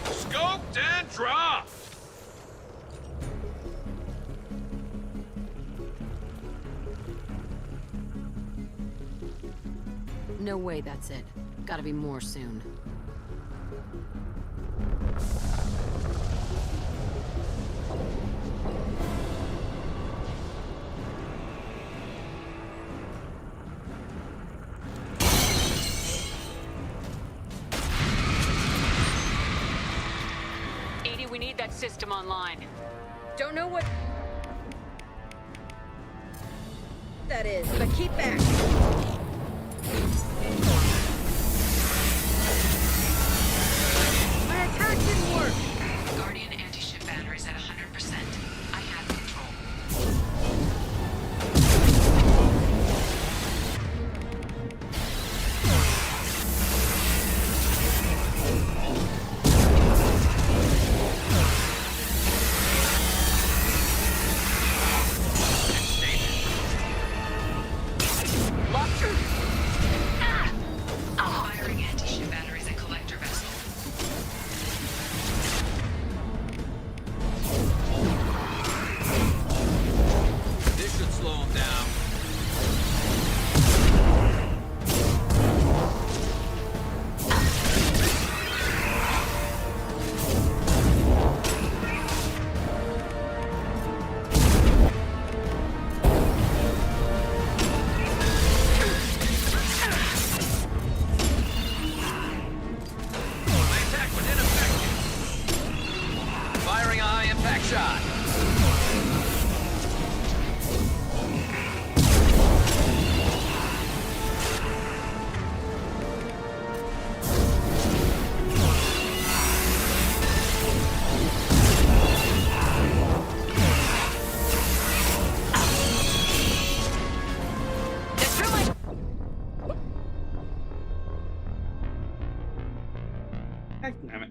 Scoped and dropped! No way that's it. Gotta be more soon. We need that system online. Don't know what that is, but keep back. My attack didn't work. Guardian anti-ship batteries at 100%. I have control. Firing anti-ship batteries at collector vessel. This should slow him down. My attack was ineffective. Firing a high-impact shot. Heck, damn it.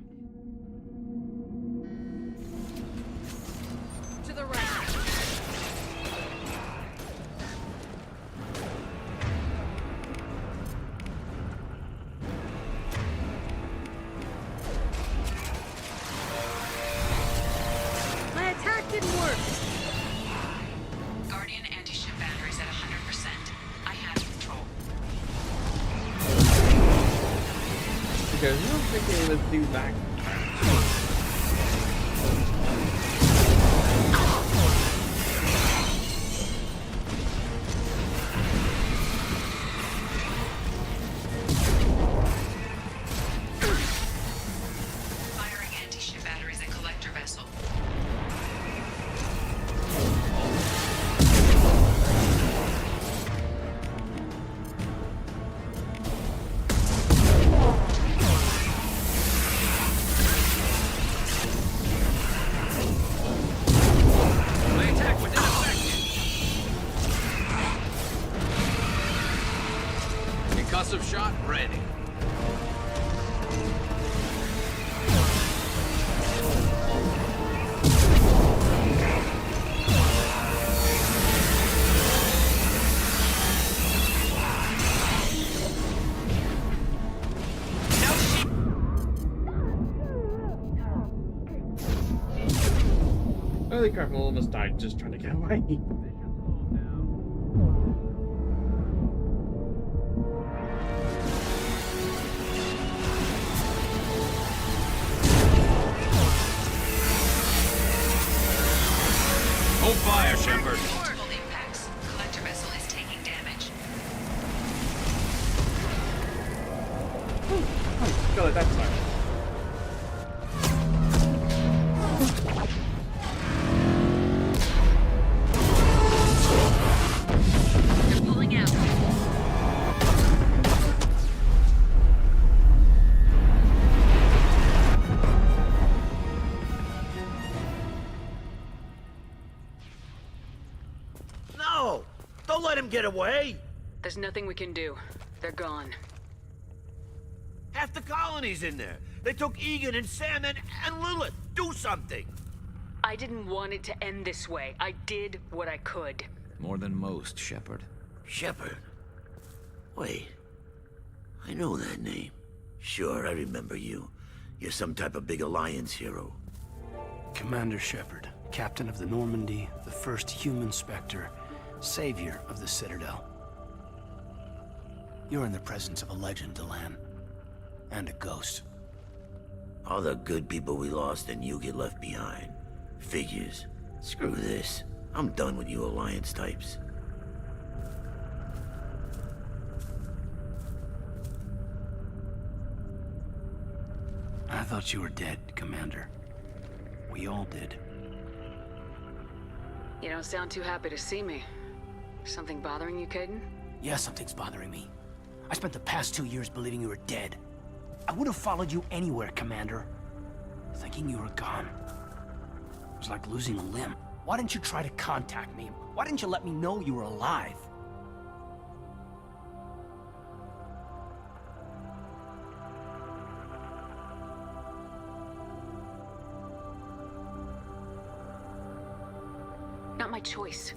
To the right. My attack didn't work. Guardian anti-ship batteries at 100%. I have control. Because I don't think they would do that. Firing anti-ship batteries at collector vessel. My attack was ineffective. Concussive shot ready. Holy crap, I almost died just trying to get away. Oh, got it that time. They're pulling out. No! Don't let him get away! There's nothing we can do. They're gone. Half the colony's in there. They took Egan and Sam and Lilith. Do something! I didn't want it to end this way. I did what I could. More than most, Shepard. Shepard? Wait. I know that name. Sure, I remember you. You're some type of big Alliance hero. Commander Shepard, captain of the Normandy, the first human Spectre, savior of the Citadel. You're in the presence of a legend, Delan. And a ghost. All the good people we lost and you get left behind. Figures. Screw this. I'm done with you Alliance types. I thought you were dead, Commander. We all did. You don't sound too happy to see me. Something bothering you, Caden? Yeah, something's bothering me. I spent the past 2 years believing you were dead. I would have followed you anywhere, Commander. Thinking you were gone. It was like losing a limb. Why didn't you try to contact me? Why didn't you let me know you were alive? Not my choice.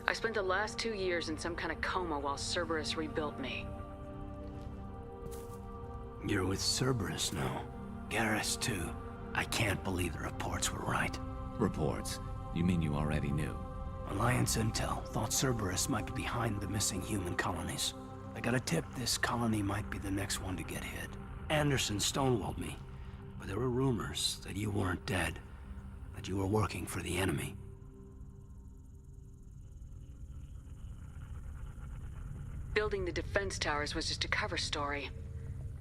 I spent the last 2 years in some kind of coma while Cerberus rebuilt me. You're with Cerberus now. Garrus, too. I can't believe the reports were right. Reports? You mean you already knew? Alliance intel thought Cerberus might be behind the missing human colonies. I got a tip this colony might be the next one to get hit. Anderson stonewalled me, but there were rumors that you weren't dead, that you were working for the enemy. Building the defense towers was just a cover story.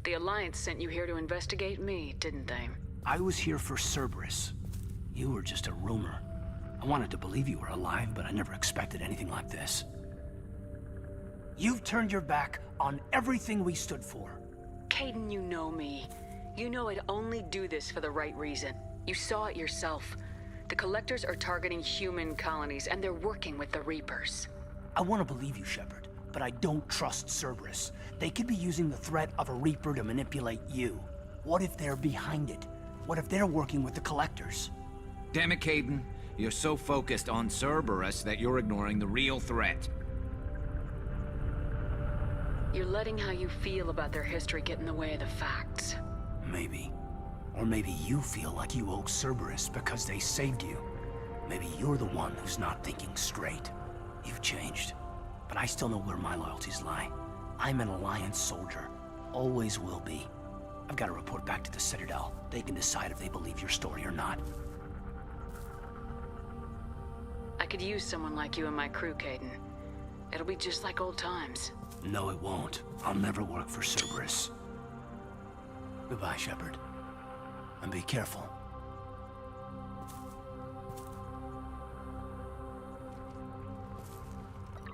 The Alliance sent you here to investigate me, didn't they? I was here for Cerberus. You were just a rumor. I wanted to believe you were alive, but I never expected anything like this. You've turned your back on everything we stood for. Caden, you know me. You know I'd only do this for the right reason. You saw it yourself. The Collectors are targeting human colonies, and they're working with the Reapers. I want to believe you, Shepard, but I don't trust Cerberus. They could be using the threat of a Reaper to manipulate you. What if they're behind it? What if they're working with the Collectors? Damn it, Caden. You're so focused on Cerberus that you're ignoring the real threat. You're letting how you feel about their history get in the way of the facts. Maybe. Or maybe you feel like you owe Cerberus because they saved you. Maybe you're the one who's not thinking straight. You've changed. But I still know where my loyalties lie. I'm an Alliance soldier. Always will be. I've got to report back to the Citadel. They can decide if they believe your story or not. I could use someone like you in my crew, Caden. It'll be just like old times. No, it won't. I'll never work for Cerberus. Goodbye, Shepard. And be careful.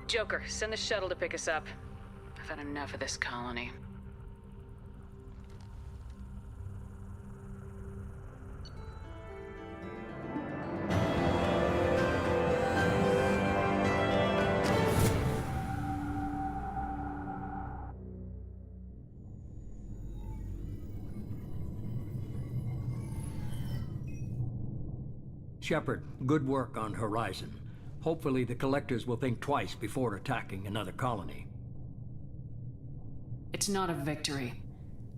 Joker, send the shuttle to pick us up. I've had enough of this colony. Shepard, good work on Horizon. Hopefully the Collectors will think twice before attacking another colony. It's not a victory.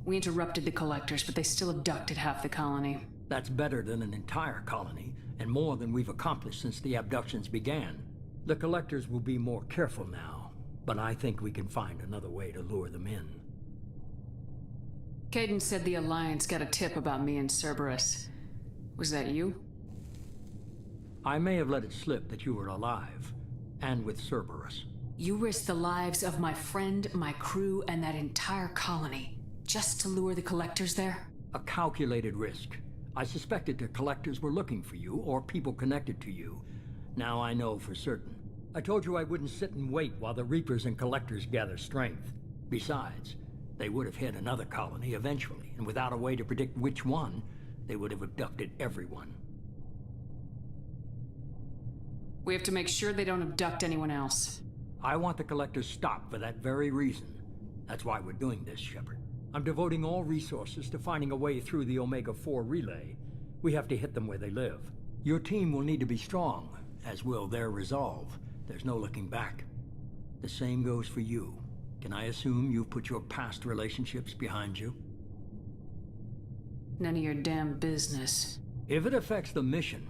We interrupted the Collectors, but they still abducted half the colony. That's better than an entire colony, and more than we've accomplished since the abductions began. The Collectors will be more careful now, but I think we can find another way to lure them in. Caden said the Alliance got a tip about me and Cerberus. Was that you? I may have let it slip that you were alive, and with Cerberus. You risked the lives of my friend, my crew, and that entire colony. Just to lure the collectors there? A calculated risk. I suspected the collectors were looking for you, or people connected to you. Now I know for certain. I told you I wouldn't sit and wait while the Reapers and Collectors gather strength. Besides, they would have hit another colony eventually, and without a way to predict which one, they would have abducted everyone. We have to make sure they don't abduct anyone else. I want the Collectors stopped for that very reason. That's why we're doing this, Shepard. I'm devoting all resources to finding a way through the Omega-4 relay. We have to hit them where they live. Your team will need to be strong, as will their resolve. There's no looking back. The same goes for you. Can I assume you've put your past relationships behind you? None of your damn business. If it affects the mission,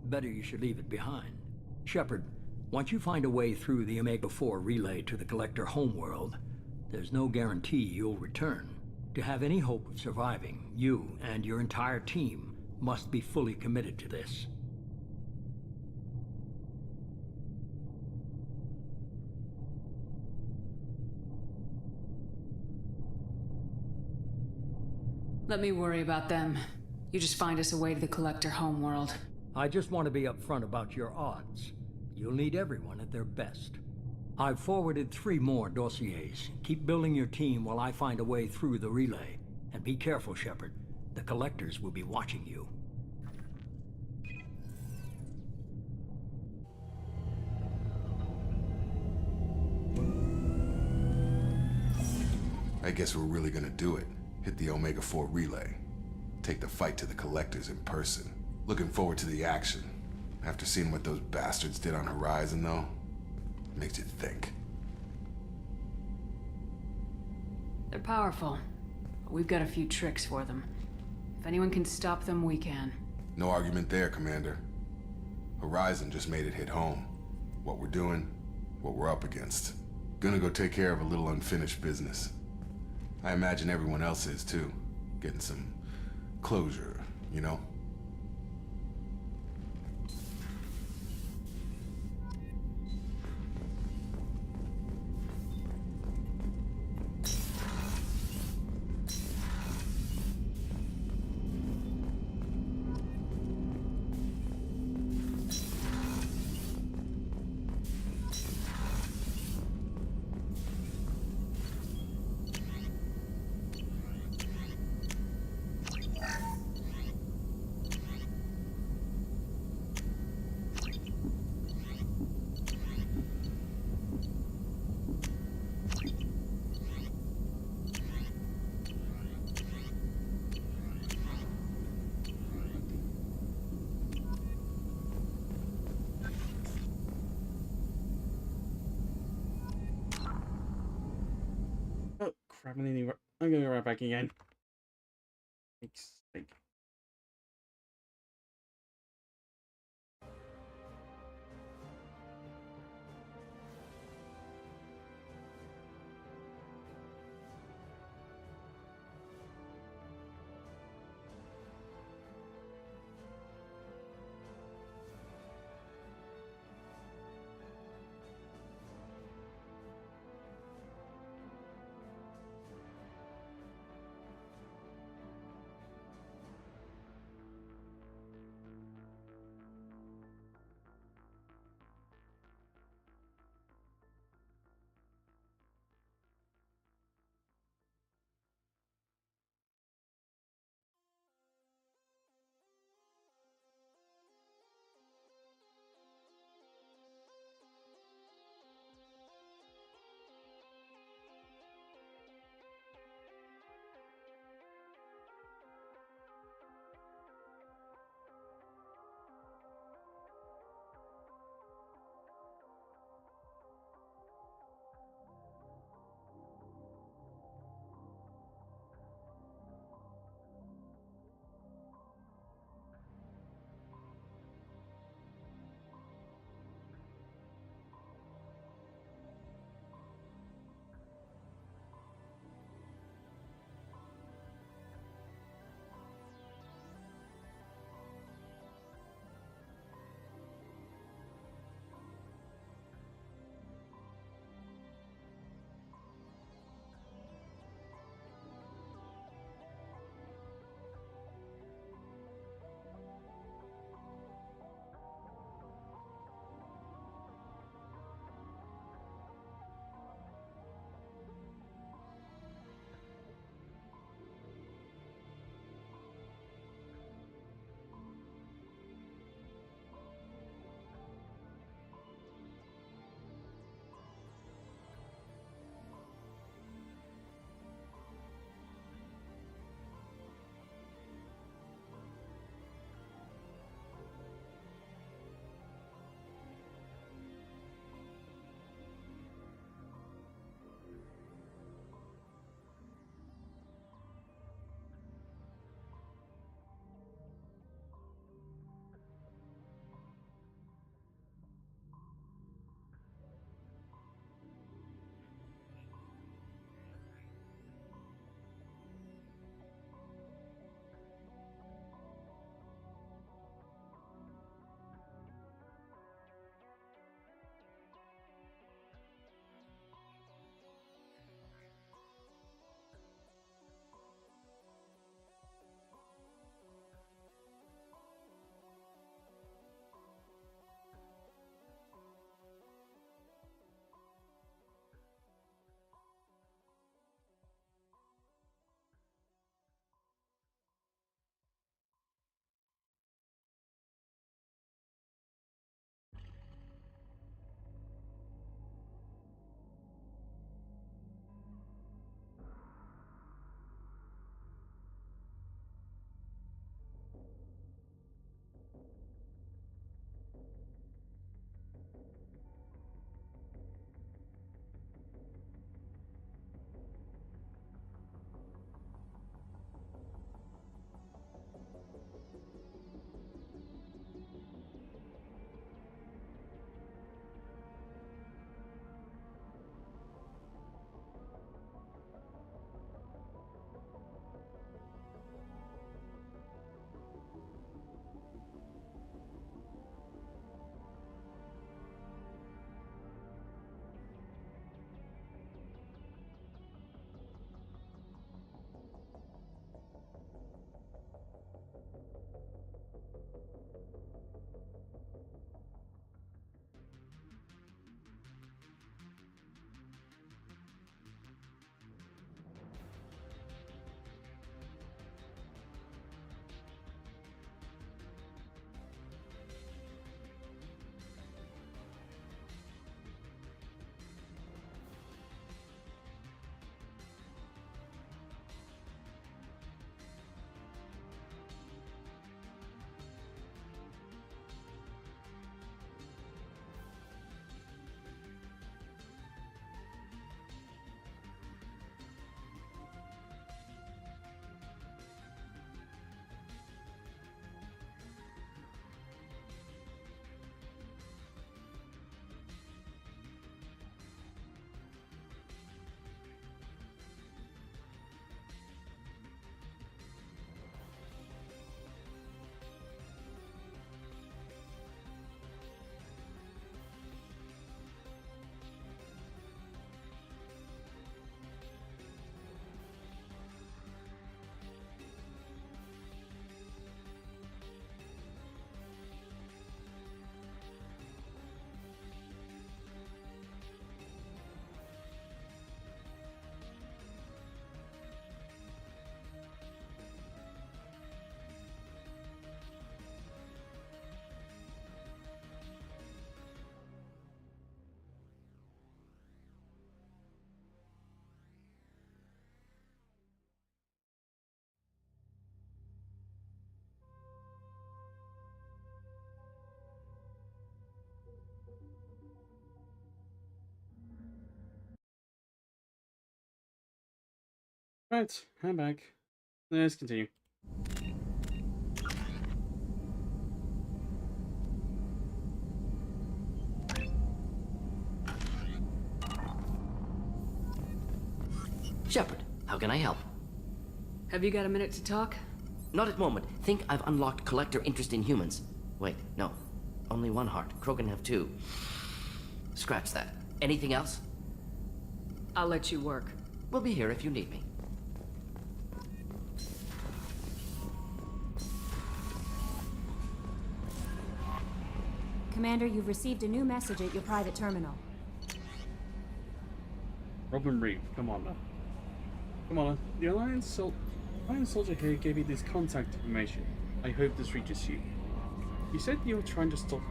better you should leave it behind. Shepard, once you find a way through the Omega-4 relay to the Collector homeworld, there's no guarantee you'll return. To have any hope of surviving, you and your entire team must be fully committed to this. Let me worry about them. You just find us a way to the Collector homeworld. I just want to be upfront about your odds. You'll need everyone at their best. I've forwarded 3 more dossiers. Keep building your team while I find a way through the relay. And be careful, Shepard. The Collectors will be watching you. I guess we're really gonna do it. Hit the Omega-4 relay. Take the fight to the Collectors in person. Looking forward to the action. After seeing what those bastards did on Horizon, though, makes you think. They're powerful. But we've got a few tricks for them. If anyone can stop them, we can. No argument there, Commander. Horizon just made it hit home. What we're doing, what we're up against. Gonna go take care of a little unfinished business. I imagine everyone else is, too. Getting some closure, you know? Oh, crap, I'm gonna go right back again. Thanks. Thank you. Right, I'm back. Let's continue. Shepard, how can I help? Have you got a minute to talk? Not at moment. Think I've unlocked collector interest in humans. Wait, no. Only one heart. Krogan have two. Scratch that. Anything else? I'll let you work. We'll be here if you need me. Commander, you've received a new message at your private terminal. Robin Reeve, come on now. Come on, the Alliance soldier here gave you this contact information. I hope this reaches you. You said you were trying to stop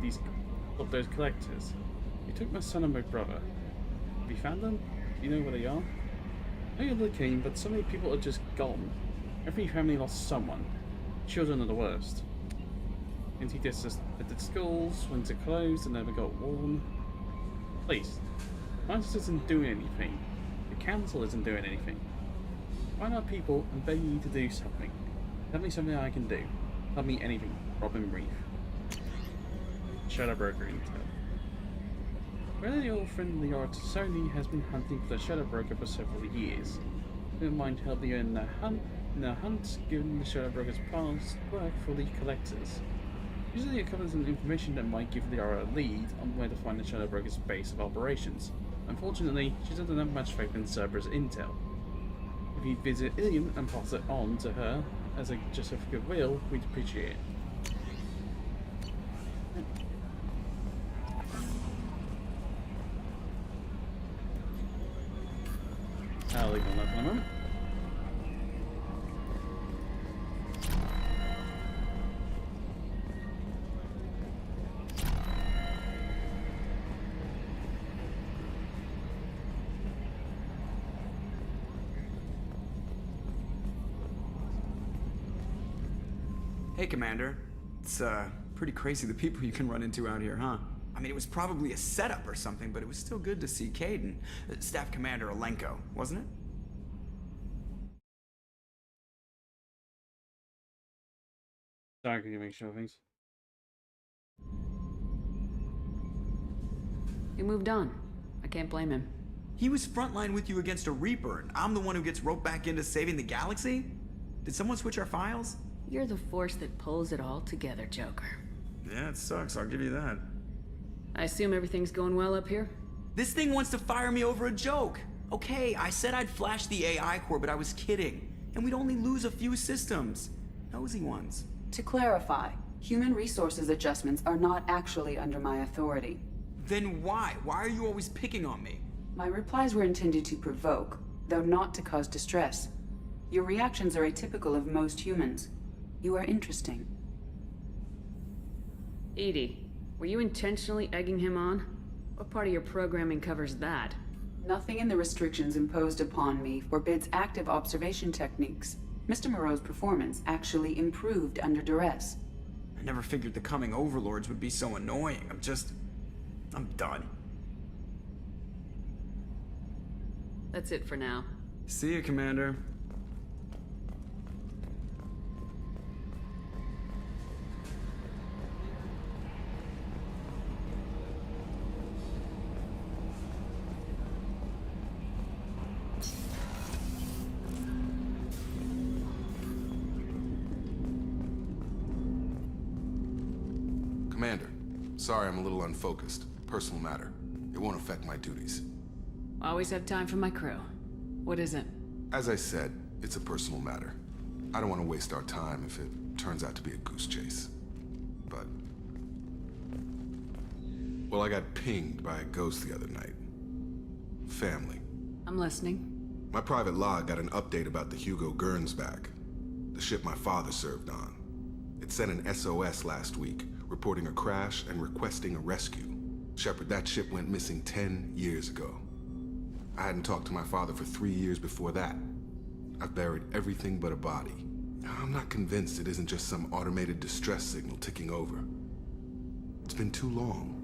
those collectors. You took my son and my brother. Have you found them? Do you know where they are? I know you're looking, but so many people are just gone. Every family lost someone. Children are the worst. Anti-distant schools, winter clothes that never got worn. Please, Alliance isn't doing anything. The Council isn't doing anything. Find our people and beg you to do something. Tell me something I can do. Tell me anything. Robin Reeve. Shadow Broker intel. Really old friend Liart Sony has been hunting for the Shadow Broker for several years. We don't mind helping you in the hunt, given the Shadow Broker's past work for the collectors. Usually it covers some information that might give Liara a lead on where to find the Shadow Broker's base of operations. Unfortunately, she doesn't have much faith in Cerberus intel. If you'd visit Ilium and pass it on to her as a gesture of goodwill, we'd appreciate it. I'll leave on that for a moment. Hey, Commander. It's, pretty crazy the people you can run into out here, huh? I mean, it was probably a setup or something, but it was still good to see Caden. Staff Commander Alenko, wasn't it? Sorry, can you make sure things? He moved on. I can't blame him. He was frontline with you against a Reaper, and I'm the one who gets roped back into saving the galaxy? Did someone switch our files? You're the force that pulls it all together, Joker. Yeah, it sucks, I'll give you that. I assume everything's going well up here? This thing wants to fire me over a joke. Okay, I said I'd flash the AI core, but I was kidding. And we'd only lose a few systems. Nosy ones. To clarify, human resources adjustments are not actually under my authority. Then why? Why are you always picking on me? My replies were intended to provoke, though not to cause distress. Your reactions are atypical of most humans. You are interesting. Edie, were you intentionally egging him on? What part of your programming covers that? Nothing in the restrictions imposed upon me forbids active observation techniques. Mr. Moreau's performance actually improved under duress. I never figured the coming overlords would be so annoying. I'm done. That's it for now. See you, Commander. Commander, sorry I'm a little unfocused. Personal matter. It won't affect my duties. Always have time for my crew. What is it? As I said, it's a personal matter. I don't want to waste our time if it turns out to be a goose chase. But... well, I got pinged by a ghost the other night. Family. I'm listening. My private log got an update about the Hugo Gernsback, the ship my father served on. It sent an SOS last week, reporting a crash and requesting a rescue. Shepard, that ship went missing 10 years ago. I hadn't talked to my father for 3 years before that. I've buried everything but a body. I'm not convinced it isn't just some automated distress signal ticking over. It's been too long.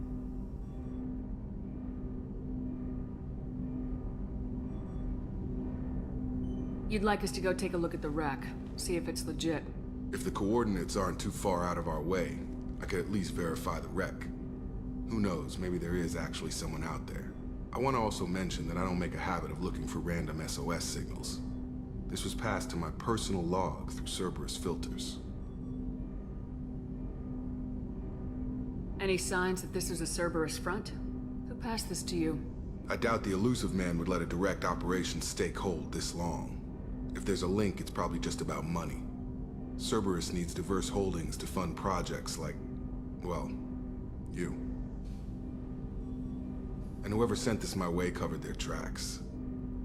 You'd like us to go take a look at the wreck, see if it's legit. If the coordinates aren't too far out of our way, I could at least verify the wreck. Who knows, maybe there is actually someone out there. I want to also mention that I don't make a habit of looking for random SOS signals. This was passed to my personal log through Cerberus filters. Any signs that this is a Cerberus front? Who passed this to you? I doubt the elusive man would let a direct operations stake hold this long. If there's a link, it's probably just about money. Cerberus needs diverse holdings to fund projects like, well, you. And whoever sent this my way covered their tracks.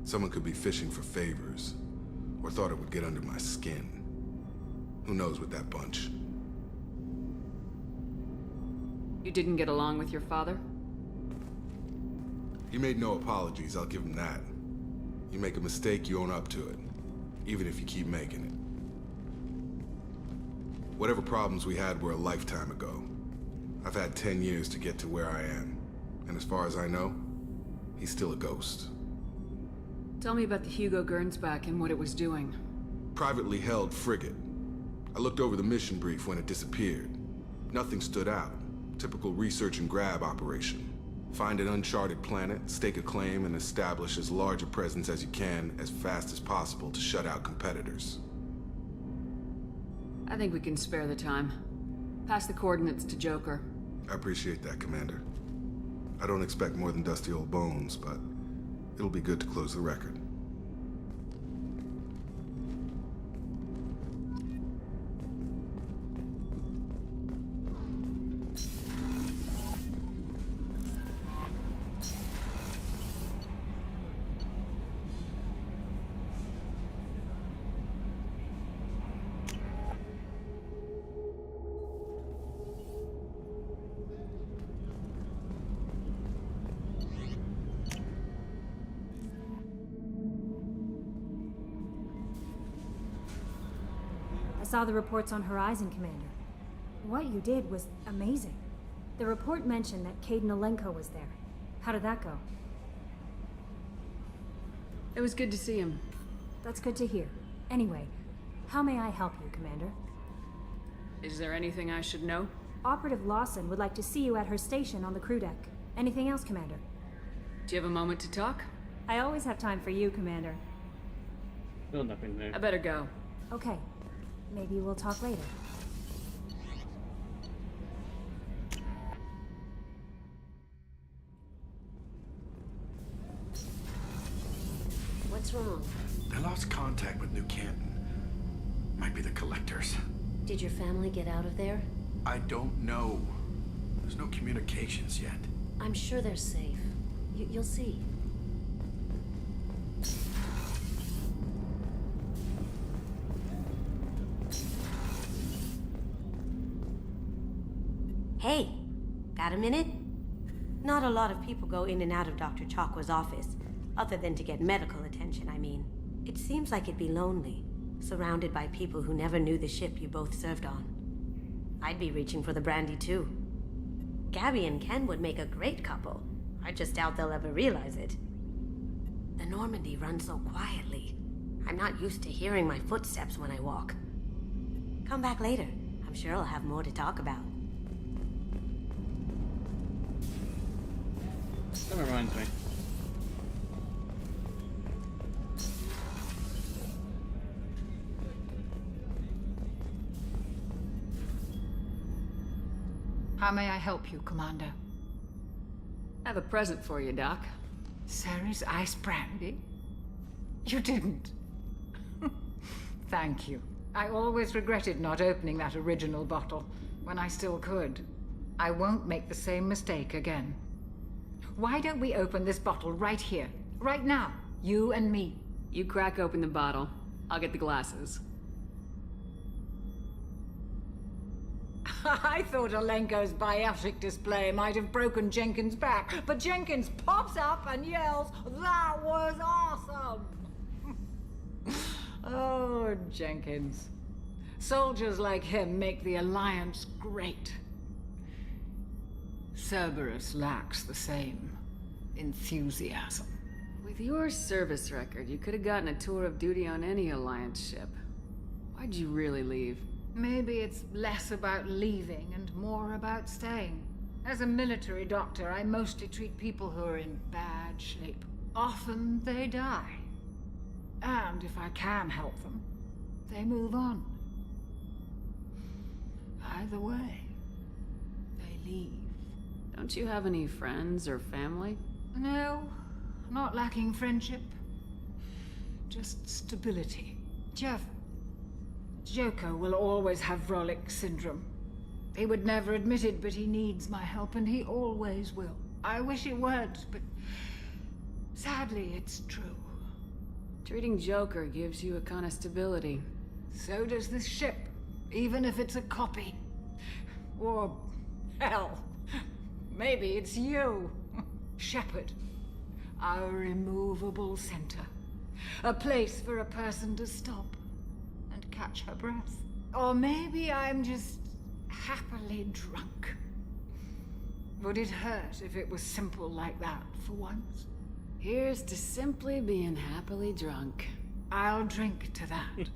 Someone could be fishing for favors, or thought it would get under my skin. Who knows with that bunch? You didn't get along with your father? He made no apologies, I'll give him that. You make a mistake, you own up to it. Even if you keep making it. Whatever problems we had were a lifetime ago. I've had 10 years to get to where I am. And as far as I know, he's still a ghost. Tell me about the Hugo Gernsback and what it was doing. Privately held frigate. I looked over the mission brief when it disappeared. Nothing stood out. Typical research and grab operation. Find an uncharted planet, stake a claim, and establish as large a presence as you can as fast as possible to shut out competitors. I think we can spare the time. Pass the coordinates to Joker. I appreciate that, Commander. I don't expect more than dusty old bones, but it'll be good to close the record. I saw the reports on Horizon, Commander. What you did was amazing. The report mentioned that Kaidan Alenko was there. How did that go? It was good to see him. That's good to hear. Anyway, how may I help you, Commander? Is there anything I should know? Operative Lawson would like to see you at her station on the crew deck. Anything else, Commander? Do you have a moment to talk? I always have time for you, Commander. Still nothing there. I better go. Okay. Maybe we'll talk later. What's wrong? I lost contact with New Canton. Might be the Collectors. Did your family get out of there? I don't know. There's no communications yet. I'm sure they're safe. You'll see. Hey, got a minute? Not a lot of people go in and out of Dr. Chakwa's office, other than to get medical attention, I mean. It seems like it'd be lonely, surrounded by people who never knew the ship you both served on. I'd be reaching for the brandy too. Gabby and Ken would make a great couple. I just doubt they'll ever realize it. The Normandy runs so quietly. I'm not used to hearing my footsteps when I walk. Come back later. I'm sure I'll have more to talk about. That reminds me. How may I help you, Commander? I have a present for you, Doc. Sarah's ice brandy? You didn't. Thank you. I always regretted not opening that original bottle when I still could. I won't make the same mistake again. Why don't we open this bottle right here, right now, you and me? You crack open the bottle. I'll get the glasses. I thought Alenko's biotic display might have broken Jenkins' back, but Jenkins pops up and yells, "That was awesome!" Oh, Jenkins. Soldiers like him make the Alliance great. Cerberus lacks the same enthusiasm. With your service record, you could have gotten a tour of duty on any Alliance ship. Why'd you really leave? Maybe it's less about leaving and more about staying. As a military doctor, I mostly treat people who are in bad shape. Often they die. And if I can help them, they move on. Either way, they leave. Don't you have any friends or family? No, not lacking friendship. Just stability. Jeff, Joko will always have Vrolic syndrome. He would never admit it, but he needs my help, and he always will. I wish it weren't, but sadly, it's true. Treating Joker gives you a kind of stability. So does this ship, even if it's a copy. Or, hell, maybe it's you, Shepard. Our immovable center. A place for a person to stop and catch her breath. Or maybe I'm just happily drunk. Would it hurt if it was simple like that for once? Here's to simply being happily drunk. I'll drink to that.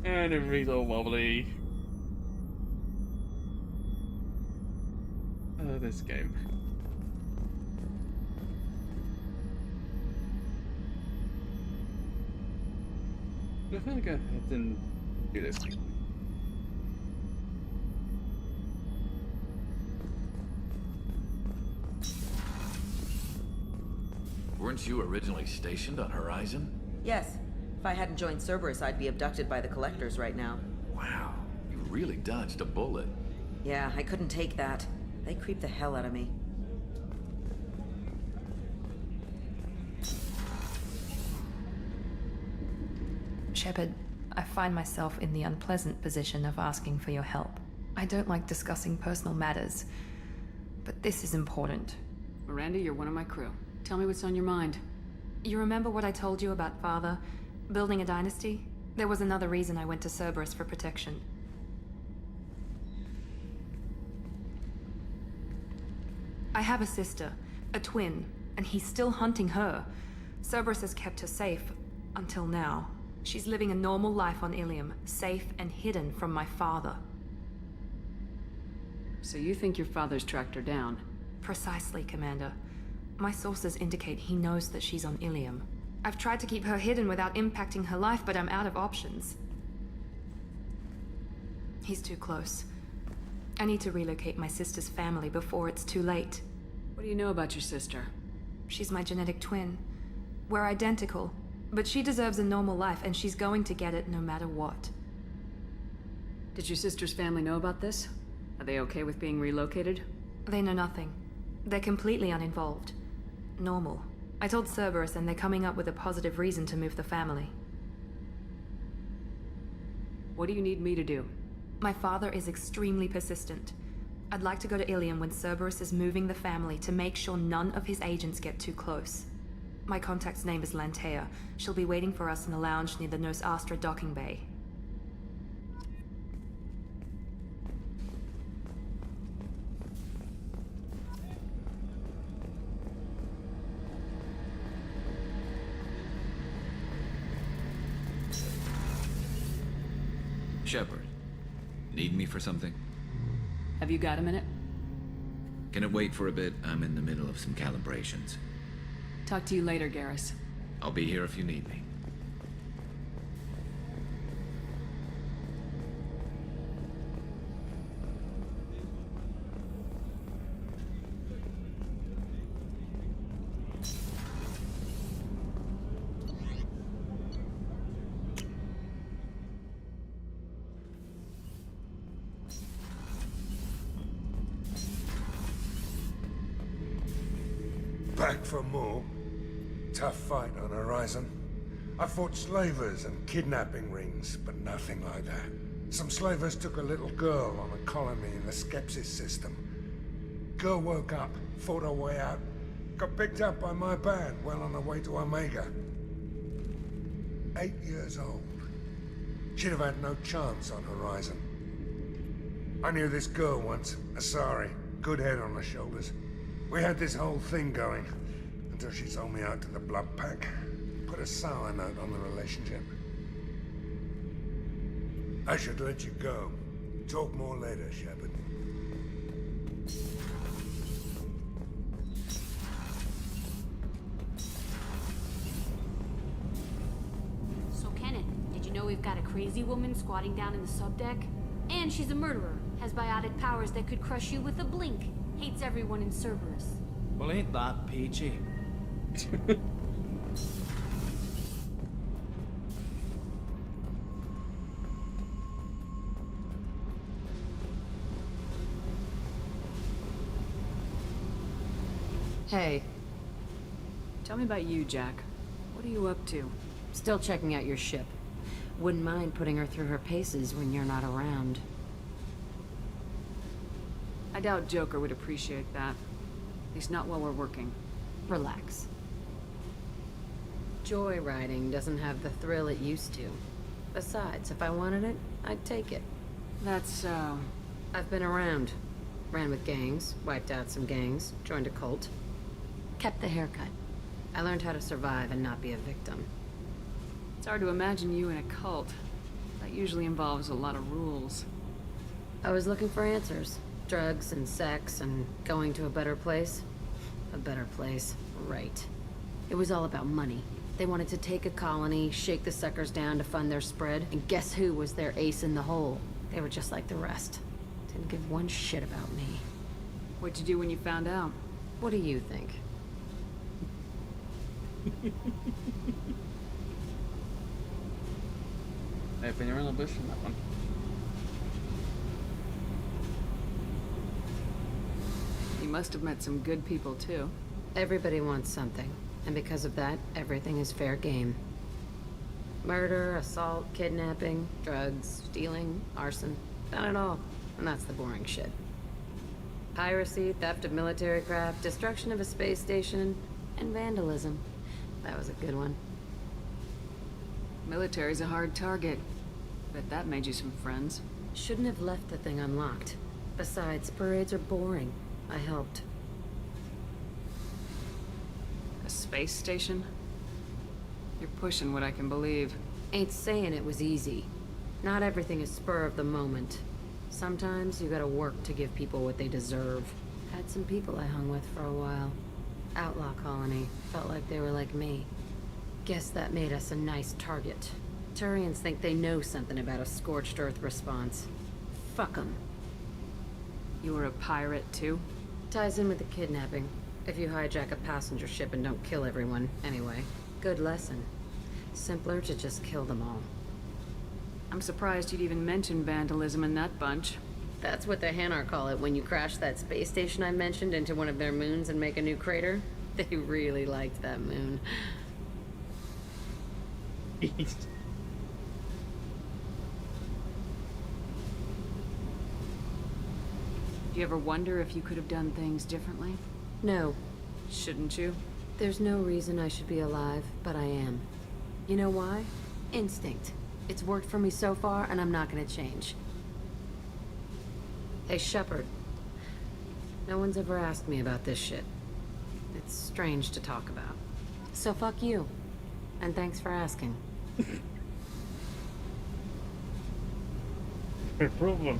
And everybody's all wobbly. Oh, this game. I'm gonna go ahead and do this. Weren't you originally stationed on Horizon? Yes. If I hadn't joined Cerberus, I'd be abducted by the Collectors right now. Wow, you really dodged a bullet. Yeah, I couldn't take that. They creep the hell out of me. Shepard, I find myself in the unpleasant position of asking for your help. I don't like discussing personal matters, but this is important. Miranda, you're one of my crew. Tell me what's on your mind. You remember what I told you about Father? Building a dynasty? There was another reason I went to Cerberus for protection. I have a sister, a twin, and he's still hunting her. Cerberus has kept her safe, until now. She's living a normal life on Ilium, safe and hidden from my father. So you think your father's tracked her down? Precisely, Commander. My sources indicate he knows that she's on Ilium. I've tried to keep her hidden without impacting her life, but I'm out of options. He's too close. I need to relocate my sister's family before it's too late. What do you know about your sister? She's my genetic twin. We're identical, but she deserves a normal life, and she's going to get it no matter what. Did your sister's family know about this? Are they okay with being relocated? They know nothing. They're completely uninvolved. Normal. I told Cerberus, and they're coming up with a positive reason to move the family. What do you need me to do? My father is extremely persistent. I'd like to go to Ilium when Cerberus is moving the family to make sure none of his agents get too close. My contact's name is Lantea. She'll be waiting for us in a lounge near the Nos Astra docking bay. Shepard, need me for something? Have you got a minute? Can it wait for a bit? I'm in the middle of some calibrations. Talk to you later, Garrus. I'll be here if you need me. Back for more. Tough fight on Horizon. I fought slavers and kidnapping rings, but nothing like that. Some slavers took a little girl on a colony in the Skepsis system. Girl woke up, fought her way out, got picked up by my band well on her way to Omega. 8 years old. She'd have had no chance on Horizon. I knew this girl once, Asari. Good head on her shoulders. We had this whole thing going, until she sold me out to the Blood Pack. Put a sour note on the relationship. I should let you go. Talk more later, Shepard. So Kenneth, did you know we've got a crazy woman squatting down in the subdeck? And she's a murderer, has biotic powers that could crush you with a blink, hates everyone in Cerberus. Well, ain't that peachy? Hey. Tell me about you, Jack. What are you up to? Still checking out your ship. Wouldn't mind putting her through her paces when you're not around. I doubt Joker would appreciate that. At least not while we're working. Relax. Joyriding doesn't have the thrill it used to. Besides, if I wanted it, I'd take it. That's so... I've been around. Ran with gangs, wiped out some gangs, joined a cult. Kept the haircut. I learned how to survive and not be a victim. It's hard to imagine you in a cult. That usually involves a lot of rules. I was looking for answers. Drugs and sex and going to a better place. A better place, right. It was all about money. They wanted to take a colony, shake the suckers down to fund their spread, and guess who was their ace in the hole? They were just like the rest. Didn't give one shit about me. What'd you do when you found out? What do you think? Hey, finger in the bush on that one. You must have met some good people, too. Everybody wants something, and because of that, everything is fair game. Murder, assault, kidnapping, drugs, stealing, arson. Done it all, and that's the boring shit. Piracy, theft of military craft, destruction of a space station, and vandalism. That was a good one. Military's a hard target. Bet that made you some friends. Shouldn't have left the thing unlocked. Besides, parades are boring. I helped. A space station? You're pushing what I can believe. Ain't saying it was easy. Not everything is spur of the moment. Sometimes you gotta work to give people what they deserve. Had some people I hung with for a while. Outlaw colony. Felt like they were like me. Guess that made us a nice target. Turians think they know something about a scorched earth response. Fuck 'em. You were a pirate, too? Ties in with the kidnapping. If you hijack a passenger ship and don't kill everyone, anyway. Good lesson. Simpler to just kill them all. I'm surprised you'd even mention vandalism in that bunch. That's what the Hanar call it when you crash that space station I mentioned into one of their moons and make a new crater. They really liked that moon. Do you ever wonder if you could have done things differently? No. Shouldn't you? There's no reason I should be alive, but I am. You know why? Instinct. It's worked for me so far, and I'm not gonna change. Hey, Shepard. No one's ever asked me about this shit. It's strange to talk about. So fuck you. And thanks for asking. No problem.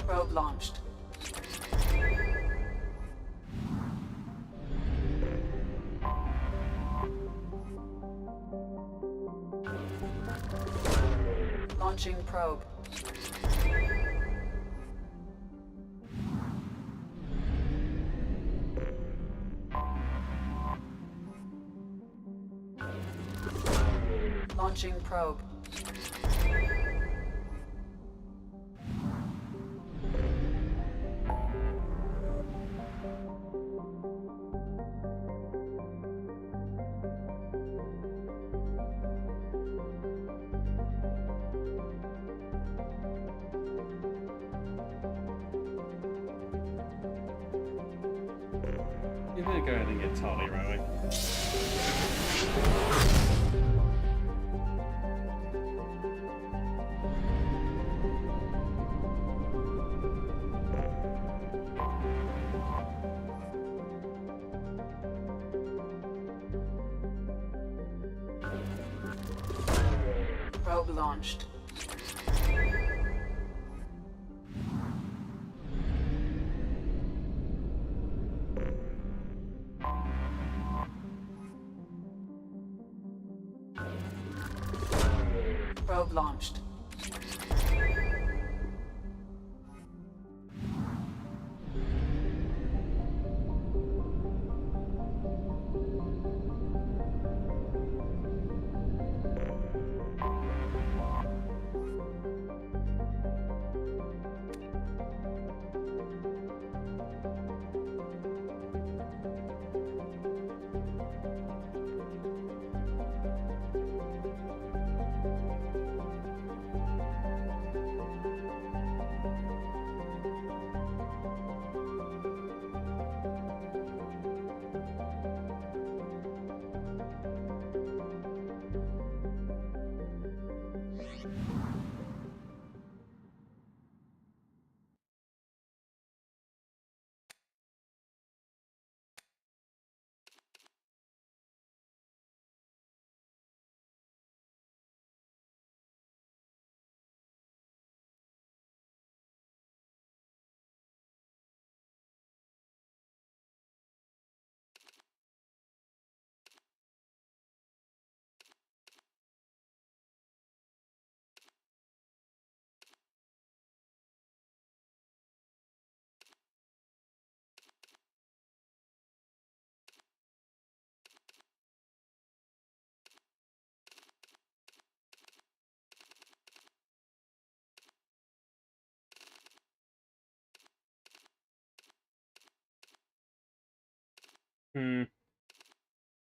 Probe launched. Launching probe. Launching probe. You're gonna go ahead and get Tali right away. Probe launched. Probe launched.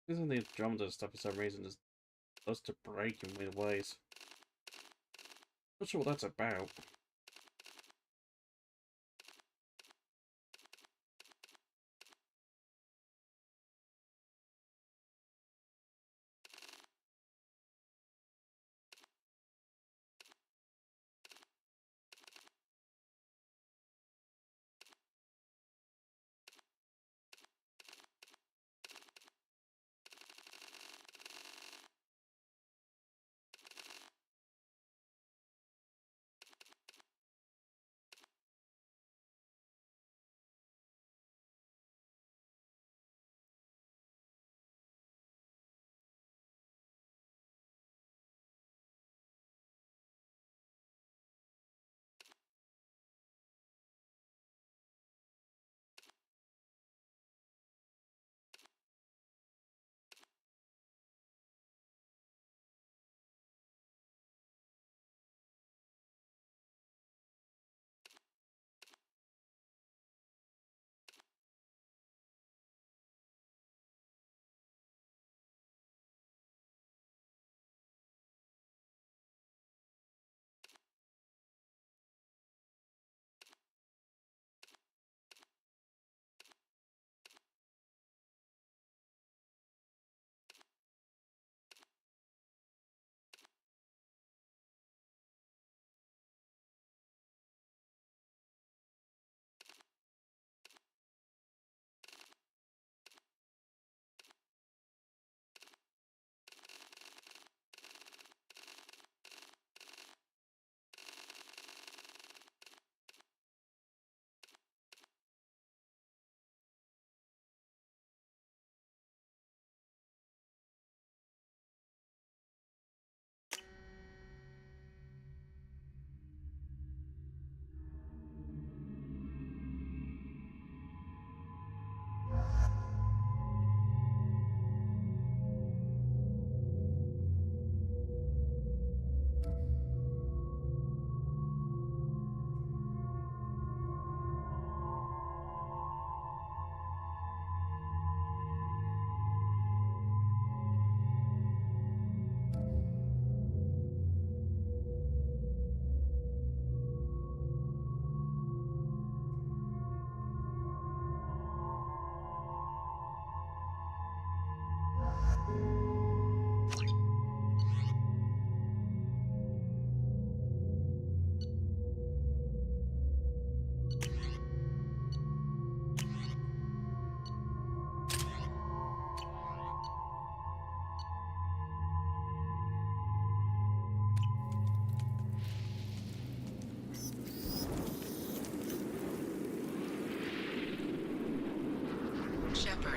Isn't the Andromeda stuff for some reason just does to break in weird ways? Not sure what that's about.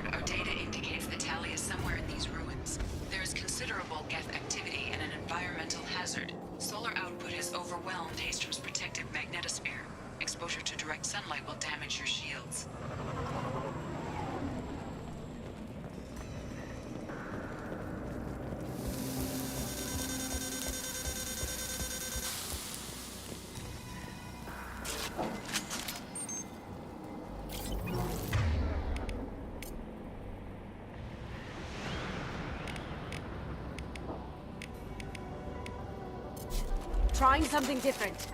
Lord, our data indicates that Tali is somewhere in these ruins. There is considerable Geth activity and an environmental hazard. Solar output has overwhelmed Haystrom's protective magnetosphere. Exposure to direct sunlight will damage your shields. Trying something different.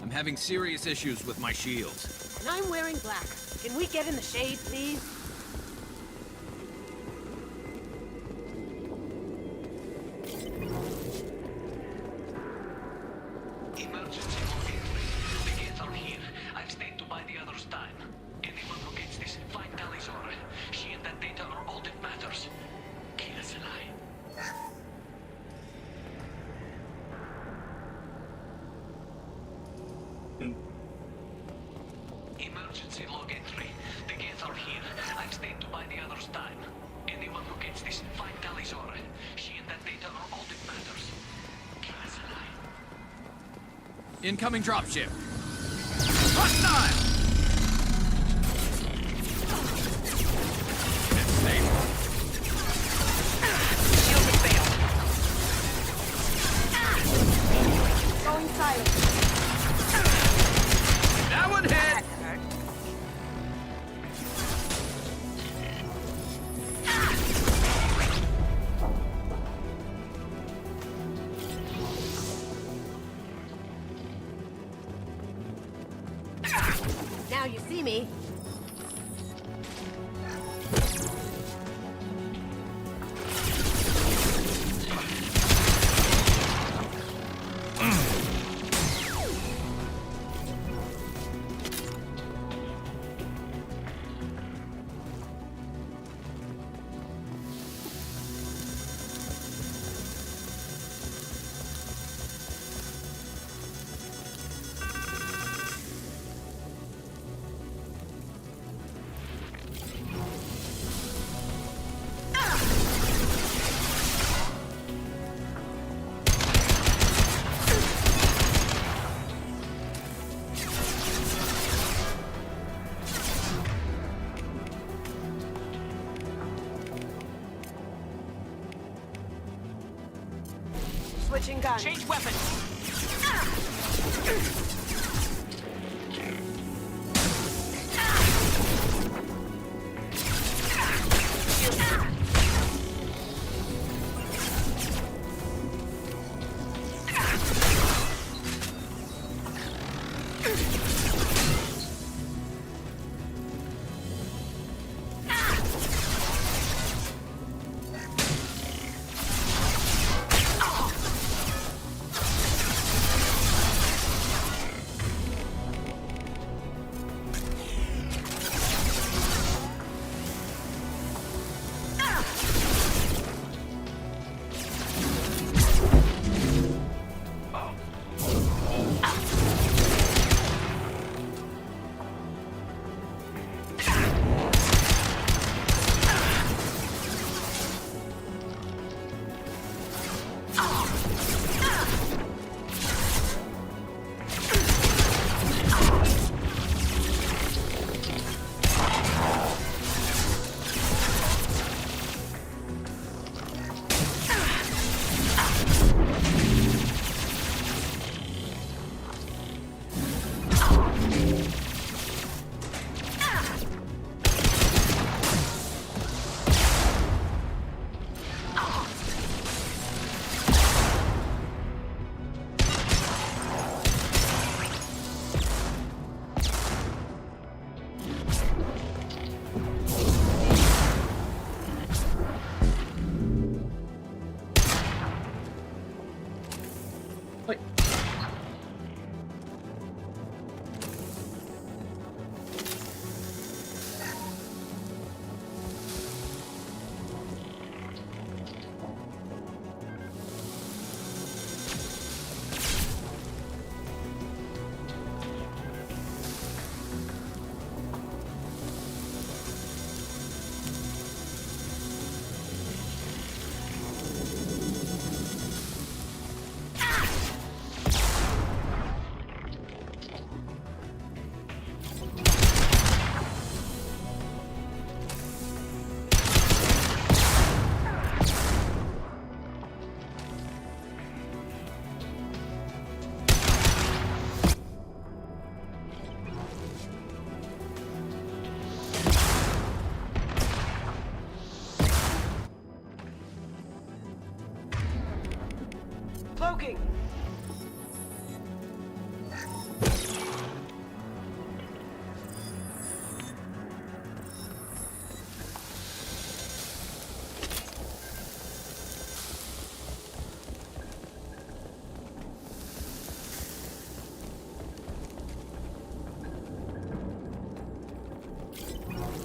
I'm having serious issues with my shields. And I'm wearing black. Can we get in the shade, please? Emergency located. The gates are here. I've stayed to buy the others time. Anyone who gets this, find Tali's aura. She and that data are all that matters. Kill us alive. Emergency log entry. The gates are here. I've stayed to buy the others time. Anyone who gets this, find Tali's aura. She and that data are all that matters. Kill us alive. Incoming dropship. Hostile! Going silent. That one hit! Now you see me. Switching guns. Change weapons. Cloaking!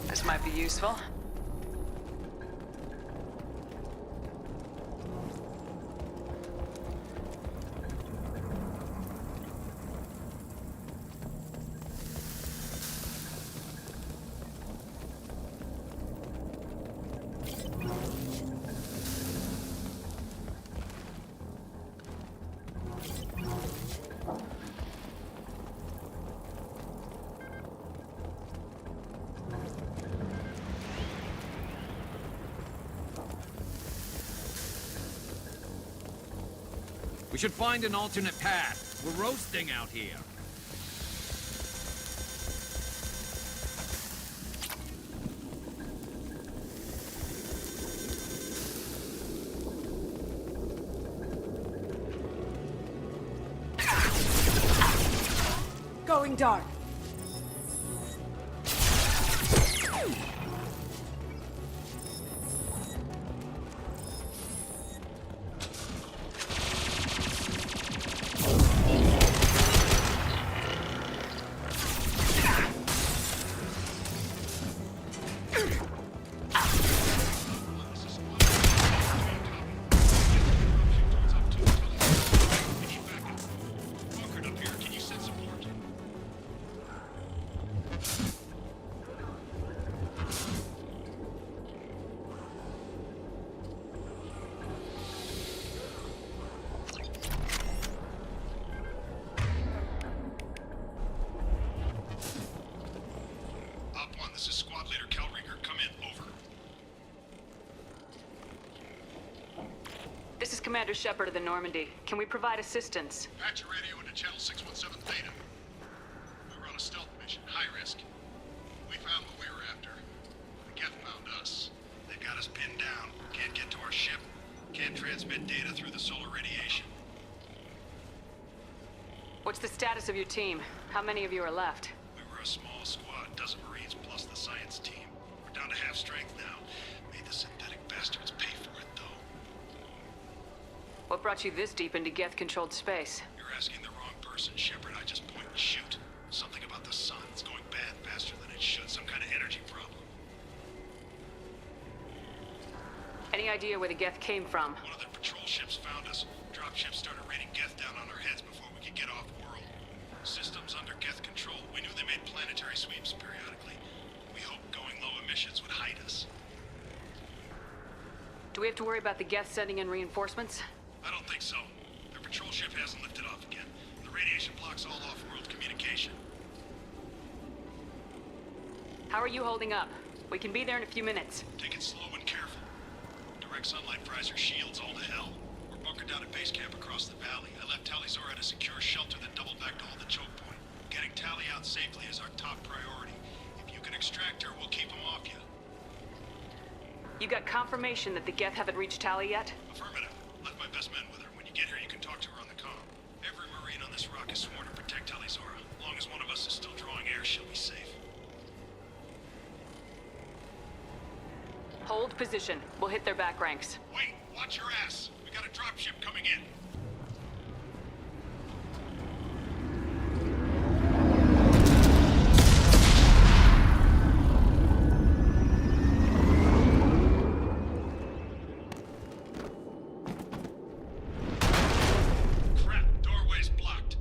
This might be useful. We should find an alternate path. We're roasting out here. Going dark. This is Commander Shepard of the Normandy. Can we provide assistance? Patch your radio into channel 617 Theta. We were on a stealth mission, high risk. We found what we were after. The Geth found us. They've got us pinned down. Can't get to our ship. Can't transmit data through the solar radiation. What's the status of your team? How many of you are left? We were a small squad, dozen Marines plus the science team. We're down to half strength now. Made the synthetic bastards pay for it, though. What brought you this deep into Geth-controlled space? You're asking the wrong person, Shepard. I just point and shoot. Something about the sun. It's going bad faster than it should. Some kind of energy problem. Any idea where the Geth came from? One of their patrol ships found us. Dropships started raining Geth down on our heads before we could get off-world. Systems under Geth control. We knew they made planetary sweeps periodically. We hoped going low emissions would hide us. Do we have to worry about the Geth sending in reinforcements? I don't think so. Their patrol ship hasn't lifted off again. The radiation blocks all off-world communication. How are you holding up? We can be there in a few minutes. Take it slow and careful. Direct sunlight fries your shields all to hell. We're bunkered down at base camp across the valley. I left Tali at a secure shelter that doubled back to hold the choke point. Getting Tali out safely is our top priority. If you can extract her, we'll keep them off you. You got confirmation that the Geth haven't reached Tali yet? Affirmative. Left my best men with her. When you get here, you can talk to her on the comm. Every Marine on this rock is sworn to protect Tali. As long as one of us is still drawing air, she'll be safe. Hold position. We'll hit their back ranks. Wait! Watch your ass! We got a dropship coming in. Crap! Doorway's blocked.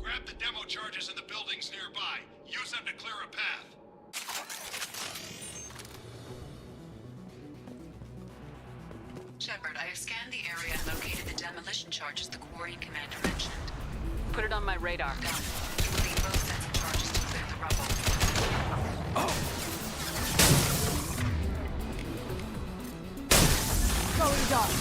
Grab the demo charges in the buildings nearby. Use them to clear a path. Shepard, I have scanned the area and located the demolition charges the Quarian commander mentioned. Put it on my radar. Done. You will need both sets of charges to clear the rubble. Going dark.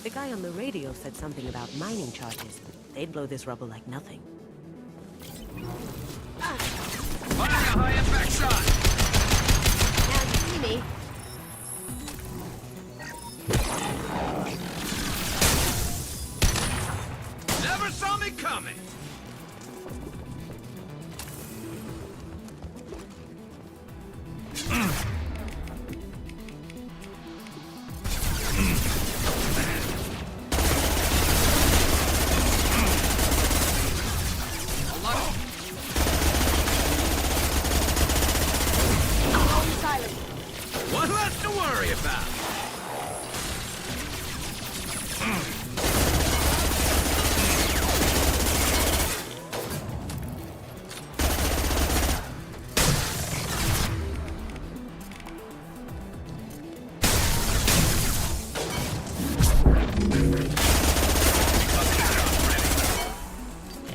The guy on the radio said something about mining charges. They'd blow this rubble like nothing. Fire a high impact shot! Now you see me. Never saw me coming! One less to worry about!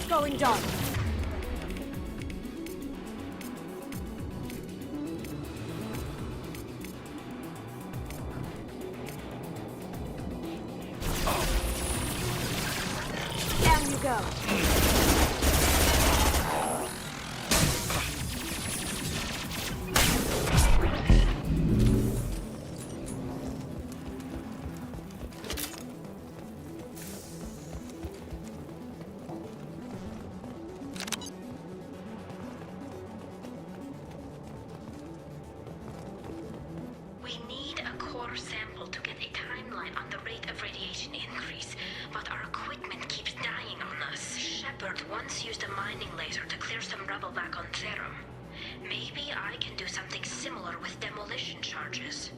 Going dark. Down you go. We need a core sample to get a timeline on the rate of radiation increase, but our equipment keeps dying on us. Shepard once used a mining laser to clear some rubble back on Therum. Maybe I can do something similar with demolition charges.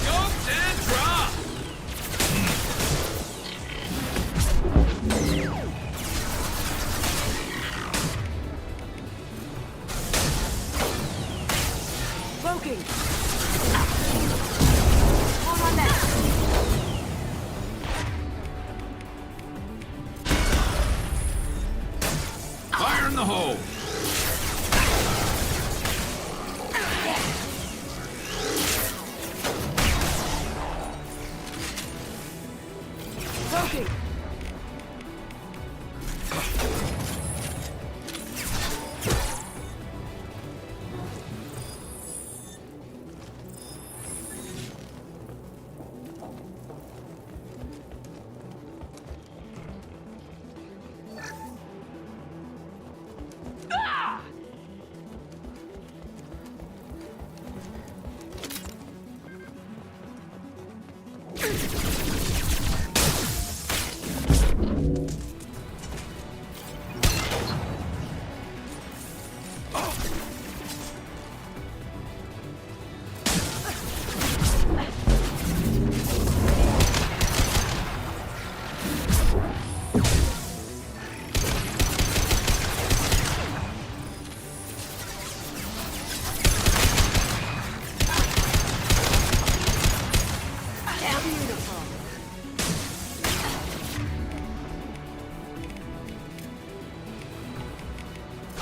Scoped and drop! Cloaking. Hold on that. Fire in the hole! Cloaking.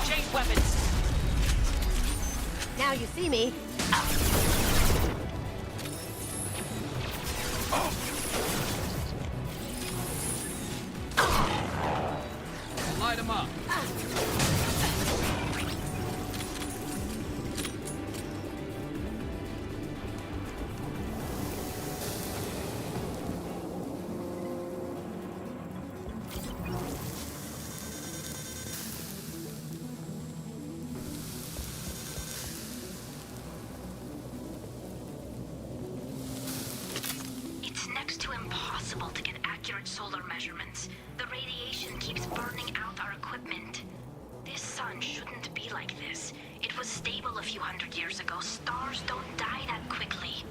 Change weapons! Now you see me. Light him up! It's next to impossible to get accurate solar measurements. The radiation keeps burning out our equipment. This sun shouldn't be like this. It was stable a few hundred years ago. Stars don't die that quickly.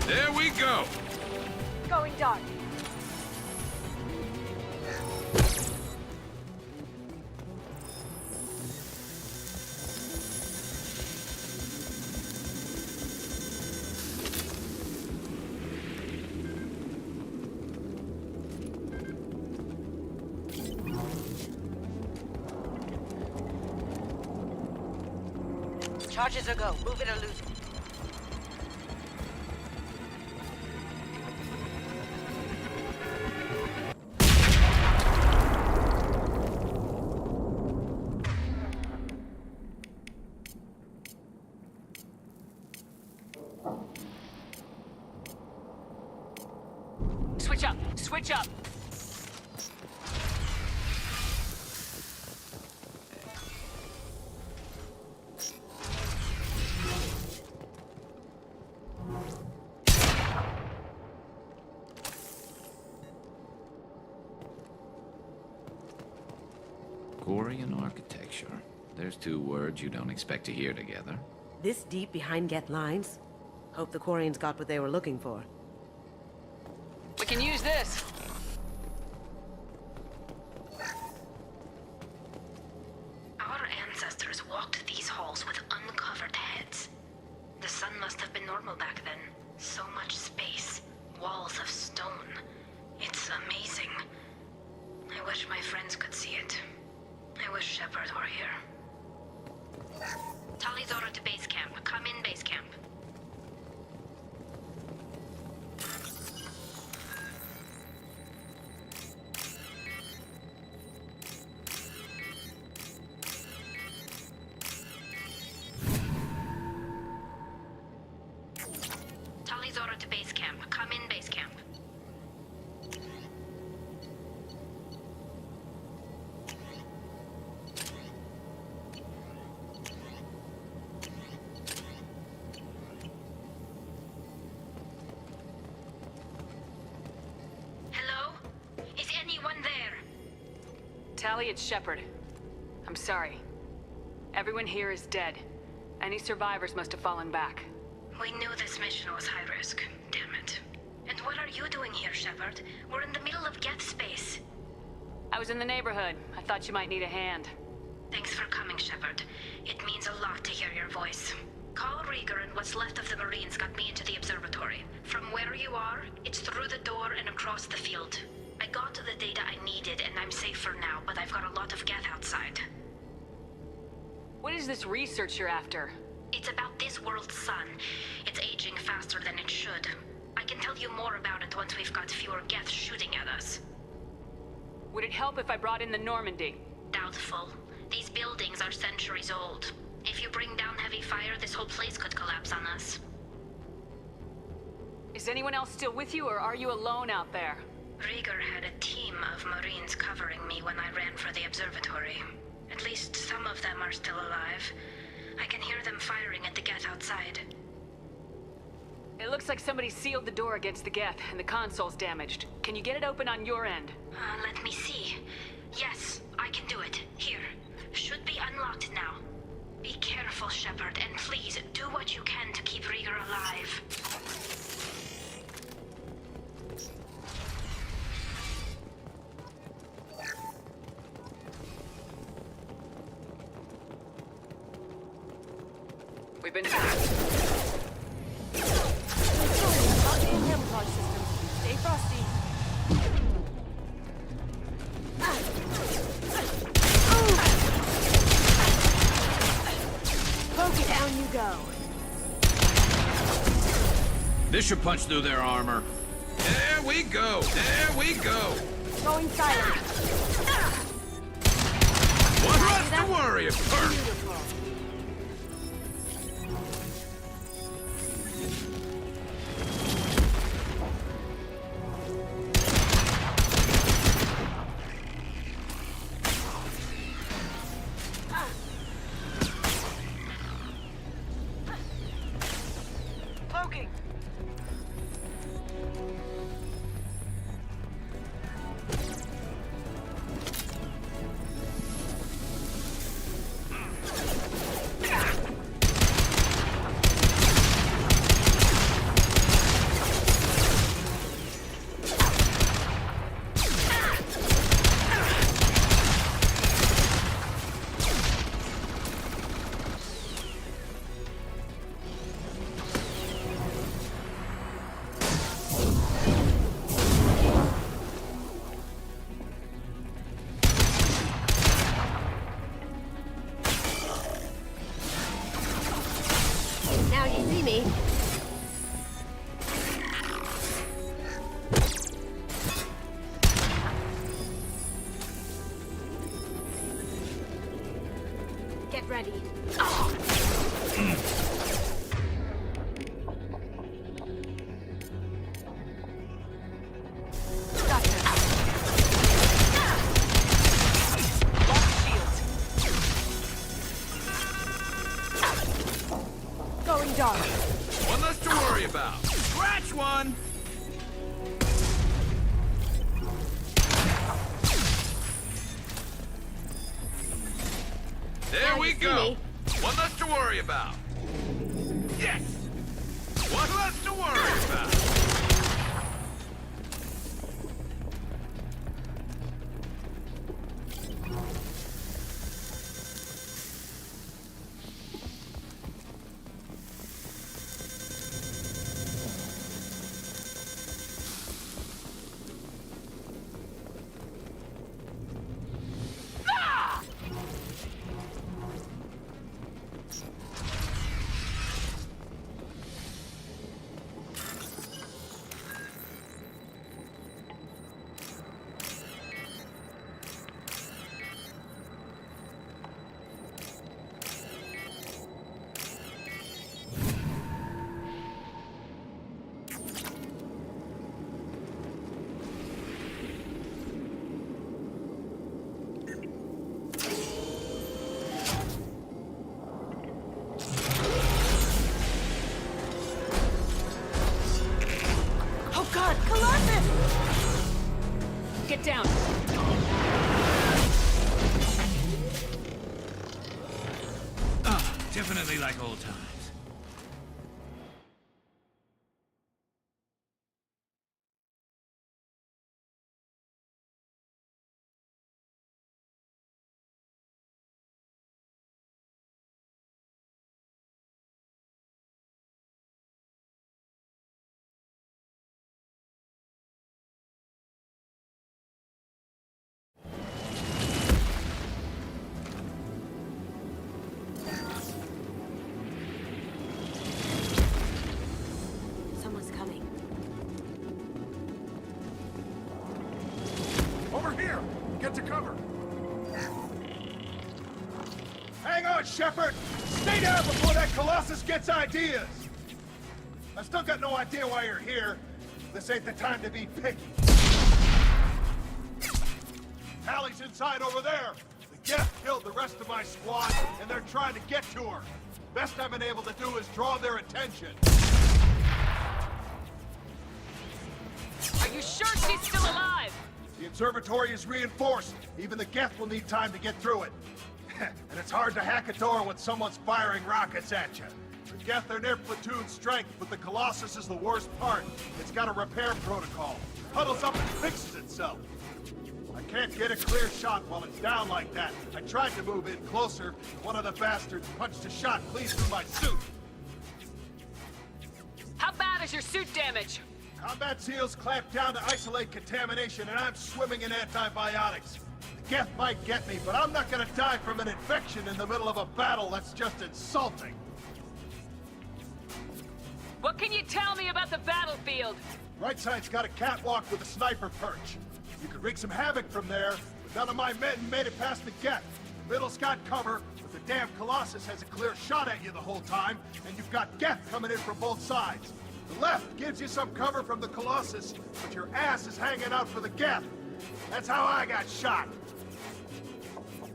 There we go! Going dark. Charges are go. Move it or lose it. Switch up! Switch up! Quarian architecture. There's two words you don't expect to hear together. This deep behind Geth lines? Hope the Quarians got what they were looking for. We can use this! Our ancestors walked these halls with uncovered heads. The sun must have been normal back then. So much space. Walls of stone. It's amazing. I wish my friends could see it. I wish Shepard were here. Tali's order to base camp. Come in, base camp. Tali's order to base camp. Come in, base camp. Hello? Is anyone there? Tali, it's Shepard. I'm sorry. Everyone here is dead. Any survivors must have fallen back. We knew this mission was high risk. Damn it. And what are you doing here, Shepard? We're in the middle of Geth space. I was in the neighborhood. I thought you might need a hand. Thanks for coming, Shepard. It means a lot to hear your voice. Call Rieger and what's left of the Marines got me into the observatory. From where you are, it's through the door and across the field. I got the data I needed and I'm safe for now, but I've got a lot of Geth outside. What is this research you're after? It's about this world's sun. It's aging faster than it should. I can tell you more about it once we've got fewer Geth shooting at us. Would it help if I brought in the Normandy? Doubtful. These buildings are centuries old. If you bring down heavy fire, this whole place could collapse on us. Is anyone else still with you, or are you alone out there? Rieger had a team of Marines covering me when I ran for the observatory. At least some of them are still alive. I can hear them firing at the Geth outside. It looks like somebody sealed the door against the Geth, and the console's damaged. Can you get it open on your end? Let me see. Yes, I can do it. Here. Should be unlocked now. Be careful, Shepard, and please do what you can to keep Rieger alive. We've been... Stay frosty. Poke it, down you go. This should punch through their armor. There we go! There we go! Going silent. One less to worry about. Beautiful. Poking. ready. Going dark. One less to worry about. Scratch one! There we go. One less to worry about. Yes! One less to worry about. Get down! Definitely like old times. Someone's coming. Over here! Get to cover! Hang on, Shepard! Stay down before that Colossus gets ideas! I still got no idea why you're here. This ain't the time to be picky. Tali's inside over there! The Geth killed the rest of my squad, and they're trying to get to her. Best I've been able to do is draw their attention. Are you sure she's still alive? The observatory is reinforced. Even the Geth will need time to get through it. And it's hard to hack a door when someone's firing rockets at you. The Geth are near platoon strength, but the Colossus is the worst part. It's got a repair protocol. Huddles up and fixes itself. I can't get a clear shot while it's down like that. I tried to move in closer, but one of the bastards punched a shot clean through my suit. How bad is your suit damage? Combat SEALs clamp down to isolate contamination, and I'm swimming in antibiotics. The Geth might get me, but I'm not gonna die from an infection in the middle of a battle. That's just insulting. What can you tell me about the battlefield? Right side's got a catwalk with a sniper perch. You could wreak some havoc from there, but none of my men made it past the Geth. The middle's got cover, but the damn Colossus has a clear shot at you the whole time, and you've got Geth coming in from both sides. The left gives you some cover from the Colossus, but your ass is hanging out for the Geth. That's how I got shot.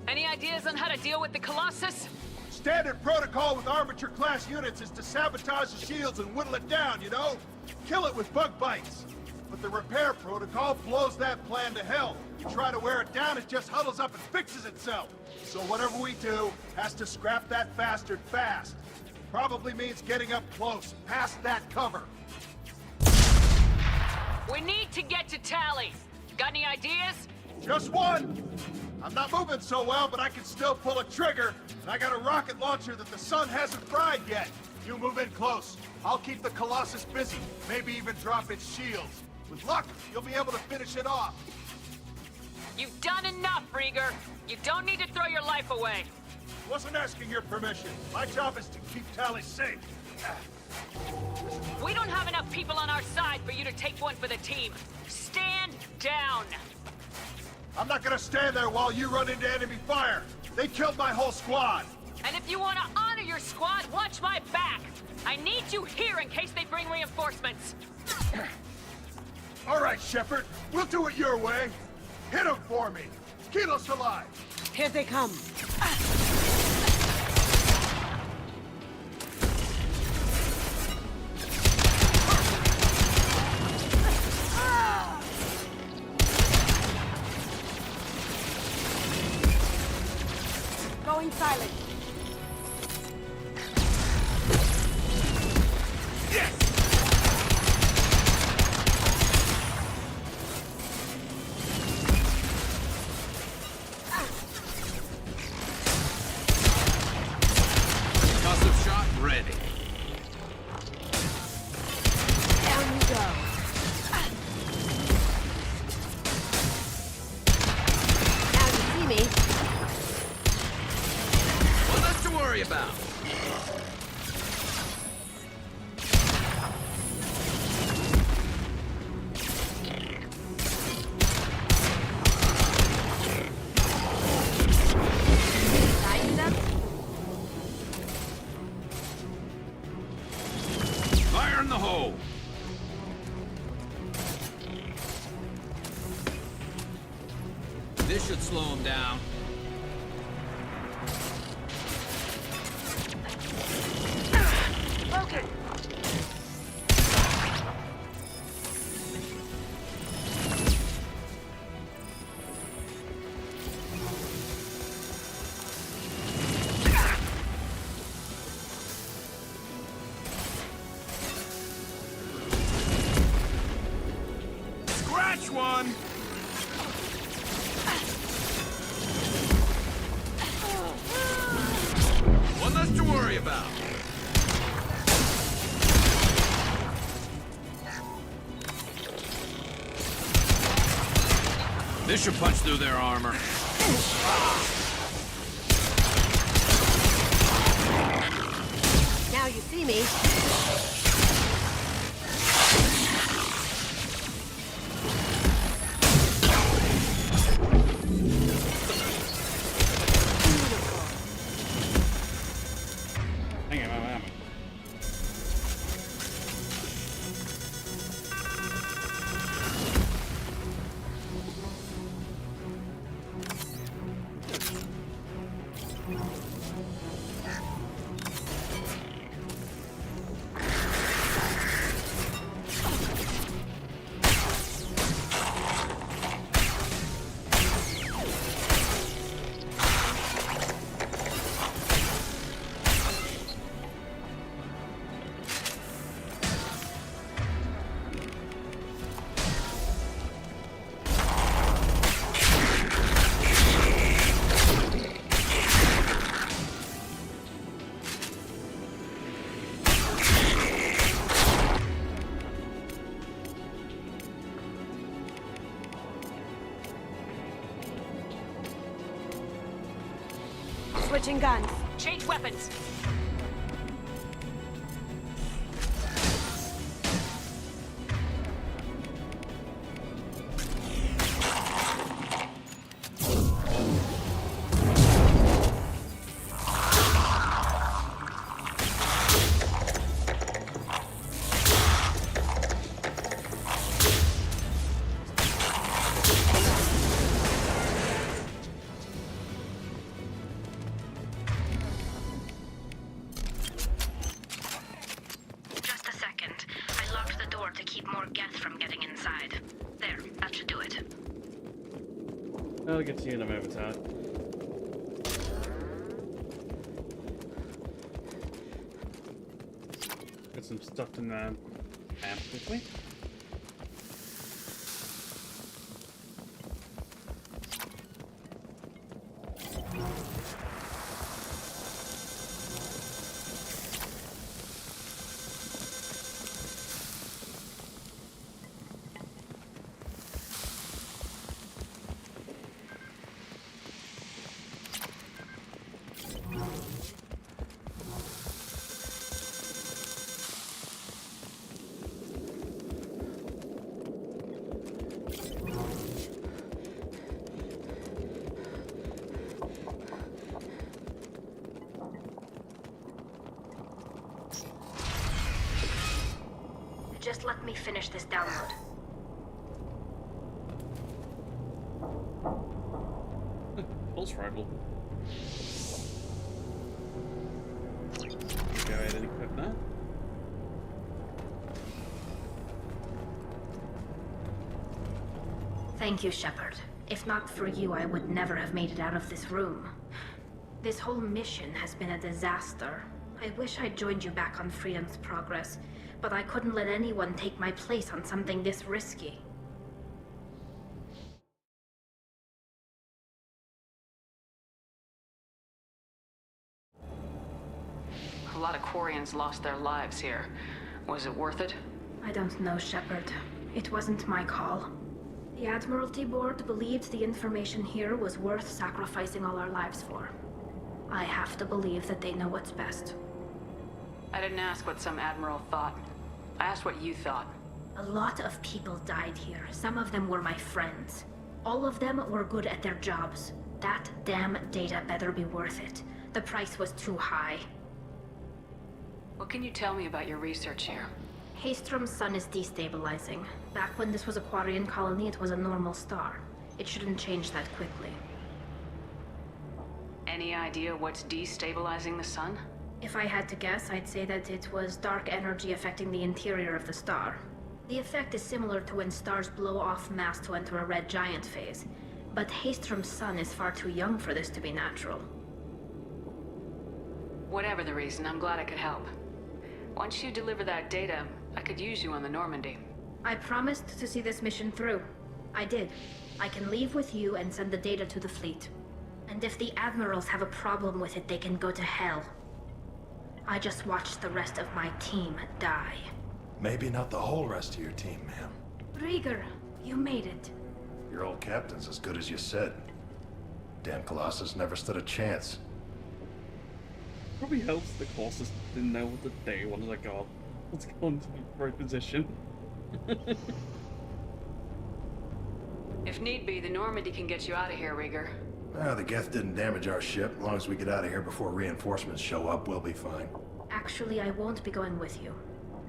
Any ideas on how to deal with the Colossus? Standard protocol with armature-class units is to sabotage the shields and whittle it down, you know? Kill it with bug bites. But the repair protocol blows that plan to hell. You try to wear it down, it just huddles up and fixes itself. So whatever we do has to scrap that bastard fast. Probably means getting up close, past that cover. We need to get to Tali. Got any ideas? Just one! I'm not moving so well, but I can still pull a trigger, and I got a rocket launcher that the sun hasn't fried yet. You move in close. I'll keep the Colossus busy, maybe even drop its shields. With luck, you'll be able to finish it off. You've done enough, Rieger. You don't need to throw your life away. Wasn't asking your permission. My job is to keep Tali safe. We don't have enough people on our side for you to take one for the team. Stand down. I'm not gonna stand there while you run into enemy fire. They killed my whole squad. And if you want to honor your squad, watch my back. I need you here in case they bring reinforcements. All right, Shepard. We'll do it your way. Hit them for me. Keep us alive. Here they come. Going silent. Concussive shot ready. Down you go. Now you see me. One less to worry about. Lighten up. Fire in the hole. This should slow him down. Broken. Scratch one. One less to worry about. This should punch through their armor. Now you see me. Hang on, ammo. Switching guns. Change weapons. Just a second. I locked the door to keep more Geth from getting inside. There, that should do it. I'll get to you in a moment, Todd. Get some stuff in the map quickly. Just let me finish this download. Pulse rifle. Go ahead and equip that. Thank you, Shepard. If not for you, I would never have made it out of this room. This whole mission has been a disaster. I wish I'd joined you back on Freedom's Progress, but I couldn't let anyone take my place on something this risky. A lot of Quarians lost their lives here. Was it worth it? I don't know, Shepard. It wasn't my call. The Admiralty Board believed the information here was worth sacrificing all our lives for. I have to believe that they know what's best. I didn't ask what some admiral thought. I asked what you thought. A lot of people died here. Some of them were my friends. All of them were good at their jobs. That damn data better be worth it. The price was too high. What can you tell me about your research here? Haystrom's sun is destabilizing. Back when this was a Quarian colony, it was a normal star. It shouldn't change that quickly. Any idea what's destabilizing the sun? If I had to guess, I'd say that it was dark energy affecting the interior of the star. The effect is similar to when stars blow off mass to enter a red giant phase. But Haystrom's sun is far too young for this to be natural. Whatever the reason, I'm glad I could help. Once you deliver that data, I could use you on the Normandy. I promised to see this mission through. I did. I can leave with you and send the data to the fleet. And if the admirals have a problem with it, they can go to hell. I just watched the rest of my team die. Maybe not the whole rest of your team, ma'am. Rieger, you made it. Your old captain's as good as you said. Damn Colossus never stood a chance. Probably helps the Colossus didn't know what to do. One was like, oh, let's go into the right position. If need be, the Normandy can get you out of here, Rieger. The Geth didn't damage our ship. As long as we get out of here before reinforcements show up, we'll be fine. Actually, I won't be going with you.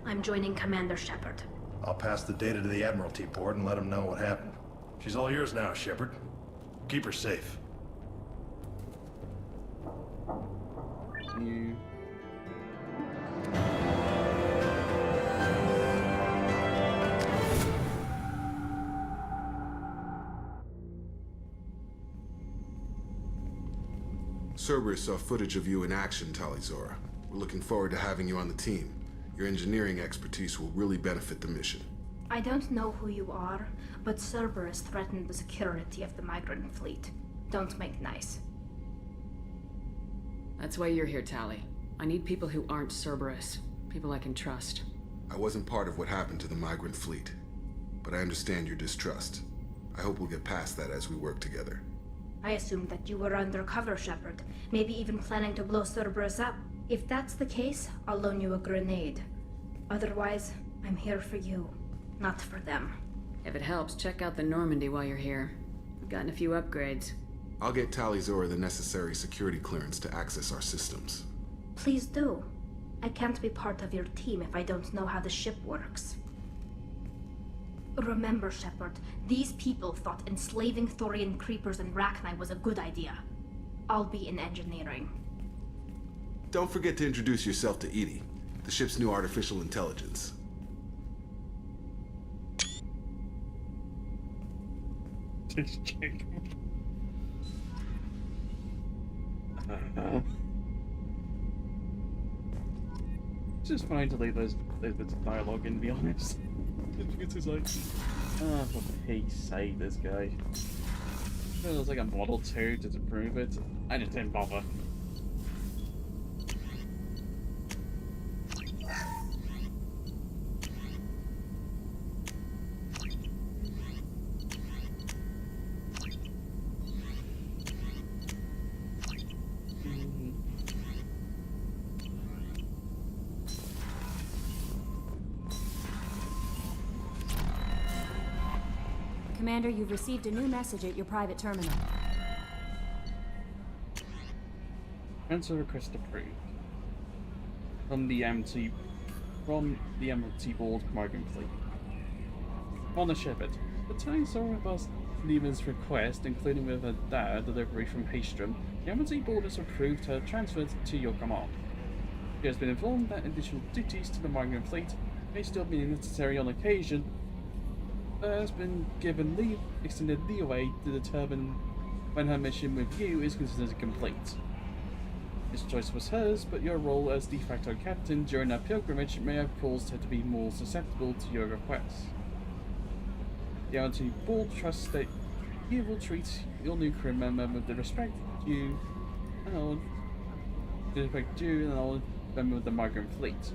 I'm joining Commander Shepard. I'll pass the data to the Admiralty Board and let them know what happened. She's all yours now, Shepard. Keep her safe. You... Cerberus saw footage of you in action, Tali. We're looking forward to having you on the team. Your engineering expertise will really benefit the mission. I don't know who you are, but Cerberus threatened the security of the migrant fleet. Don't make nice. That's why you're here, Tali. I need people who aren't Cerberus. People I can trust. I wasn't part of what happened to the migrant fleet, but I understand your distrust. I hope we'll get past that as we work together. I assumed that you were undercover, Shepard. Maybe even planning to blow Cerberus up. If that's the case, I'll loan you a grenade. Otherwise, I'm here for you, not for them. If it helps, check out the Normandy while you're here. I've gotten a few upgrades. I'll get Tali the necessary security clearance to access our systems. Please do. I can't be part of your team if I don't know how the ship works. Remember, Shepard, these people thought enslaving Thorian creepers and Rachni was a good idea. I'll be in engineering. Don't forget to introduce yourself to Edie, the ship's new artificial intelligence. It's just fine to leave those bits of dialogue in, to be honest. It's just like, for Pete's sake, this guy. It was like a Model 2 to prove it. I just didn't bother. Commander, you've received a new message at your private terminal. Transfer request approved. From the MT from the Admiralty Board migrant fleet. On the Shepherd, the Tali bus Leaven's request, including with her dad delivery from Haystrom, the Admiralty Board has approved her transfer to your command. She has been informed that additional duties to the migrant fleet may still be necessary on occasion, but has been given extended leeway to determine when her mission with you is considered complete. This choice was hers, but your role as de facto captain during her pilgrimage may have caused her to be more susceptible to your requests. The Admiralty Board trusts that you will treat your new crew member with the respect due and all member of the migrant fleet.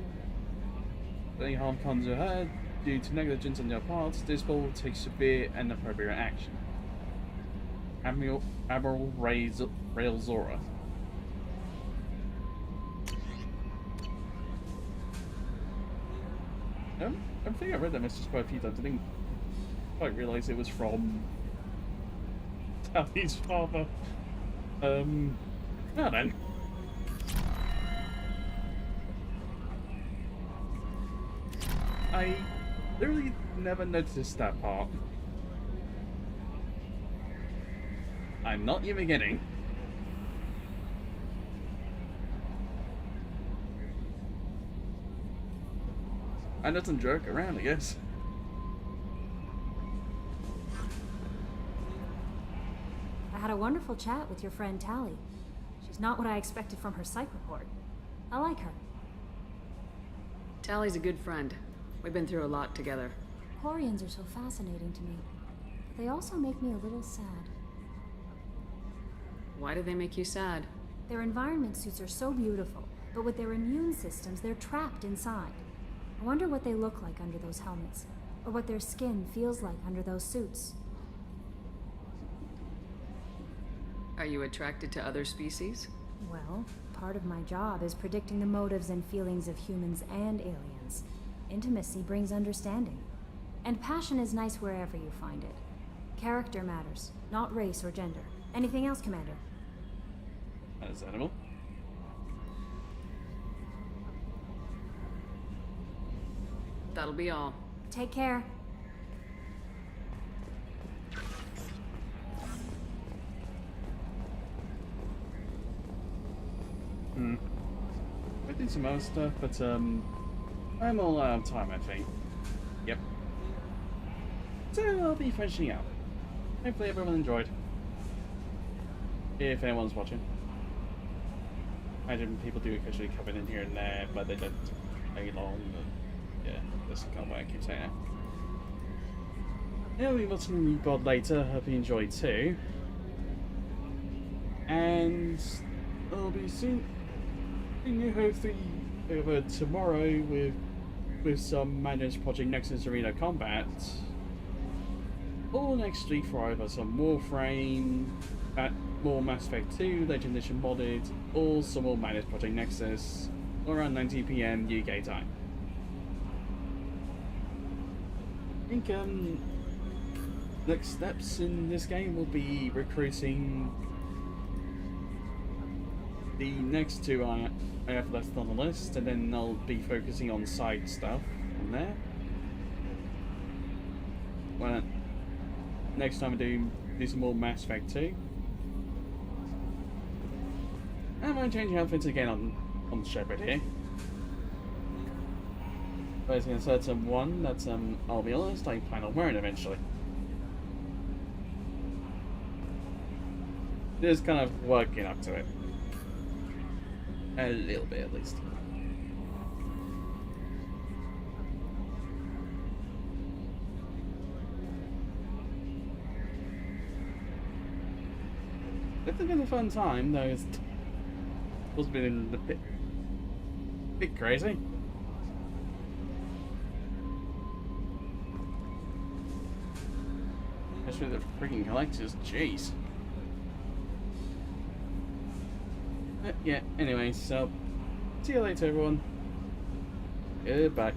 If any harm comes to her due to negligence on your part, this board will take severe and appropriate action. Admiral Rail Zora. I think I read that message quite a few times. I didn't quite realise it was from Tali's father. Now then. I literally never noticed that part. I'm not even kidding. And doesn't joke around, I guess. I had a wonderful chat with your friend Tali. She's not what I expected from her psych report. I like her. Tally's a good friend. We've been through a lot together. Quarians are so fascinating to me, but they also make me a little sad. Why do they make you sad? Their environment suits are so beautiful, but with their immune systems, they're trapped inside. I wonder what they look like under those helmets, or what their skin feels like under those suits. Are you attracted to other species? Well, part of my job is predicting the motives and feelings of humans and aliens. Intimacy brings understanding. And passion is nice wherever you find it. Character matters, not race or gender. Anything else, Commander? As animal. That'll be all. Take care. I did some other stuff, but I'm all out of time, I think. Yep. So I'll be finishing up. Hopefully everyone enjoyed. If anyone's watching. I imagine people do occasionally come in here and there, but they don't stay long. But yeah, that's kind of what I keep saying now. Yeah, we'll be watching the God later. Hope you enjoyed too. And I'll be seeing you hopefully over tomorrow with some managed Project Nexus Arena combat. Or next week for either some Warframe, more Mass Effect 2, Legend Edition modded, or some more managed Project Nexus, around 19 PM UK time. I think next steps in this game will be recruiting the next two I have left on the list, and then I'll be focusing on side stuff from there. Well, next time I do some more Mass Effect 2. I'm going to change outfits again on Shepard here. But it's going to certain one that's, I'll be honest, I plan on wearing eventually. Just kind of working up to it. A little bit at least. It's been a fun time, though. It's been a bit crazy. Especially the freaking collectors, jeez. Yeah, anyway, so see you later, everyone. Goodbye.